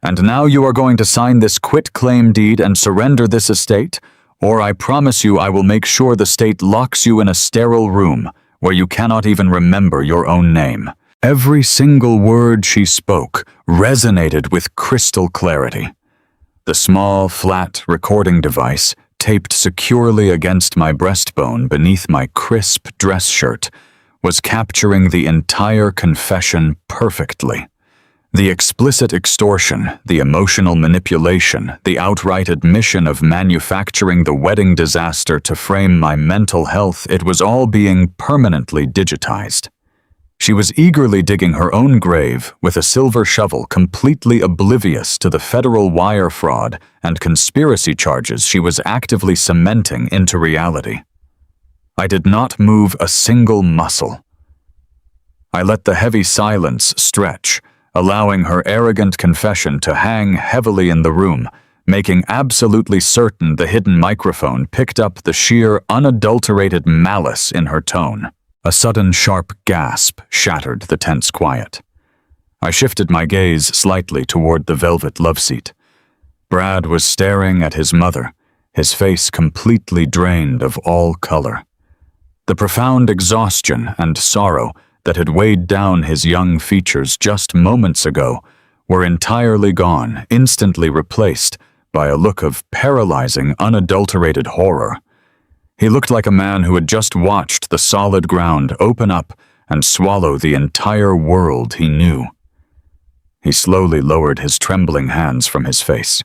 And now you are going to sign this quitclaim deed and surrender this estate, or I promise you I will make sure the state locks you in a sterile room where you cannot even remember your own name." Every single word she spoke resonated with crystal clarity. The small, flat recording device, taped securely against my breastbone beneath my crisp dress shirt, was capturing the entire confession perfectly. The explicit extortion, the emotional manipulation, the outright admission of manufacturing the wedding disaster to frame my mental health, it was all being permanently digitized. She was eagerly digging her own grave with a silver shovel, completely oblivious to the federal wire fraud and conspiracy charges she was actively cementing into reality. I did not move a single muscle. I let the heavy silence stretch, allowing her arrogant confession to hang heavily in the room, making absolutely certain the hidden microphone picked up the sheer, unadulterated malice in her tone. A sudden sharp gasp shattered the tense quiet. I shifted my gaze slightly toward the velvet loveseat. Brad was staring at his mother, his face completely drained of all color. The profound exhaustion and sorrow that had weighed down his young features just moments ago were entirely gone, instantly replaced by a look of paralyzing, unadulterated horror. He looked like a man who had just watched the solid ground open up and swallow the entire world he knew. He slowly lowered his trembling hands from his face.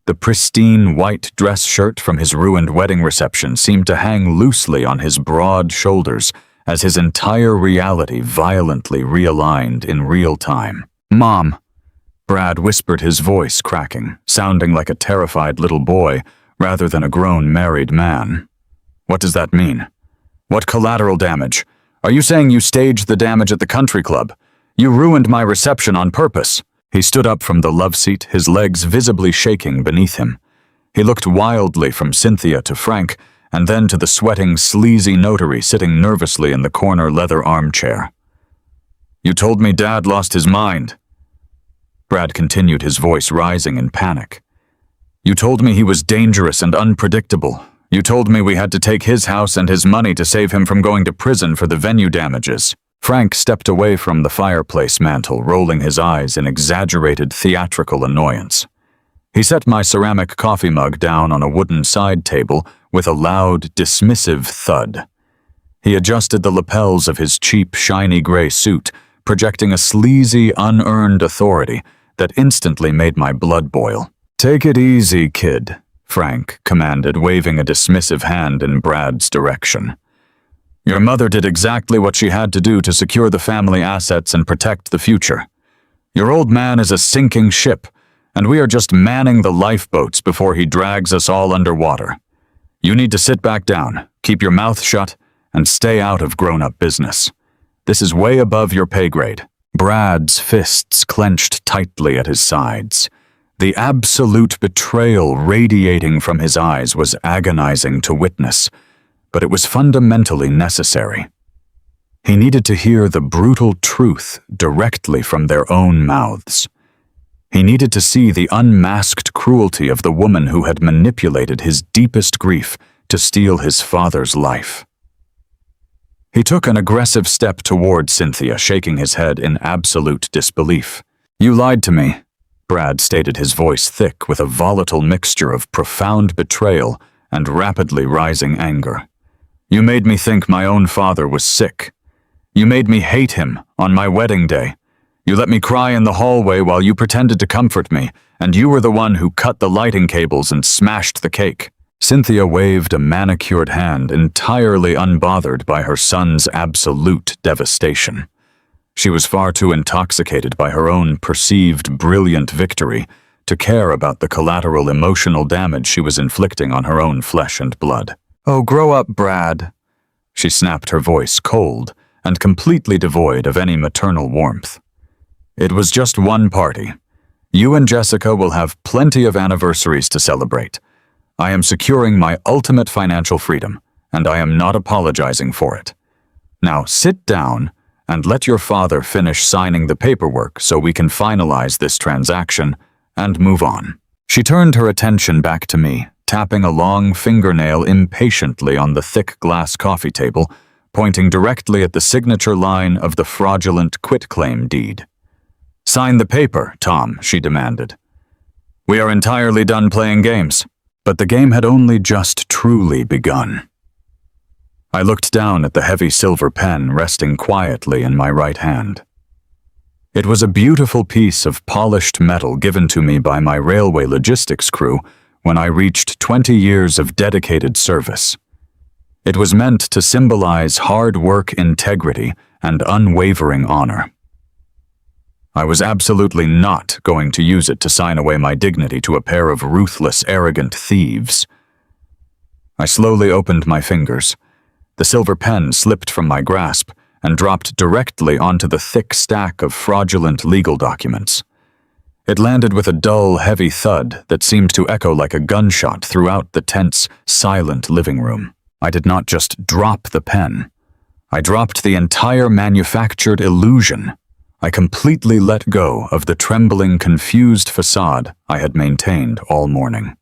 The pristine white dress shirt from his ruined wedding reception seemed to hang loosely on his broad shoulders as his entire reality violently realigned in real time. "Mom," Brad whispered, his voice cracking, sounding like a terrified little boy rather than a grown married man. "What does that mean? What collateral damage? Are you saying you staged the damage at the country club? You ruined my reception on purpose." He stood up from the loveseat, his legs visibly shaking beneath him. He looked wildly from Cynthia to Frank, and then to the sweating, sleazy notary sitting nervously in the corner leather armchair. "You told me Dad lost his mind." Brad continued, his voice rising in panic. "You told me he was dangerous and unpredictable. You told me we had to take his house and his money to save him from going to prison for the venue damages." Frank stepped away from the fireplace mantel, rolling his eyes in exaggerated theatrical annoyance. He set my ceramic coffee mug down on a wooden side table with a loud, dismissive thud. He adjusted the lapels of his cheap, shiny gray suit, projecting a sleazy, unearned authority that instantly made my blood boil. "Take it easy, kid," Frank commanded, waving a dismissive hand in Brad's direction. "Your mother did exactly what she had to do to secure the family assets and protect the future. Your old man is a sinking ship, and we are just manning the lifeboats before he drags us all underwater. You need to sit back down, keep your mouth shut, and stay out of grown-up business. This is way above your pay grade." Brad's fists clenched tightly at his sides. The absolute betrayal radiating from his eyes was agonizing to witness, but it was fundamentally necessary. He needed to hear the brutal truth directly from their own mouths. He needed to see the unmasked cruelty of the woman who had manipulated his deepest grief to steal his father's life. He took an aggressive step toward Cynthia, shaking his head in absolute disbelief. "You lied to me," Brad stated, his voice thick with a volatile mixture of profound betrayal and rapidly rising anger. "You made me think my own father was sick. You made me hate him on my wedding day. You let me cry in the hallway while you pretended to comfort me, and you were the one who cut the lighting cables and smashed the cake." Cynthia waved a manicured hand, entirely unbothered by her son's absolute devastation. She was far too intoxicated by her own perceived brilliant victory to care about the collateral emotional damage she was inflicting on her own flesh and blood. "Oh, grow up, Brad. she snapped, her voice cold and completely devoid of any maternal warmth. "It was just one party. You and Jessica will have plenty of anniversaries to celebrate. I am securing my ultimate financial freedom, and I am not apologizing for it. Now sit down and let your father finish signing the paperwork so we can finalize this transaction and move on." She turned her attention back to me, tapping a long fingernail impatiently on the thick glass coffee table, pointing directly at the signature line of the fraudulent quitclaim deed. "Sign the paper, Tom," she demanded. "We are entirely done playing games." But the game had only just truly begun. I looked down at the heavy silver pen resting quietly in my right hand. It was a beautiful piece of polished metal given to me by my railway logistics crew when I reached 20 years of dedicated service. It was meant to symbolize hard work, integrity, and unwavering honor. I was absolutely not going to use it to sign away my dignity to a pair of ruthless, arrogant thieves. I slowly opened my fingers. The silver pen slipped from my grasp and dropped directly onto the thick stack of fraudulent legal documents. It landed with a dull, heavy thud that seemed to echo like a gunshot throughout the tense, silent living room. I did not just drop the pen. I dropped the entire manufactured illusion. I completely let go of the trembling, confused facade I had maintained all morning.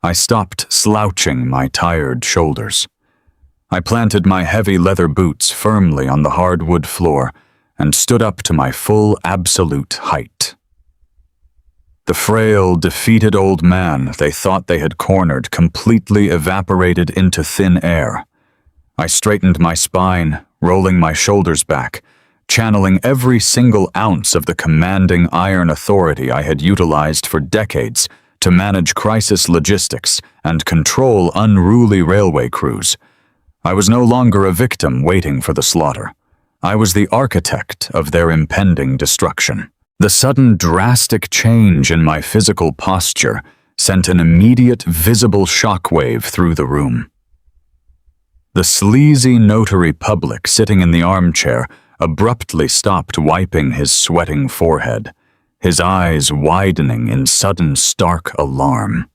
I stopped slouching my tired shoulders. I planted my heavy leather boots firmly on the hardwood floor and stood up to my full absolute height. The frail, defeated old man they thought they had cornered completely evaporated into thin air. I straightened my spine, rolling my shoulders back, channeling every single ounce of the commanding iron authority I had utilized for decades to manage crisis logistics and control unruly railway crews. I was no longer a victim waiting for the slaughter. I was the architect of their impending destruction. The sudden drastic change in my physical posture sent an immediate visible shockwave through the room. The sleazy notary public sitting in the armchair abruptly stopped wiping his sweating forehead, his eyes widening in sudden stark alarm.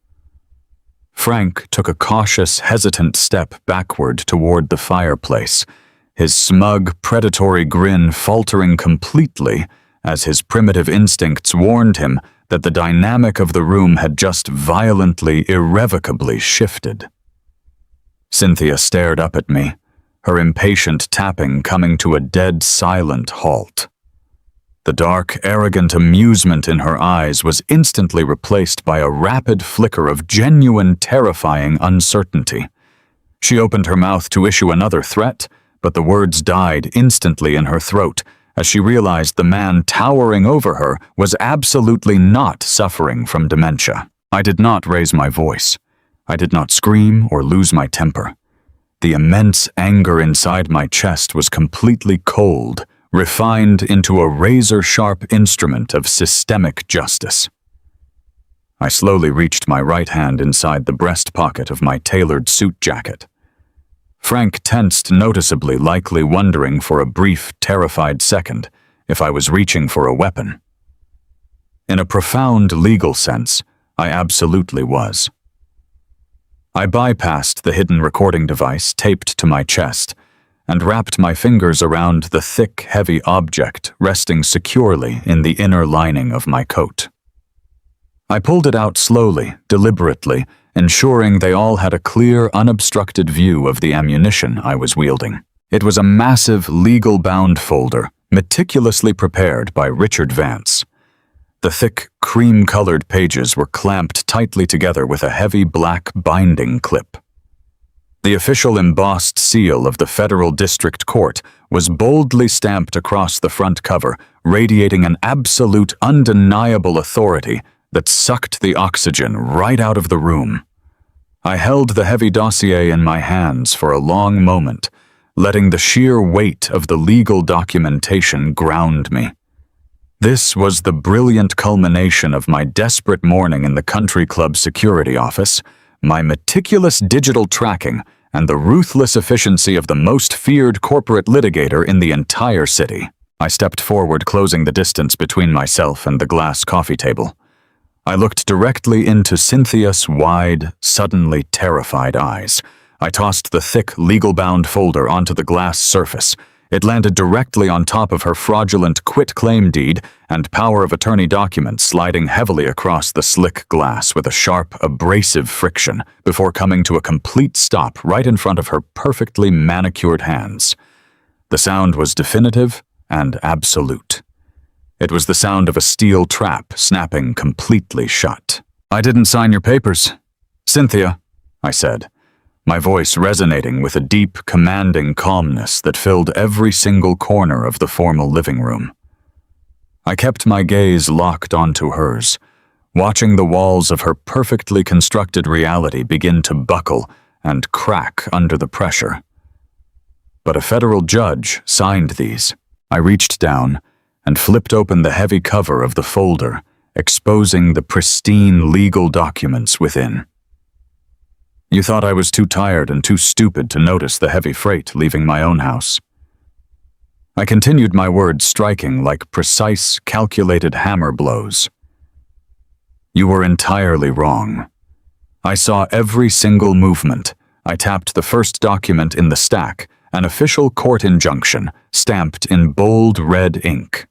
Frank took a cautious, hesitant step backward toward the fireplace, his smug, predatory grin faltering completely as his primitive instincts warned him that the dynamic of the room had just violently, irrevocably shifted. Cynthia stared up at me, her impatient tapping coming to a dead silent halt. The dark, arrogant amusement in her eyes was instantly replaced by a rapid flicker of genuine, terrifying uncertainty. She opened her mouth to issue another threat, but the words died instantly in her throat as she realized the man towering over her was absolutely not suffering from dementia. I did not raise my voice. I did not scream or lose my temper. The immense anger inside my chest was completely cold, refined into a razor-sharp instrument of systemic justice. I slowly reached my right hand inside the breast pocket of my tailored suit jacket. Frank tensed noticeably, likely wondering for a brief, terrified second if I was reaching for a weapon. In a profound legal sense, I absolutely was. I bypassed the hidden recording device taped to my chest and wrapped my fingers around the thick, heavy object resting securely in the inner lining of my coat. I pulled it out slowly, deliberately, ensuring they all had a clear, unobstructed view of the ammunition I was wielding. It was a massive, legal-bound folder, meticulously prepared by Richard Vance. The thick, cream-colored pages were clamped tightly together with a heavy black binding clip. The official embossed seal of the Federal District Court was boldly stamped across the front cover, radiating an absolute, undeniable authority that sucked the oxygen right out of the room. I held the heavy dossier in my hands for a long moment, letting the sheer weight of the legal documentation ground me. This was the brilliant culmination of my desperate morning in the country club security office, my meticulous digital tracking, and the ruthless efficiency of the most feared corporate litigator in the entire city. I stepped forward, closing the distance between myself and the glass coffee table. I looked directly into Cynthia's wide, suddenly terrified eyes. I tossed the thick, legal-bound folder onto the glass surface. It landed directly on top of her fraudulent quit-claim deed and power of attorney documents, sliding heavily across the slick glass with a sharp, abrasive friction before coming to a complete stop right in front of her perfectly manicured hands. The sound was definitive and absolute. It was the sound of a steel trap snapping completely shut. "I didn't sign your papers, Cynthia," I said, my voice resonating with a deep, commanding calmness that filled every single corner of the formal living room. I kept my gaze locked onto hers, watching the walls of her perfectly constructed reality begin to buckle and crack under the pressure. But a federal judge signed these. I reached down and flipped open the heavy cover of the folder, exposing the pristine legal documents within. "You thought I was too tired and too stupid to notice the heavy freight leaving my own house." I continued, my words striking like precise, calculated hammer blows. "You were entirely wrong. I saw every single movement. I tapped the first document in the stack, an official court injunction, stamped in bold red ink.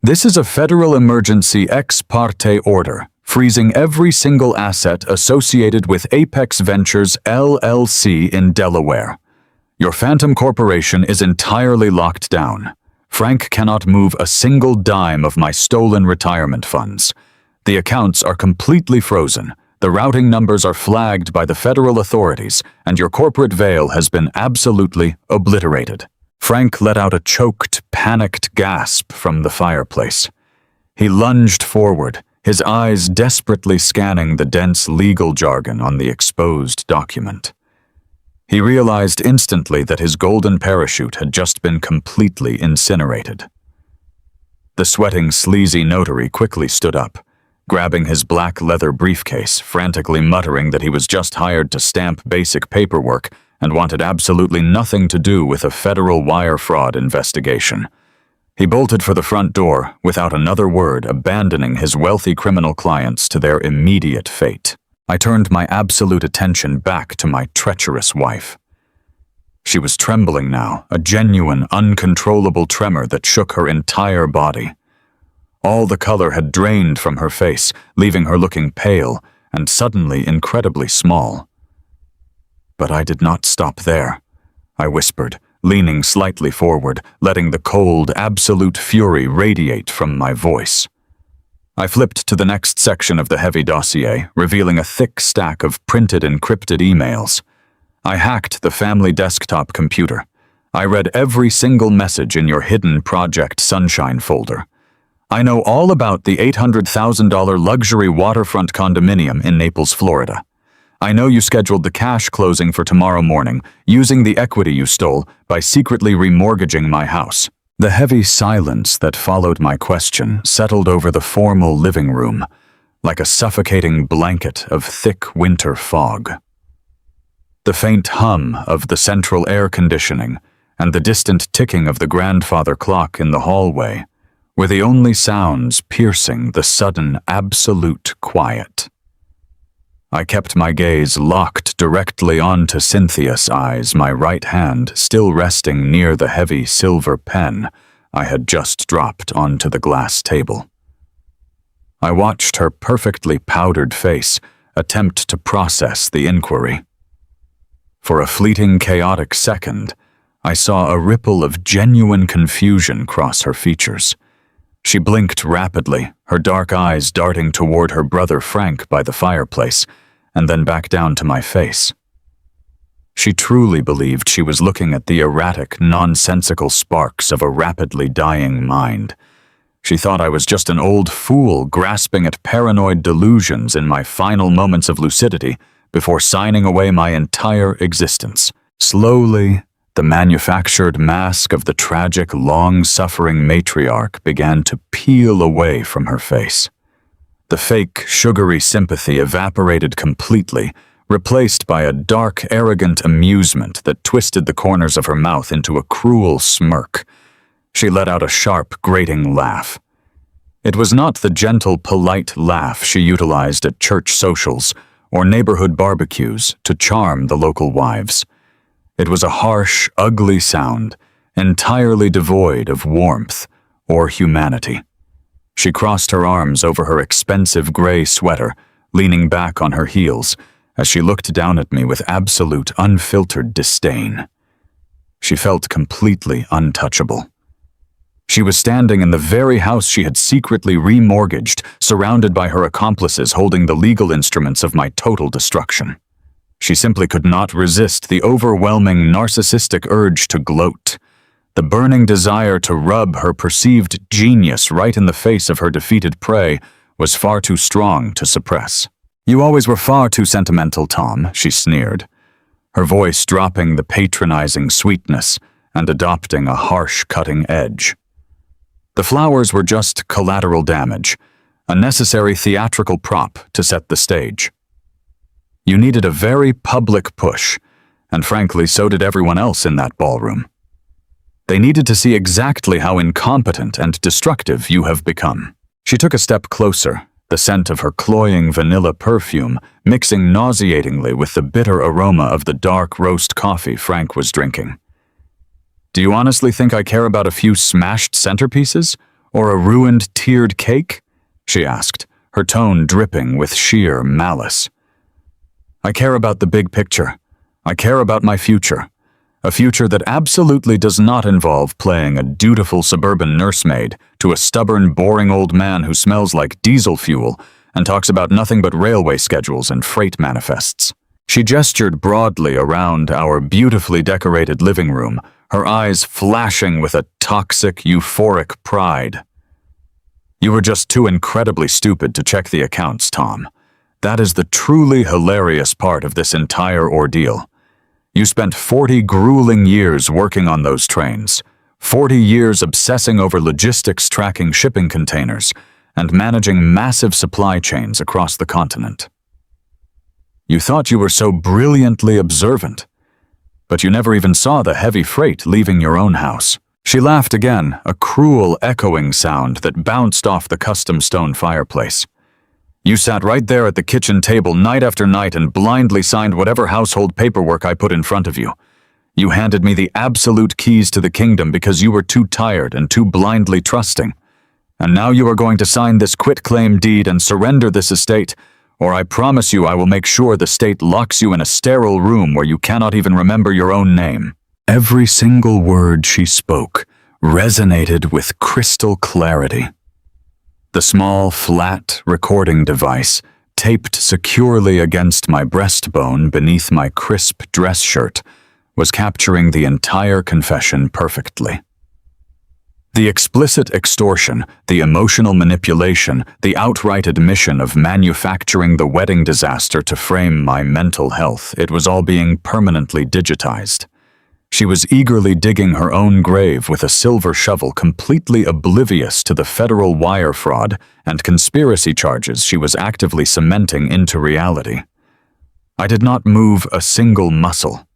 This is a federal emergency ex parte order, freezing every single asset associated with Apex Ventures LLC in Delaware. Your Phantom Corporation is entirely locked down. Frank cannot move a single dime of my stolen retirement funds. The accounts are completely frozen. The routing numbers are flagged by the federal authorities, and your corporate veil has been absolutely obliterated." Frank let out a choked, panicked gasp from the fireplace. He lunged forward, his eyes desperately scanning the dense legal jargon on the exposed document. He realized instantly that his golden parachute had just been completely incinerated. The sweating, sleazy notary quickly stood up, grabbing his black leather briefcase, frantically muttering that he was just hired to stamp basic paperwork and wanted absolutely nothing to do with a federal wire fraud investigation. He bolted for the front door without another word, abandoning his wealthy criminal clients to their immediate fate. I turned my absolute attention back to my treacherous wife. She was trembling now, a genuine, uncontrollable tremor that shook her entire body. All the color had drained from her face, leaving her looking pale and suddenly incredibly small. But I did not stop there, I whispered, leaning slightly forward, letting the cold, absolute fury radiate from my voice. I flipped to the next section of the heavy dossier, revealing a thick stack of printed, encrypted emails. I hacked the family desktop computer. I read every single message in your hidden Project Sunshine folder. I know all about the $800,000 luxury waterfront condominium in Naples, Florida. I know you scheduled the cash closing for tomorrow morning, using the equity you stole by secretly remortgaging my house. The heavy silence that followed my question settled over the formal living room, like a suffocating blanket of thick winter fog. The faint hum of the central air conditioning and the distant ticking of the grandfather clock in the hallway were the only sounds piercing the sudden absolute quiet. I kept my gaze locked directly onto Cynthia's eyes, my right hand still resting near the heavy silver pen I had just dropped onto the glass table. I watched her perfectly powdered face attempt to process the inquiry. For a fleeting, chaotic second, I saw a ripple of genuine confusion cross her features. She blinked rapidly, her dark eyes darting toward her brother Frank by the fireplace, and then back down to my face. She truly believed she was looking at the erratic, nonsensical sparks of a rapidly dying mind. She thought I was just an old fool grasping at paranoid delusions in my final moments of lucidity before signing away my entire existence. Slowly, the manufactured mask of the tragic, long-suffering matriarch began to peel away from her face. The fake, sugary sympathy evaporated completely, replaced by a dark, arrogant amusement that twisted the corners of her mouth into a cruel smirk. She let out a sharp, grating laugh. It was not the gentle, polite laugh she utilized at church socials or neighborhood barbecues to charm the local wives. It was a harsh, ugly sound, entirely devoid of warmth or humanity. She crossed her arms over her expensive gray sweater, leaning back on her heels, as she looked down at me with absolute, unfiltered disdain. She felt completely untouchable. She was standing in the very house she had secretly remortgaged, surrounded by her accomplices holding the legal instruments of my total destruction. She simply could not resist the overwhelming narcissistic urge to gloat. The burning desire to rub her perceived genius right in the face of her defeated prey was far too strong to suppress. "You always were far too sentimental, Tom," she sneered, her voice dropping the patronizing sweetness and adopting a harsh, cutting edge. The flowers were just collateral damage, a necessary theatrical prop to set the stage. You needed a very public push, and frankly, so did everyone else in that ballroom. They needed to see exactly how incompetent and destructive you have become. She took a step closer, the scent of her cloying vanilla perfume mixing nauseatingly with the bitter aroma of the dark roast coffee Frank was drinking. "Do you honestly think I care about a few smashed centerpieces, or a ruined tiered cake?" she asked, her tone dripping with sheer malice. "I care about the big picture. I care about my future. A future that absolutely does not involve playing a dutiful suburban nursemaid to a stubborn, boring old man who smells like diesel fuel and talks about nothing but railway schedules and freight manifests." She gestured broadly around our beautifully decorated living room, her eyes flashing with a toxic, euphoric pride. "You were just too incredibly stupid to check the accounts, Tom. That is the truly hilarious part of this entire ordeal. You spent 40 grueling years working on those trains, 40 years obsessing over logistics tracking shipping containers, and managing massive supply chains across the continent. You thought you were so brilliantly observant, but you never even saw the heavy freight leaving your own house." She laughed again, a cruel echoing sound that bounced off the custom stone fireplace. "You sat right there at the kitchen table night after night and blindly signed whatever household paperwork I put in front of you. You handed me the absolute keys to the kingdom because you were too tired and too blindly trusting. And now you are going to sign this quitclaim deed and surrender this estate, or I promise you I will make sure the state locks you in a sterile room where you cannot even remember your own name." Every single word she spoke resonated with crystal clarity. The small, flat recording device, taped securely against my breastbone beneath my crisp dress shirt, was capturing the entire confession perfectly. The explicit extortion, the emotional manipulation, the outright admission of manufacturing the wedding disaster to frame my mental health, it was all being permanently digitized. She was eagerly digging her own grave with a silver shovel, completely oblivious to the federal wire fraud and conspiracy charges she was actively cementing into reality. I did not move a single muscle.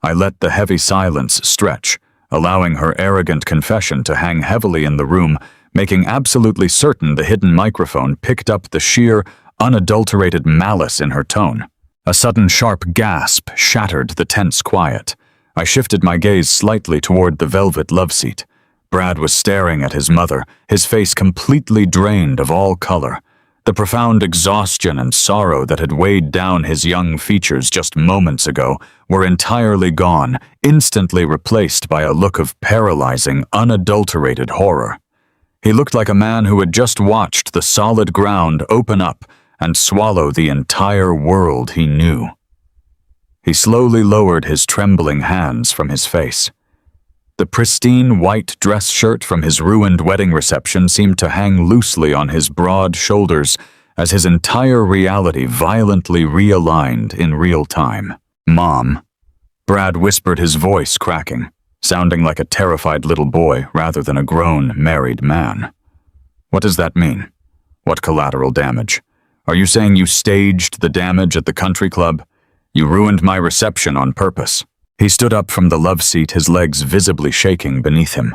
I let the heavy silence stretch, allowing her arrogant confession to hang heavily in the room, making absolutely certain the hidden microphone picked up the sheer, unadulterated malice in her tone. A sudden sharp gasp shattered the tense quiet. I shifted my gaze slightly toward the velvet loveseat. Brad was staring at his mother, his face completely drained of all color. The profound exhaustion and sorrow that had weighed down his young features just moments ago were entirely gone, instantly replaced by a look of paralyzing, unadulterated horror. He looked like a man who had just watched the solid ground open up and swallow the entire world he knew. He slowly lowered his trembling hands from his face. The pristine white dress shirt from his ruined wedding reception seemed to hang loosely on his broad shoulders as his entire reality violently realigned in real time. "Mom," Brad whispered, his voice cracking, sounding like a terrified little boy rather than a grown, married man. "What does that mean? What collateral damage? Are you saying you staged the damage at the country club? You ruined my reception on purpose." He stood up from the love seat, his legs visibly shaking beneath him.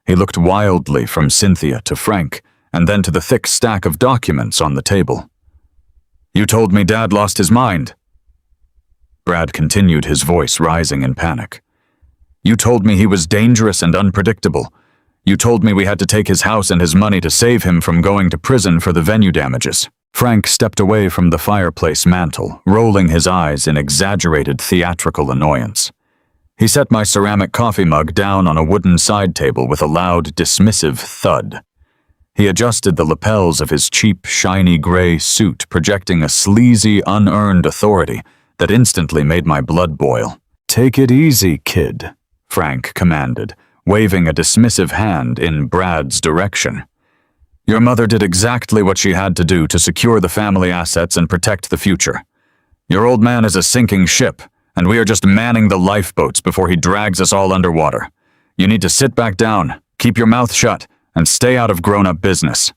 He looked wildly from Cynthia to Frank, and then to the thick stack of documents on the table. "You told me Dad lost his mind." Brad continued, his voice rising in panic. "You told me he was dangerous and unpredictable. You told me we had to take his house and his money to save him from going to prison for the venue damages." Frank stepped away from the fireplace mantel, rolling his eyes in exaggerated theatrical annoyance. He set my ceramic coffee mug down on a wooden side table with a loud, dismissive thud. He adjusted the lapels of his cheap, shiny gray suit, projecting a sleazy, unearned authority that instantly made my blood boil. "Take it easy, kid," Frank commanded, waving a dismissive hand in Brad's direction. "Your mother did exactly what she had to do to secure the family assets and protect the future. Your old man is a sinking ship, and we are just manning the lifeboats before he drags us all underwater. You need to sit back down, keep your mouth shut, and stay out of grown-up business.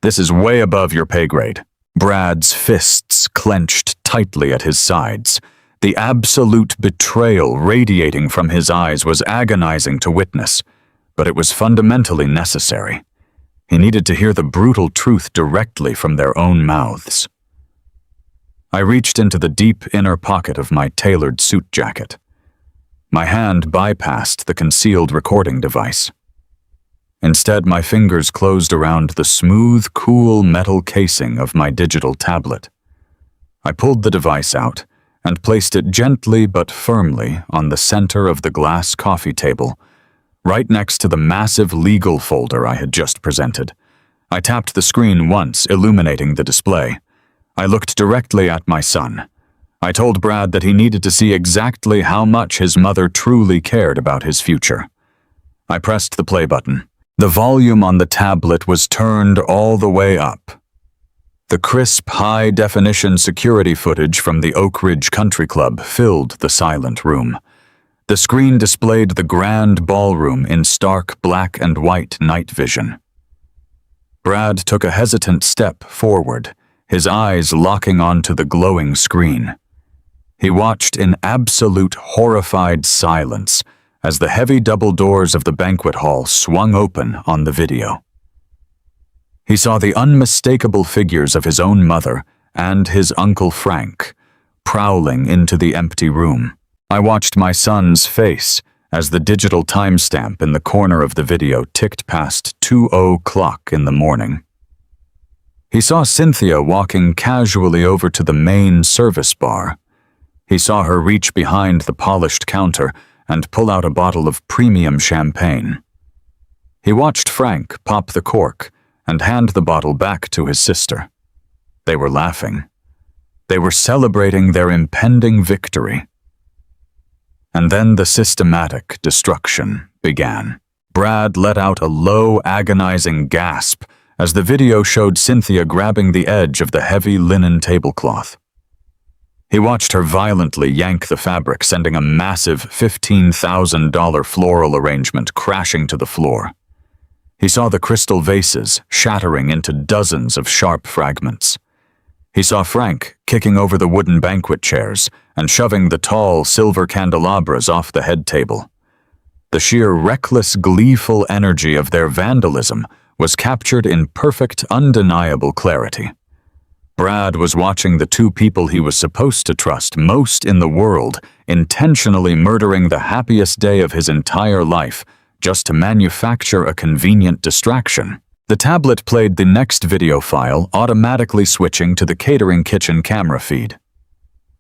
This is way above your pay grade." Brad's fists clenched tightly at his sides. The absolute betrayal radiating from his eyes was agonizing to witness, but it was fundamentally necessary. He needed to hear the brutal truth directly from their own mouths. I reached into the deep inner pocket of my tailored suit jacket. My hand bypassed the concealed recording device. Instead, my fingers closed around the smooth, cool metal casing of my digital tablet. I pulled the device out and placed it gently but firmly on the center of the glass coffee table, right next to the massive legal folder I had just presented. I tapped the screen once, illuminating the display. I looked directly at my son. I told Brad that he needed to see exactly how much his mother truly cared about his future. I pressed the play button. The volume on the tablet was turned all the way up. The crisp, high-definition security footage from the Oak Ridge Country Club filled the silent room. The screen displayed the grand ballroom in stark black and white night vision. Brad took a hesitant step forward, his eyes locking onto the glowing screen. He watched in absolute horrified silence as the heavy double doors of the banquet hall swung open on the video. He saw the unmistakable figures of his own mother and his Uncle Frank prowling into the empty room. I watched my son's face as the digital timestamp in the corner of the video ticked past 2:00 in the morning. He saw Cynthia walking casually over to the main service bar. He saw her reach behind the polished counter and pull out a bottle of premium champagne. He watched Frank pop the cork and hand the bottle back to his sister. They were laughing. They were celebrating their impending victory. And then the systematic destruction began. Brad let out a low, agonizing gasp as the video showed Cynthia grabbing the edge of the heavy linen tablecloth. He watched her violently yank the fabric, sending a massive $15,000 floral arrangement crashing to the floor. He saw the crystal vases shattering into dozens of sharp fragments. He saw Frank kicking over the wooden banquet chairs and shoving the tall silver candelabras off the head table. The sheer reckless, gleeful energy of their vandalism was captured in perfect, undeniable clarity. Brad was watching the two people he was supposed to trust most in the world intentionally murdering the happiest day of his entire life just to manufacture a convenient distraction. The tablet played the next video file, automatically switching to the catering kitchen camera feed.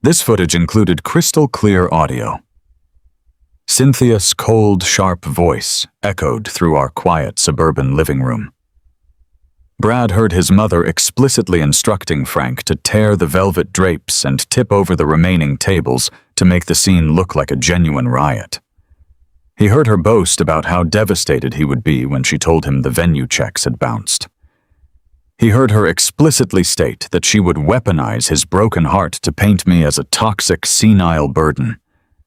This footage included crystal clear audio. Cynthia's cold, sharp voice echoed through our quiet suburban living room. Brad heard his mother explicitly instructing Frank to tear the velvet drapes and tip over the remaining tables to make the scene look like a genuine riot. He heard her boast about how devastated he would be when she told him the venue checks had bounced. He heard her explicitly state that she would weaponize his broken heart to paint me as a toxic, senile burden.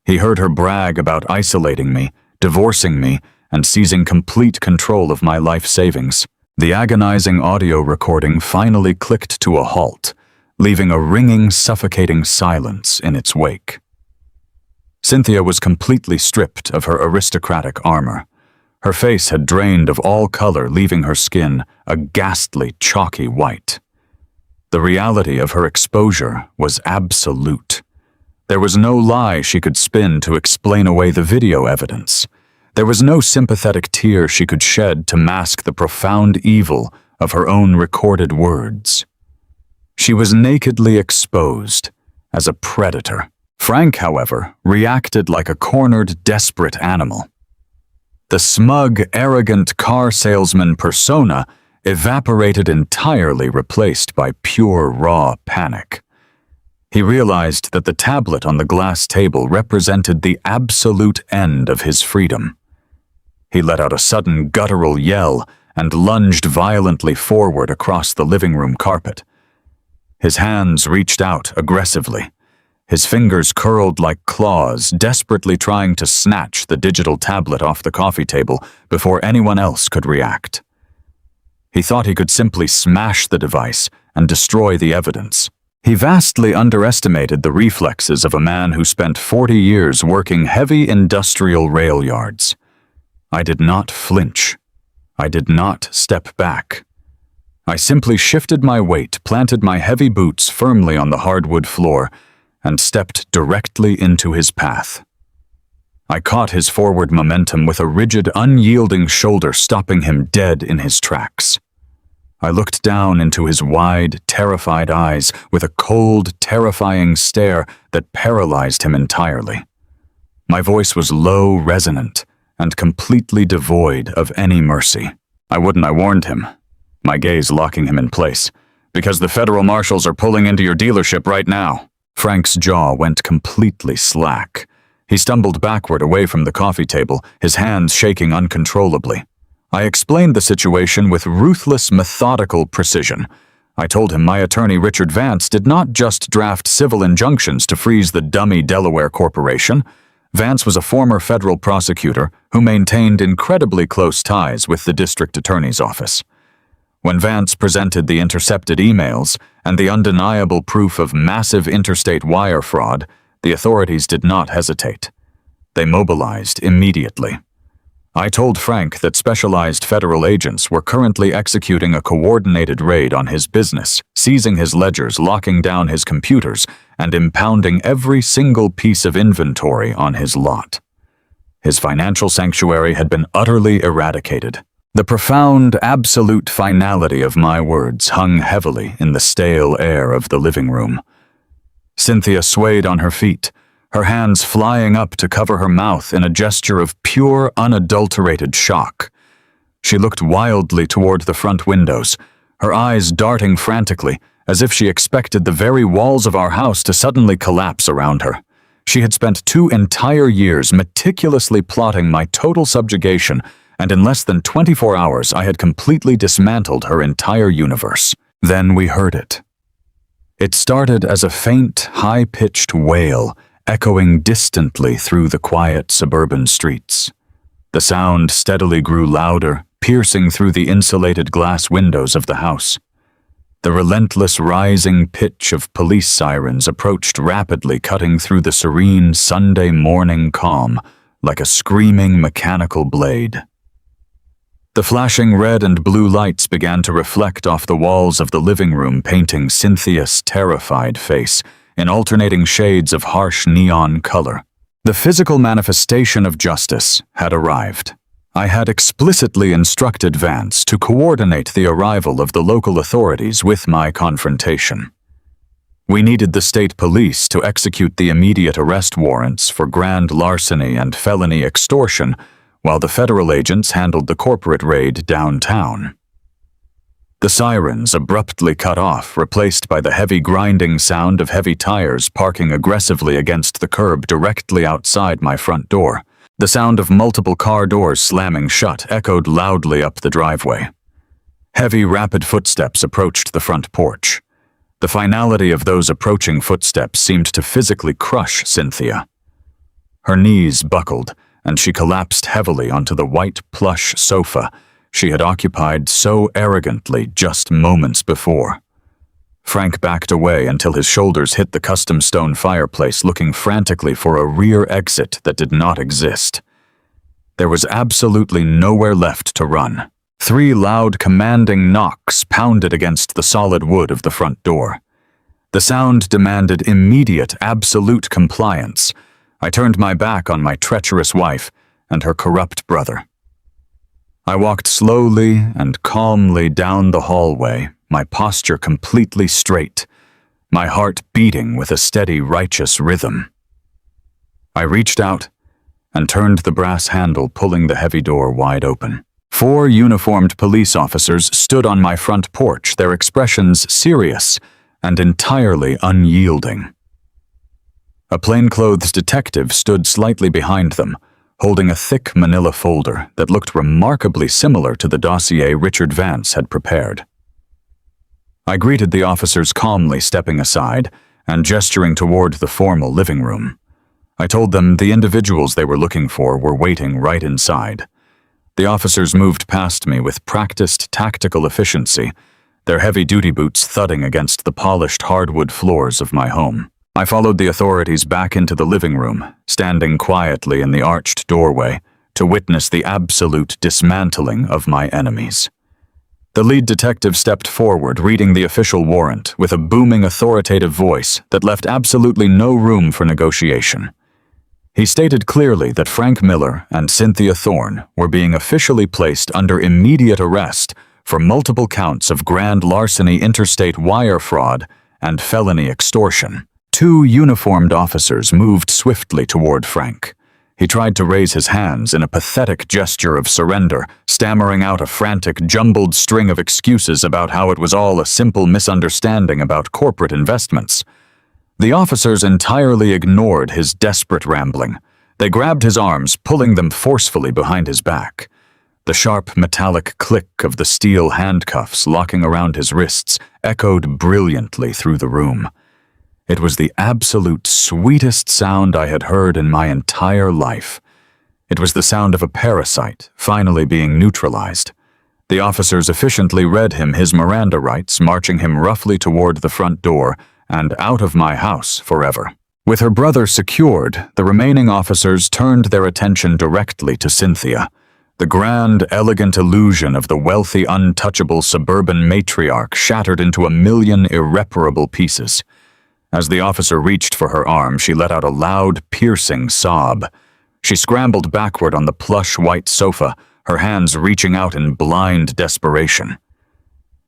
He heard her brag about isolating me, divorcing me, and seizing complete control of my life savings. The agonizing audio recording finally clicked to a halt, leaving a ringing, suffocating silence in its wake. Cynthia was completely stripped of her aristocratic armor. Her face had drained of all color, leaving her skin a ghastly, chalky white. The reality of her exposure was absolute. There was no lie she could spin to explain away the video evidence. There was no sympathetic tear she could shed to mask the profound evil of her own recorded words. She was nakedly exposed as a predator. Frank, however, reacted like a cornered, desperate animal. The smug, arrogant car salesman persona evaporated entirely, replaced by pure, raw panic. He realized that the tablet on the glass table represented the absolute end of his freedom. He let out a sudden guttural yell and lunged violently forward across the living room carpet. His hands reached out aggressively. His fingers curled like claws, desperately trying to snatch the digital tablet off the coffee table before anyone else could react. He thought he could simply smash the device and destroy the evidence. He vastly underestimated the reflexes of a man who spent 40 years working heavy industrial rail yards. I did not flinch. I did not step back. I simply shifted my weight, planted my heavy boots firmly on the hardwood floor, and stepped directly into his path. I caught his forward momentum with a rigid, unyielding shoulder, stopping him dead in his tracks. I looked down into his wide, terrified eyes with a cold, terrifying stare that paralyzed him entirely. My voice was low, resonant, and completely devoid of any mercy. I warned him, my gaze locking him in place, because the federal marshals are pulling into your dealership right now. Frank's jaw went completely slack. He stumbled backward away from the coffee table, his hands shaking uncontrollably. I explained the situation with ruthless, methodical precision. I told him my attorney Richard Vance did not just draft civil injunctions to freeze the dummy Delaware corporation. Vance was a former federal prosecutor who maintained incredibly close ties with the district attorney's office. When Vance presented the intercepted emails and the undeniable proof of massive interstate wire fraud, the authorities did not hesitate. They mobilized immediately. I told Frank that specialized federal agents were currently executing a coordinated raid on his business, seizing his ledgers, locking down his computers, and impounding every single piece of inventory on his lot. His financial sanctuary had been utterly eradicated. The profound, absolute finality of my words hung heavily in the stale air of the living room. Cynthia swayed on her feet, her hands flying up to cover her mouth in a gesture of pure, unadulterated shock. She looked wildly toward the front windows, her eyes darting frantically, as if she expected the very walls of our house to suddenly collapse around her. She had spent 2 entire years meticulously plotting my total subjugation, and in less than 24 hours I had completely dismantled her entire universe. Then we heard it. It started as a faint, high-pitched wail, echoing distantly through the quiet suburban streets. The sound steadily grew louder, piercing through the insulated glass windows of the house. The relentless rising pitch of police sirens approached rapidly, cutting through the serene Sunday morning calm like a screaming mechanical blade. The flashing red and blue lights began to reflect off the walls of the living room, painting Cynthia's terrified face in alternating shades of harsh neon color. The physical manifestation of justice had arrived. I had explicitly instructed Vance to coordinate the arrival of the local authorities with my confrontation. We needed the state police to execute the immediate arrest warrants for grand larceny and felony extortion, while the federal agents handled the corporate raid downtown. The sirens abruptly cut off, replaced by the heavy grinding sound of heavy tires parking aggressively against the curb directly outside my front door. The sound of multiple car doors slamming shut echoed loudly up the driveway. Heavy, rapid footsteps approached the front porch. The finality of those approaching footsteps seemed to physically crush Cynthia. Her knees buckled, and she collapsed heavily onto the white plush sofa she had occupied so arrogantly just moments before. Frank backed away until his shoulders hit the custom stone fireplace, looking frantically for a rear exit that did not exist. There was absolutely nowhere left to run. 3 loud, commanding knocks pounded against the solid wood of the front door. The sound demanded immediate, absolute compliance. I turned my back on my treacherous wife and her corrupt brother. I walked slowly and calmly down the hallway, my posture completely straight, my heart beating with a steady, righteous rhythm. I reached out and turned the brass handle, pulling the heavy door wide open. 4 uniformed police officers stood on my front porch, their expressions serious and entirely unyielding. A plainclothes detective stood slightly behind them, holding a thick manila folder that looked remarkably similar to the dossier Richard Vance had prepared. I greeted the officers calmly, stepping aside and gesturing toward the formal living room. I told them the individuals they were looking for were waiting right inside. The officers moved past me with practiced tactical efficiency, their heavy-duty boots thudding against the polished hardwood floors of my home. I followed the authorities back into the living room, standing quietly in the arched doorway to witness the absolute dismantling of my enemies. The lead detective stepped forward, reading the official warrant with a booming, authoritative voice that left absolutely no room for negotiation. He stated clearly that Frank Miller and Cynthia Thorne were being officially placed under immediate arrest for multiple counts of grand larceny, interstate wire fraud, and felony extortion. 2 uniformed officers moved swiftly toward Frank. He tried to raise his hands in a pathetic gesture of surrender, stammering out a frantic, jumbled string of excuses about how it was all a simple misunderstanding about corporate investments. The officers entirely ignored his desperate rambling. They grabbed his arms, pulling them forcefully behind his back. The sharp metallic click of the steel handcuffs locking around his wrists echoed brilliantly through the room. It was the absolute sweetest sound I had heard in my entire life. It was the sound of a parasite finally being neutralized. The officers efficiently read him his Miranda rights, marching him roughly toward the front door and out of my house forever. With her brother secured, the remaining officers turned their attention directly to Cynthia, the grand, elegant illusion of the wealthy, untouchable suburban matriarch shattered into a million irreparable pieces. As the officer reached for her arm, she let out a loud, piercing sob. She scrambled backward on the plush white sofa, her hands reaching out in blind desperation.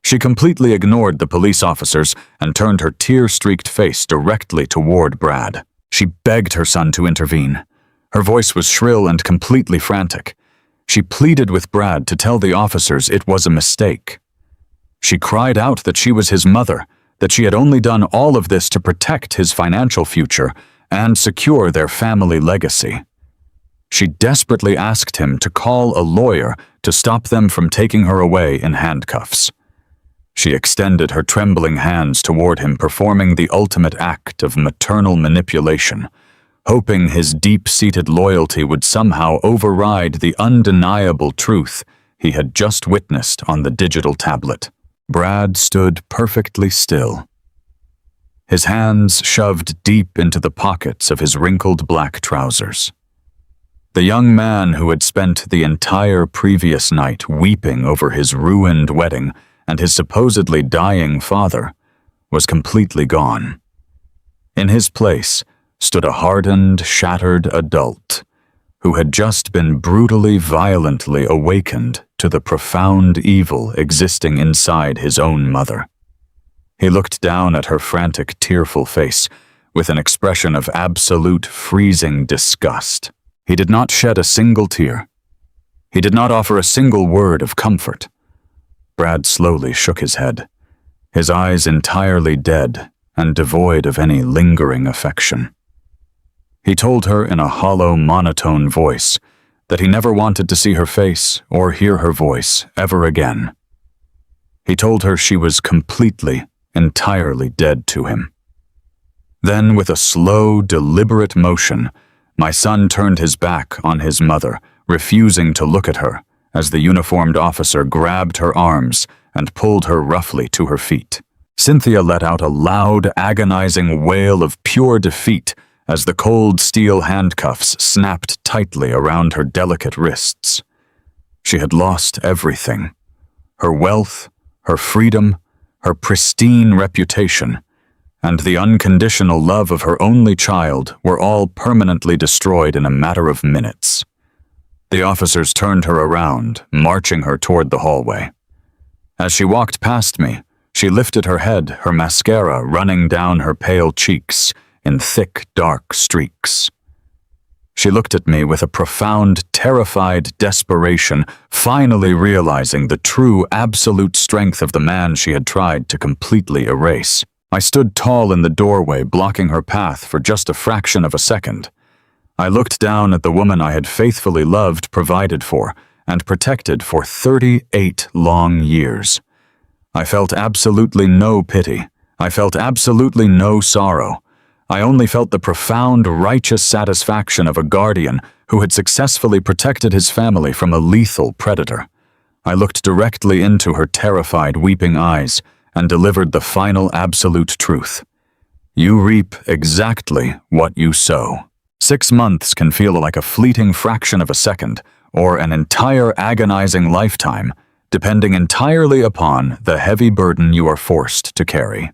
She completely ignored the police officers and turned her tear-streaked face directly toward Brad. She begged her son to intervene. Her voice was shrill and completely frantic. She pleaded with Brad to tell the officers it was a mistake. She cried out that she was his mother, that she had only done all of this to protect his financial future and secure their family legacy. She desperately asked him to call a lawyer to stop them from taking her away in handcuffs. She extended her trembling hands toward him, performing the ultimate act of maternal manipulation, hoping his deep-seated loyalty would somehow override the undeniable truth he had just witnessed on the digital tablet. Brad stood perfectly still, his hands shoved deep into the pockets of his wrinkled black trousers. The young man who had spent the entire previous night weeping over his ruined wedding and his supposedly dying father was completely gone. In his place stood a hardened, shattered adult who had just been brutally, violently awakened to the profound evil existing inside his own mother. He looked down at her frantic, tearful face with an expression of absolute, freezing disgust. He did not shed a single tear. He did not offer a single word of comfort. Brad slowly shook his head, his eyes entirely dead and devoid of any lingering affection. He told her in a hollow, monotone voice that he never wanted to see her face or hear her voice ever again. He told her she was completely, entirely dead to him. Then, with a slow, deliberate motion, my son turned his back on his mother, refusing to look at her, as the uniformed officer grabbed her arms and pulled her roughly to her feet. Cynthia let out a loud, agonizing wail of pure defeat as the cold steel handcuffs snapped tightly around her delicate wrists. She had lost everything. Her wealth, her freedom, her pristine reputation, and the unconditional love of her only child were all permanently destroyed in a matter of minutes. The officers turned her around, marching her toward the hallway. As she walked past me, she lifted her head, her mascara running down her pale cheeks in thick, dark streaks. She looked at me with a profound, terrified desperation, finally realizing the true, absolute strength of the man she had tried to completely erase. I stood tall in the doorway, blocking her path for just a fraction of a second. I looked down at the woman I had faithfully loved, provided for, and protected for 38 long years. I felt absolutely no pity. I felt absolutely no sorrow. I only felt the profound, righteous satisfaction of a guardian who had successfully protected his family from a lethal predator. I looked directly into her terrified, weeping eyes and delivered the final absolute truth. You reap exactly what you sow. 6 months can feel like a fleeting fraction of a second, or an entire agonizing lifetime, depending entirely upon the heavy burden you are forced to carry.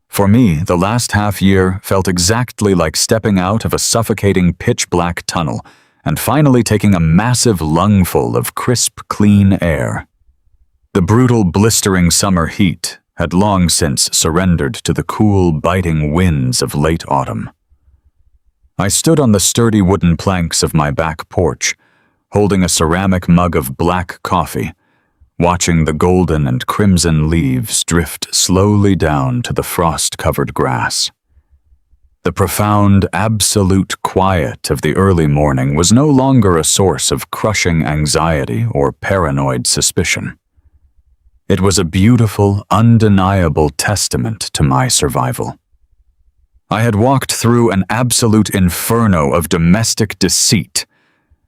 For me, the last half year felt exactly like stepping out of a suffocating pitch-black tunnel and finally taking a massive lungful of crisp, clean air. The brutal, blistering summer heat had long since surrendered to the cool, biting winds of late autumn. I stood on the sturdy wooden planks of my back porch, holding a ceramic mug of black coffee, watching the golden and crimson leaves drift slowly down to the frost-covered grass. The profound, absolute quiet of the early morning was no longer a source of crushing anxiety or paranoid suspicion. It was a beautiful, undeniable testament to my survival. I had walked through an absolute inferno of domestic deceit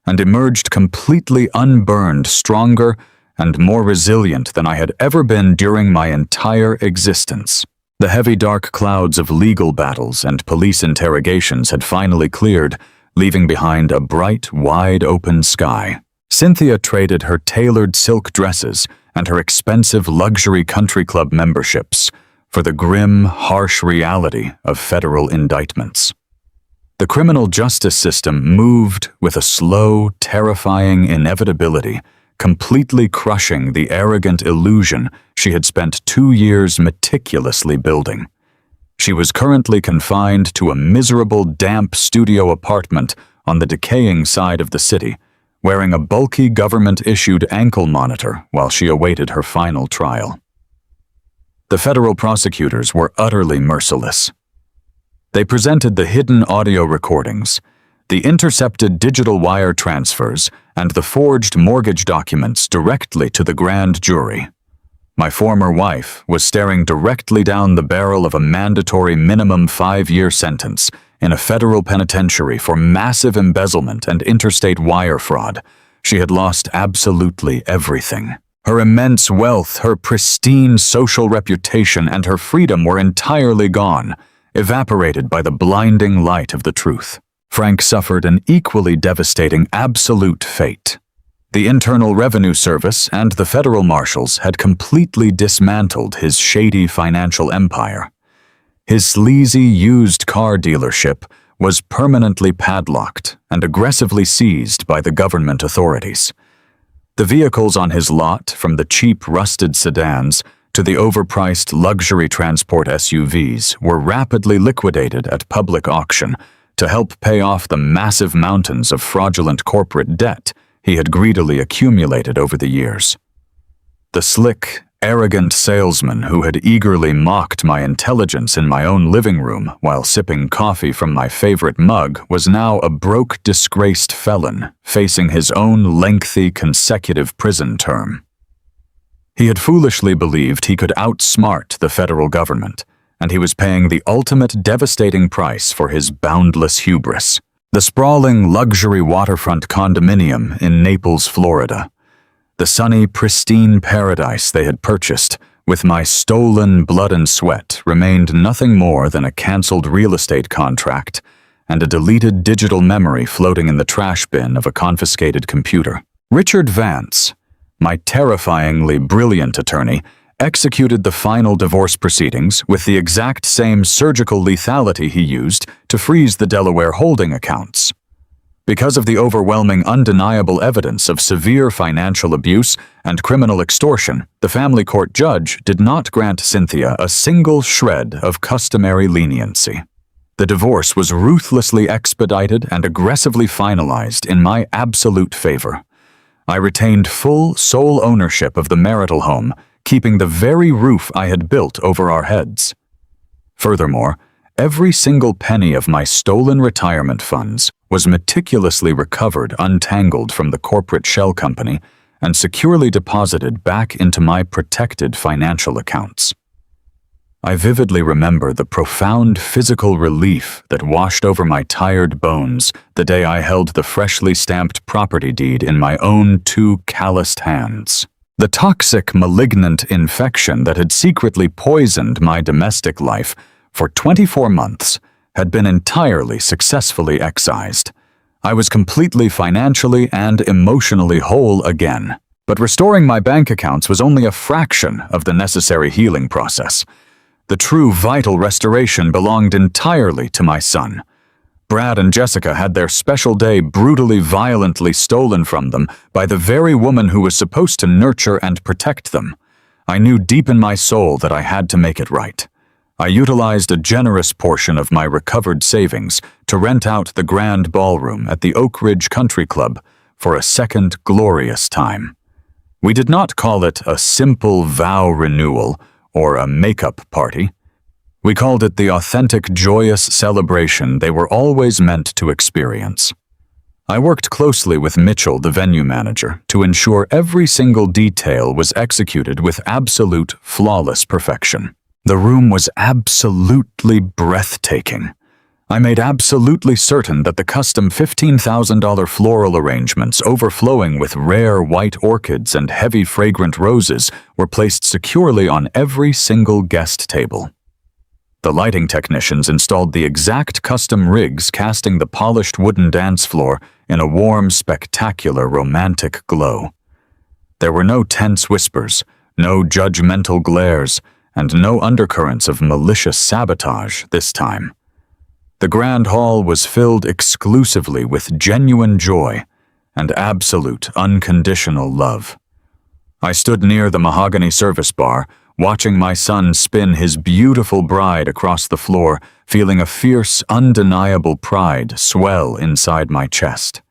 and emerged completely unburned, stronger, and more resilient than I had ever been during my entire existence. The heavy dark clouds of legal battles and police interrogations had finally cleared, leaving behind a bright, wide-open sky. Cynthia traded her tailored silk dresses and her expensive luxury country club memberships for the grim, harsh reality of federal indictments. The criminal justice system moved with a slow, terrifying inevitability, completely crushing the arrogant illusion she had spent 2 years meticulously building. She was currently confined to a miserable, damp studio apartment on the decaying side of the city, wearing a bulky government-issued ankle monitor while she awaited her final trial. The federal prosecutors were utterly merciless. They presented the hidden audio recordings, the intercepted digital wire transfers, and the forged mortgage documents directly to the grand jury. My former wife was staring directly down the barrel of a mandatory minimum 5-year sentence in a federal penitentiary for massive embezzlement and interstate wire fraud. She had lost absolutely everything. Her immense wealth, her pristine social reputation, and her freedom were entirely gone, evaporated by the blinding light of the truth. Frank suffered an equally devastating absolute fate. The Internal Revenue Service and the federal marshals had completely dismantled his shady financial empire. His sleazy used car dealership was permanently padlocked and aggressively seized by the government authorities. The vehicles on his lot, from the cheap rusted sedans to the overpriced luxury transport SUVs, were rapidly liquidated at public auction to help pay off the massive mountains of fraudulent corporate debt he had greedily accumulated over the years. The slick, arrogant salesman who had eagerly mocked my intelligence in my own living room while sipping coffee from my favorite mug was now a broke, disgraced felon facing his own lengthy, consecutive prison term. He had foolishly believed he could outsmart the federal government, and he was paying the ultimate devastating price for his boundless hubris. The sprawling luxury waterfront condominium in Naples, Florida. The sunny, pristine paradise they had purchased with my stolen blood and sweat, remained nothing more than a cancelled real estate contract and a deleted digital memory floating in the trash bin of a confiscated computer. Richard Vance, my terrifyingly brilliant attorney, executed the final divorce proceedings with the exact same surgical lethality he used to freeze the Delaware holding accounts. Because of the overwhelming undeniable evidence of severe financial abuse and criminal extortion, the family court judge did not grant Cynthia a single shred of customary leniency. The divorce was ruthlessly expedited and aggressively finalized in my absolute favor. I retained full sole ownership of the marital home, keeping the very roof I had built over our heads. Furthermore, every single penny of my stolen retirement funds was meticulously recovered untangled from the corporate shell company and securely deposited back into my protected financial accounts. I vividly remember the profound physical relief that washed over my tired bones the day I held the freshly stamped property deed in my own two calloused hands. The toxic, malignant infection that had secretly poisoned my domestic life for 24 months had been entirely successfully excised. I was completely financially and emotionally whole again. But restoring my bank accounts was only a fraction of the necessary healing process. The true vital restoration belonged entirely to my son. Brad and Jessica had their special day brutally, violently stolen from them by the very woman who was supposed to nurture and protect them. I knew deep in my soul that I had to make it right. I utilized a generous portion of my recovered savings to rent out the grand ballroom at the Oak Ridge Country Club for a second glorious time. We did not call it a simple vow renewal or a makeup party. We called it the authentic, joyous celebration they were always meant to experience. I worked closely with Mitchell, the venue manager, to ensure every single detail was executed with absolute, flawless perfection. The room was absolutely breathtaking. I made absolutely certain that the custom $15,000 floral arrangements overflowing with rare white orchids and heavy fragrant roses were placed securely on every single guest table. The lighting technicians installed the exact custom rigs casting the polished wooden dance floor in a warm, spectacular, romantic glow. There were no tense whispers, no judgmental glares, and no undercurrents of malicious sabotage this time. The grand hall was filled exclusively with genuine joy and absolute, unconditional love. I stood near the mahogany service bar, watching my son spin his beautiful bride across the floor, feeling a fierce, undeniable pride swell inside my chest.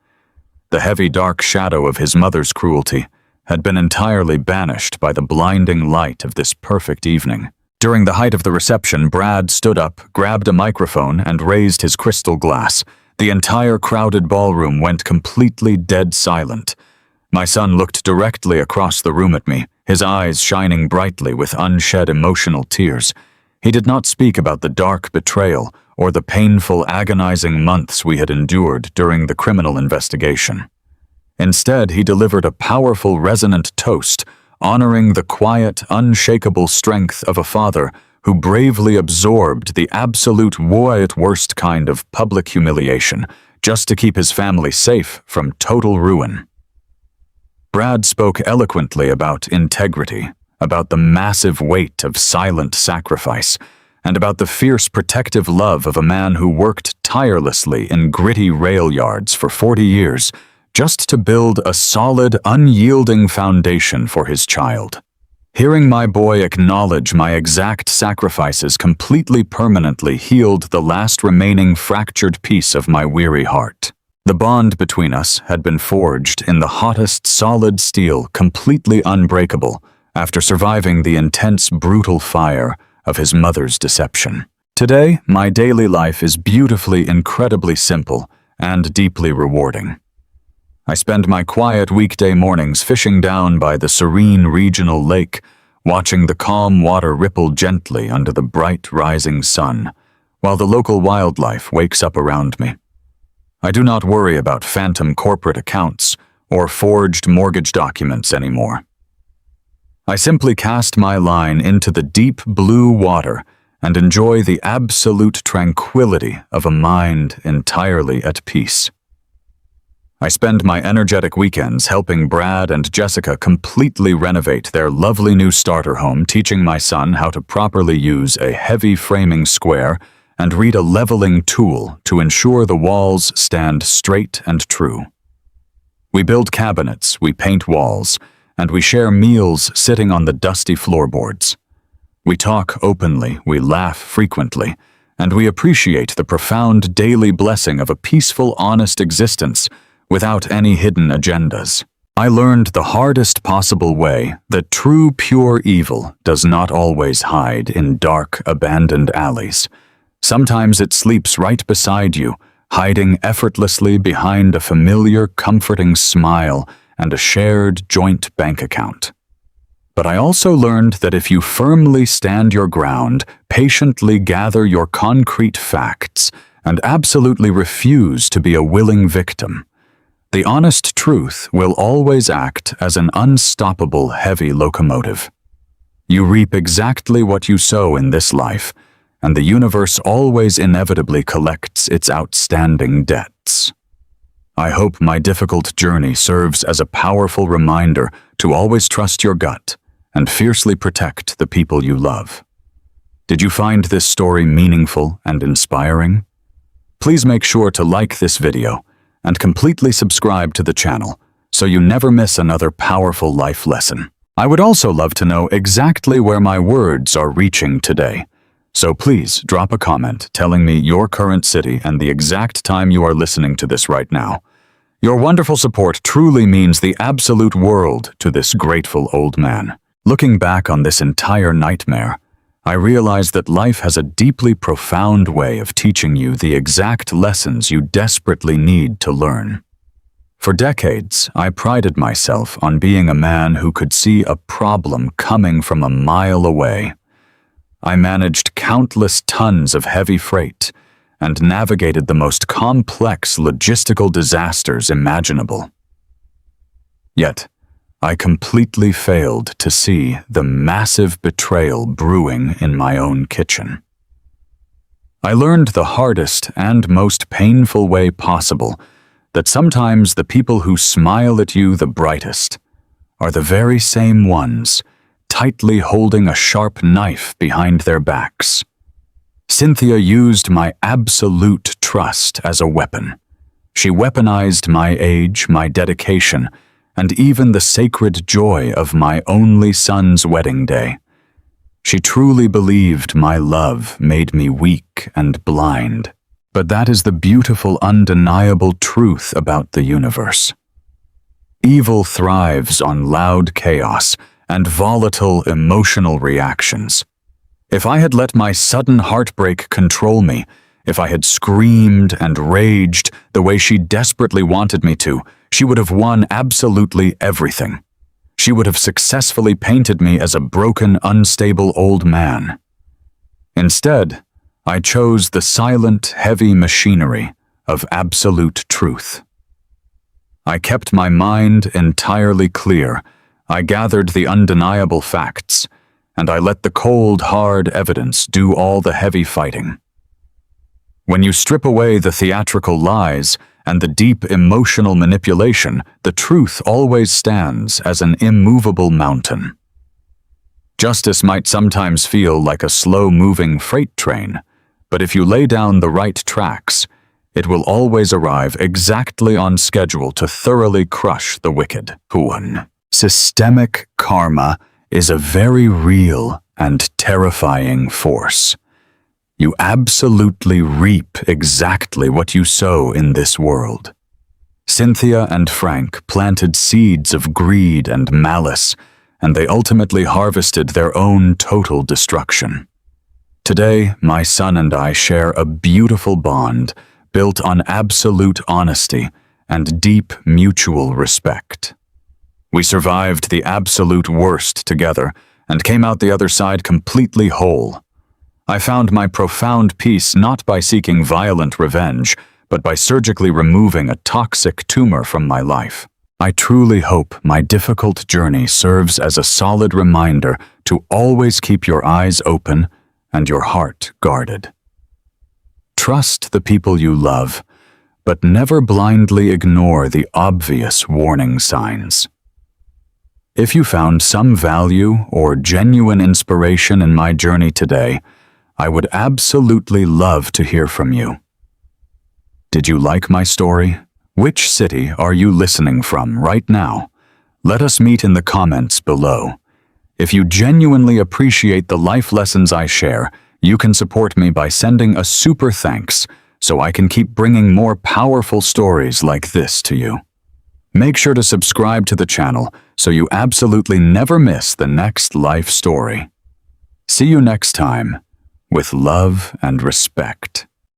The heavy dark shadow of his mother's cruelty had been entirely banished by the blinding light of this perfect evening. During the height of the reception, Brad stood up, grabbed a microphone, and raised his crystal glass. The entire crowded ballroom went completely dead silent. My son looked directly across the room at me, his eyes shining brightly with unshed emotional tears. He did not speak about the dark betrayal or the painful, agonizing months we had endured during the criminal investigation. Instead, he delivered a powerful, resonant toast, honoring the quiet, unshakable strength of a father who bravely absorbed the absolute worst kind of public humiliation just to keep his family safe from total ruin. Brad spoke eloquently about integrity, about the massive weight of silent sacrifice, and about the fierce protective love of a man who worked tirelessly in gritty rail yards for 40 years just to build a solid, unyielding foundation for his child. Hearing my boy acknowledge my exact sacrifices completely permanently healed the last remaining fractured piece of my weary heart. The bond between us had been forged in the hottest solid steel, completely unbreakable, after surviving the intense, brutal fire of his mother's deception. Today, my daily life is beautifully, incredibly simple and deeply rewarding. I spend my quiet weekday mornings fishing down by the serene regional lake, watching the calm water ripple gently under the bright rising sun, while the local wildlife wakes up around me. I do not worry about phantom corporate accounts or forged mortgage documents anymore. I simply cast my line into the deep blue water and enjoy the absolute tranquility of a mind entirely at peace. I spend my energetic weekends helping Brad and Jessica completely renovate their lovely new starter home, teaching my son how to properly use a heavy framing square and read a leveling tool to ensure the walls stand straight and true. We build cabinets, we paint walls, and we share meals sitting on the dusty floorboards. We talk openly, we laugh frequently, and we appreciate the profound daily blessing of a peaceful, honest existence without any hidden agendas. I learned the hardest possible way that true pure evil does not always hide in dark, abandoned alleys. Sometimes it sleeps right beside you, hiding effortlessly behind a familiar, comforting smile and a shared joint bank account. But I also learned that if you firmly stand your ground, patiently gather your concrete facts, and absolutely refuse to be a willing victim, the honest truth will always act as an unstoppable heavy locomotive. You reap exactly what you sow in this life, and the universe always inevitably collects its outstanding debts. I hope my difficult journey serves as a powerful reminder to always trust your gut and fiercely protect the people you love. Did you find this story meaningful and inspiring? Please make sure to like this video and completely subscribe to the channel so you never miss another powerful life lesson. I would also love to know exactly where my words are reaching today. So please drop a comment telling me your current city and the exact time you are listening to this right now. Your wonderful support truly means the absolute world to this grateful old man. Looking back on this entire nightmare, I realize that life has a deeply profound way of teaching you the exact lessons you desperately need to learn. For decades, I prided myself on being a man who could see a problem coming from a mile away. I managed countless tons of heavy freight and navigated the most complex logistical disasters imaginable. Yet, I completely failed to see the massive betrayal brewing in my own kitchen. I learned the hardest and most painful way possible that sometimes the people who smile at you the brightest are the very same ones tightly holding a sharp knife behind their backs. Cynthia used my absolute trust as a weapon. She weaponized my age, my dedication, and even the sacred joy of my only son's wedding day. She truly believed my love made me weak and blind. But that is the beautiful, undeniable truth about the universe. Evil thrives on loud chaos and volatile emotional reactions. If I had let my sudden heartbreak control me, if I had screamed and raged the way she desperately wanted me to, she would have won absolutely everything. She would have successfully painted me as a broken, unstable old man. Instead, I chose the silent, heavy machinery of absolute truth. I kept my mind entirely clear. I gathered the undeniable facts, and I let the cold, hard evidence do all the heavy fighting. When you strip away the theatrical lies and the deep emotional manipulation, the truth always stands as an immovable mountain. Justice might sometimes feel like a slow-moving freight train, but if you lay down the right tracks, it will always arrive exactly on schedule to thoroughly crush the wicked. Systemic karma is a very real and terrifying force. You absolutely reap exactly what you sow in this world. Cynthia and Frank planted seeds of greed and malice, and they ultimately harvested their own total destruction. Today, my son and I share a beautiful bond built on absolute honesty and deep mutual respect. We survived the absolute worst together and came out the other side completely whole. I found my profound peace not by seeking violent revenge, but by surgically removing a toxic tumor from my life. I truly hope my difficult journey serves as a solid reminder to always keep your eyes open and your heart guarded. Trust the people you love, but never blindly ignore the obvious warning signs. If you found some value or genuine inspiration in my journey today, I would absolutely love to hear from you. Did you like my story? Which city are you listening from right now? Let us meet in the comments below. If you genuinely appreciate the life lessons I share, you can support me by sending a super thanks so I can keep bringing more powerful stories like this to you. Make sure to subscribe to the channel so you absolutely never miss the next life story. See you next time, with love and respect.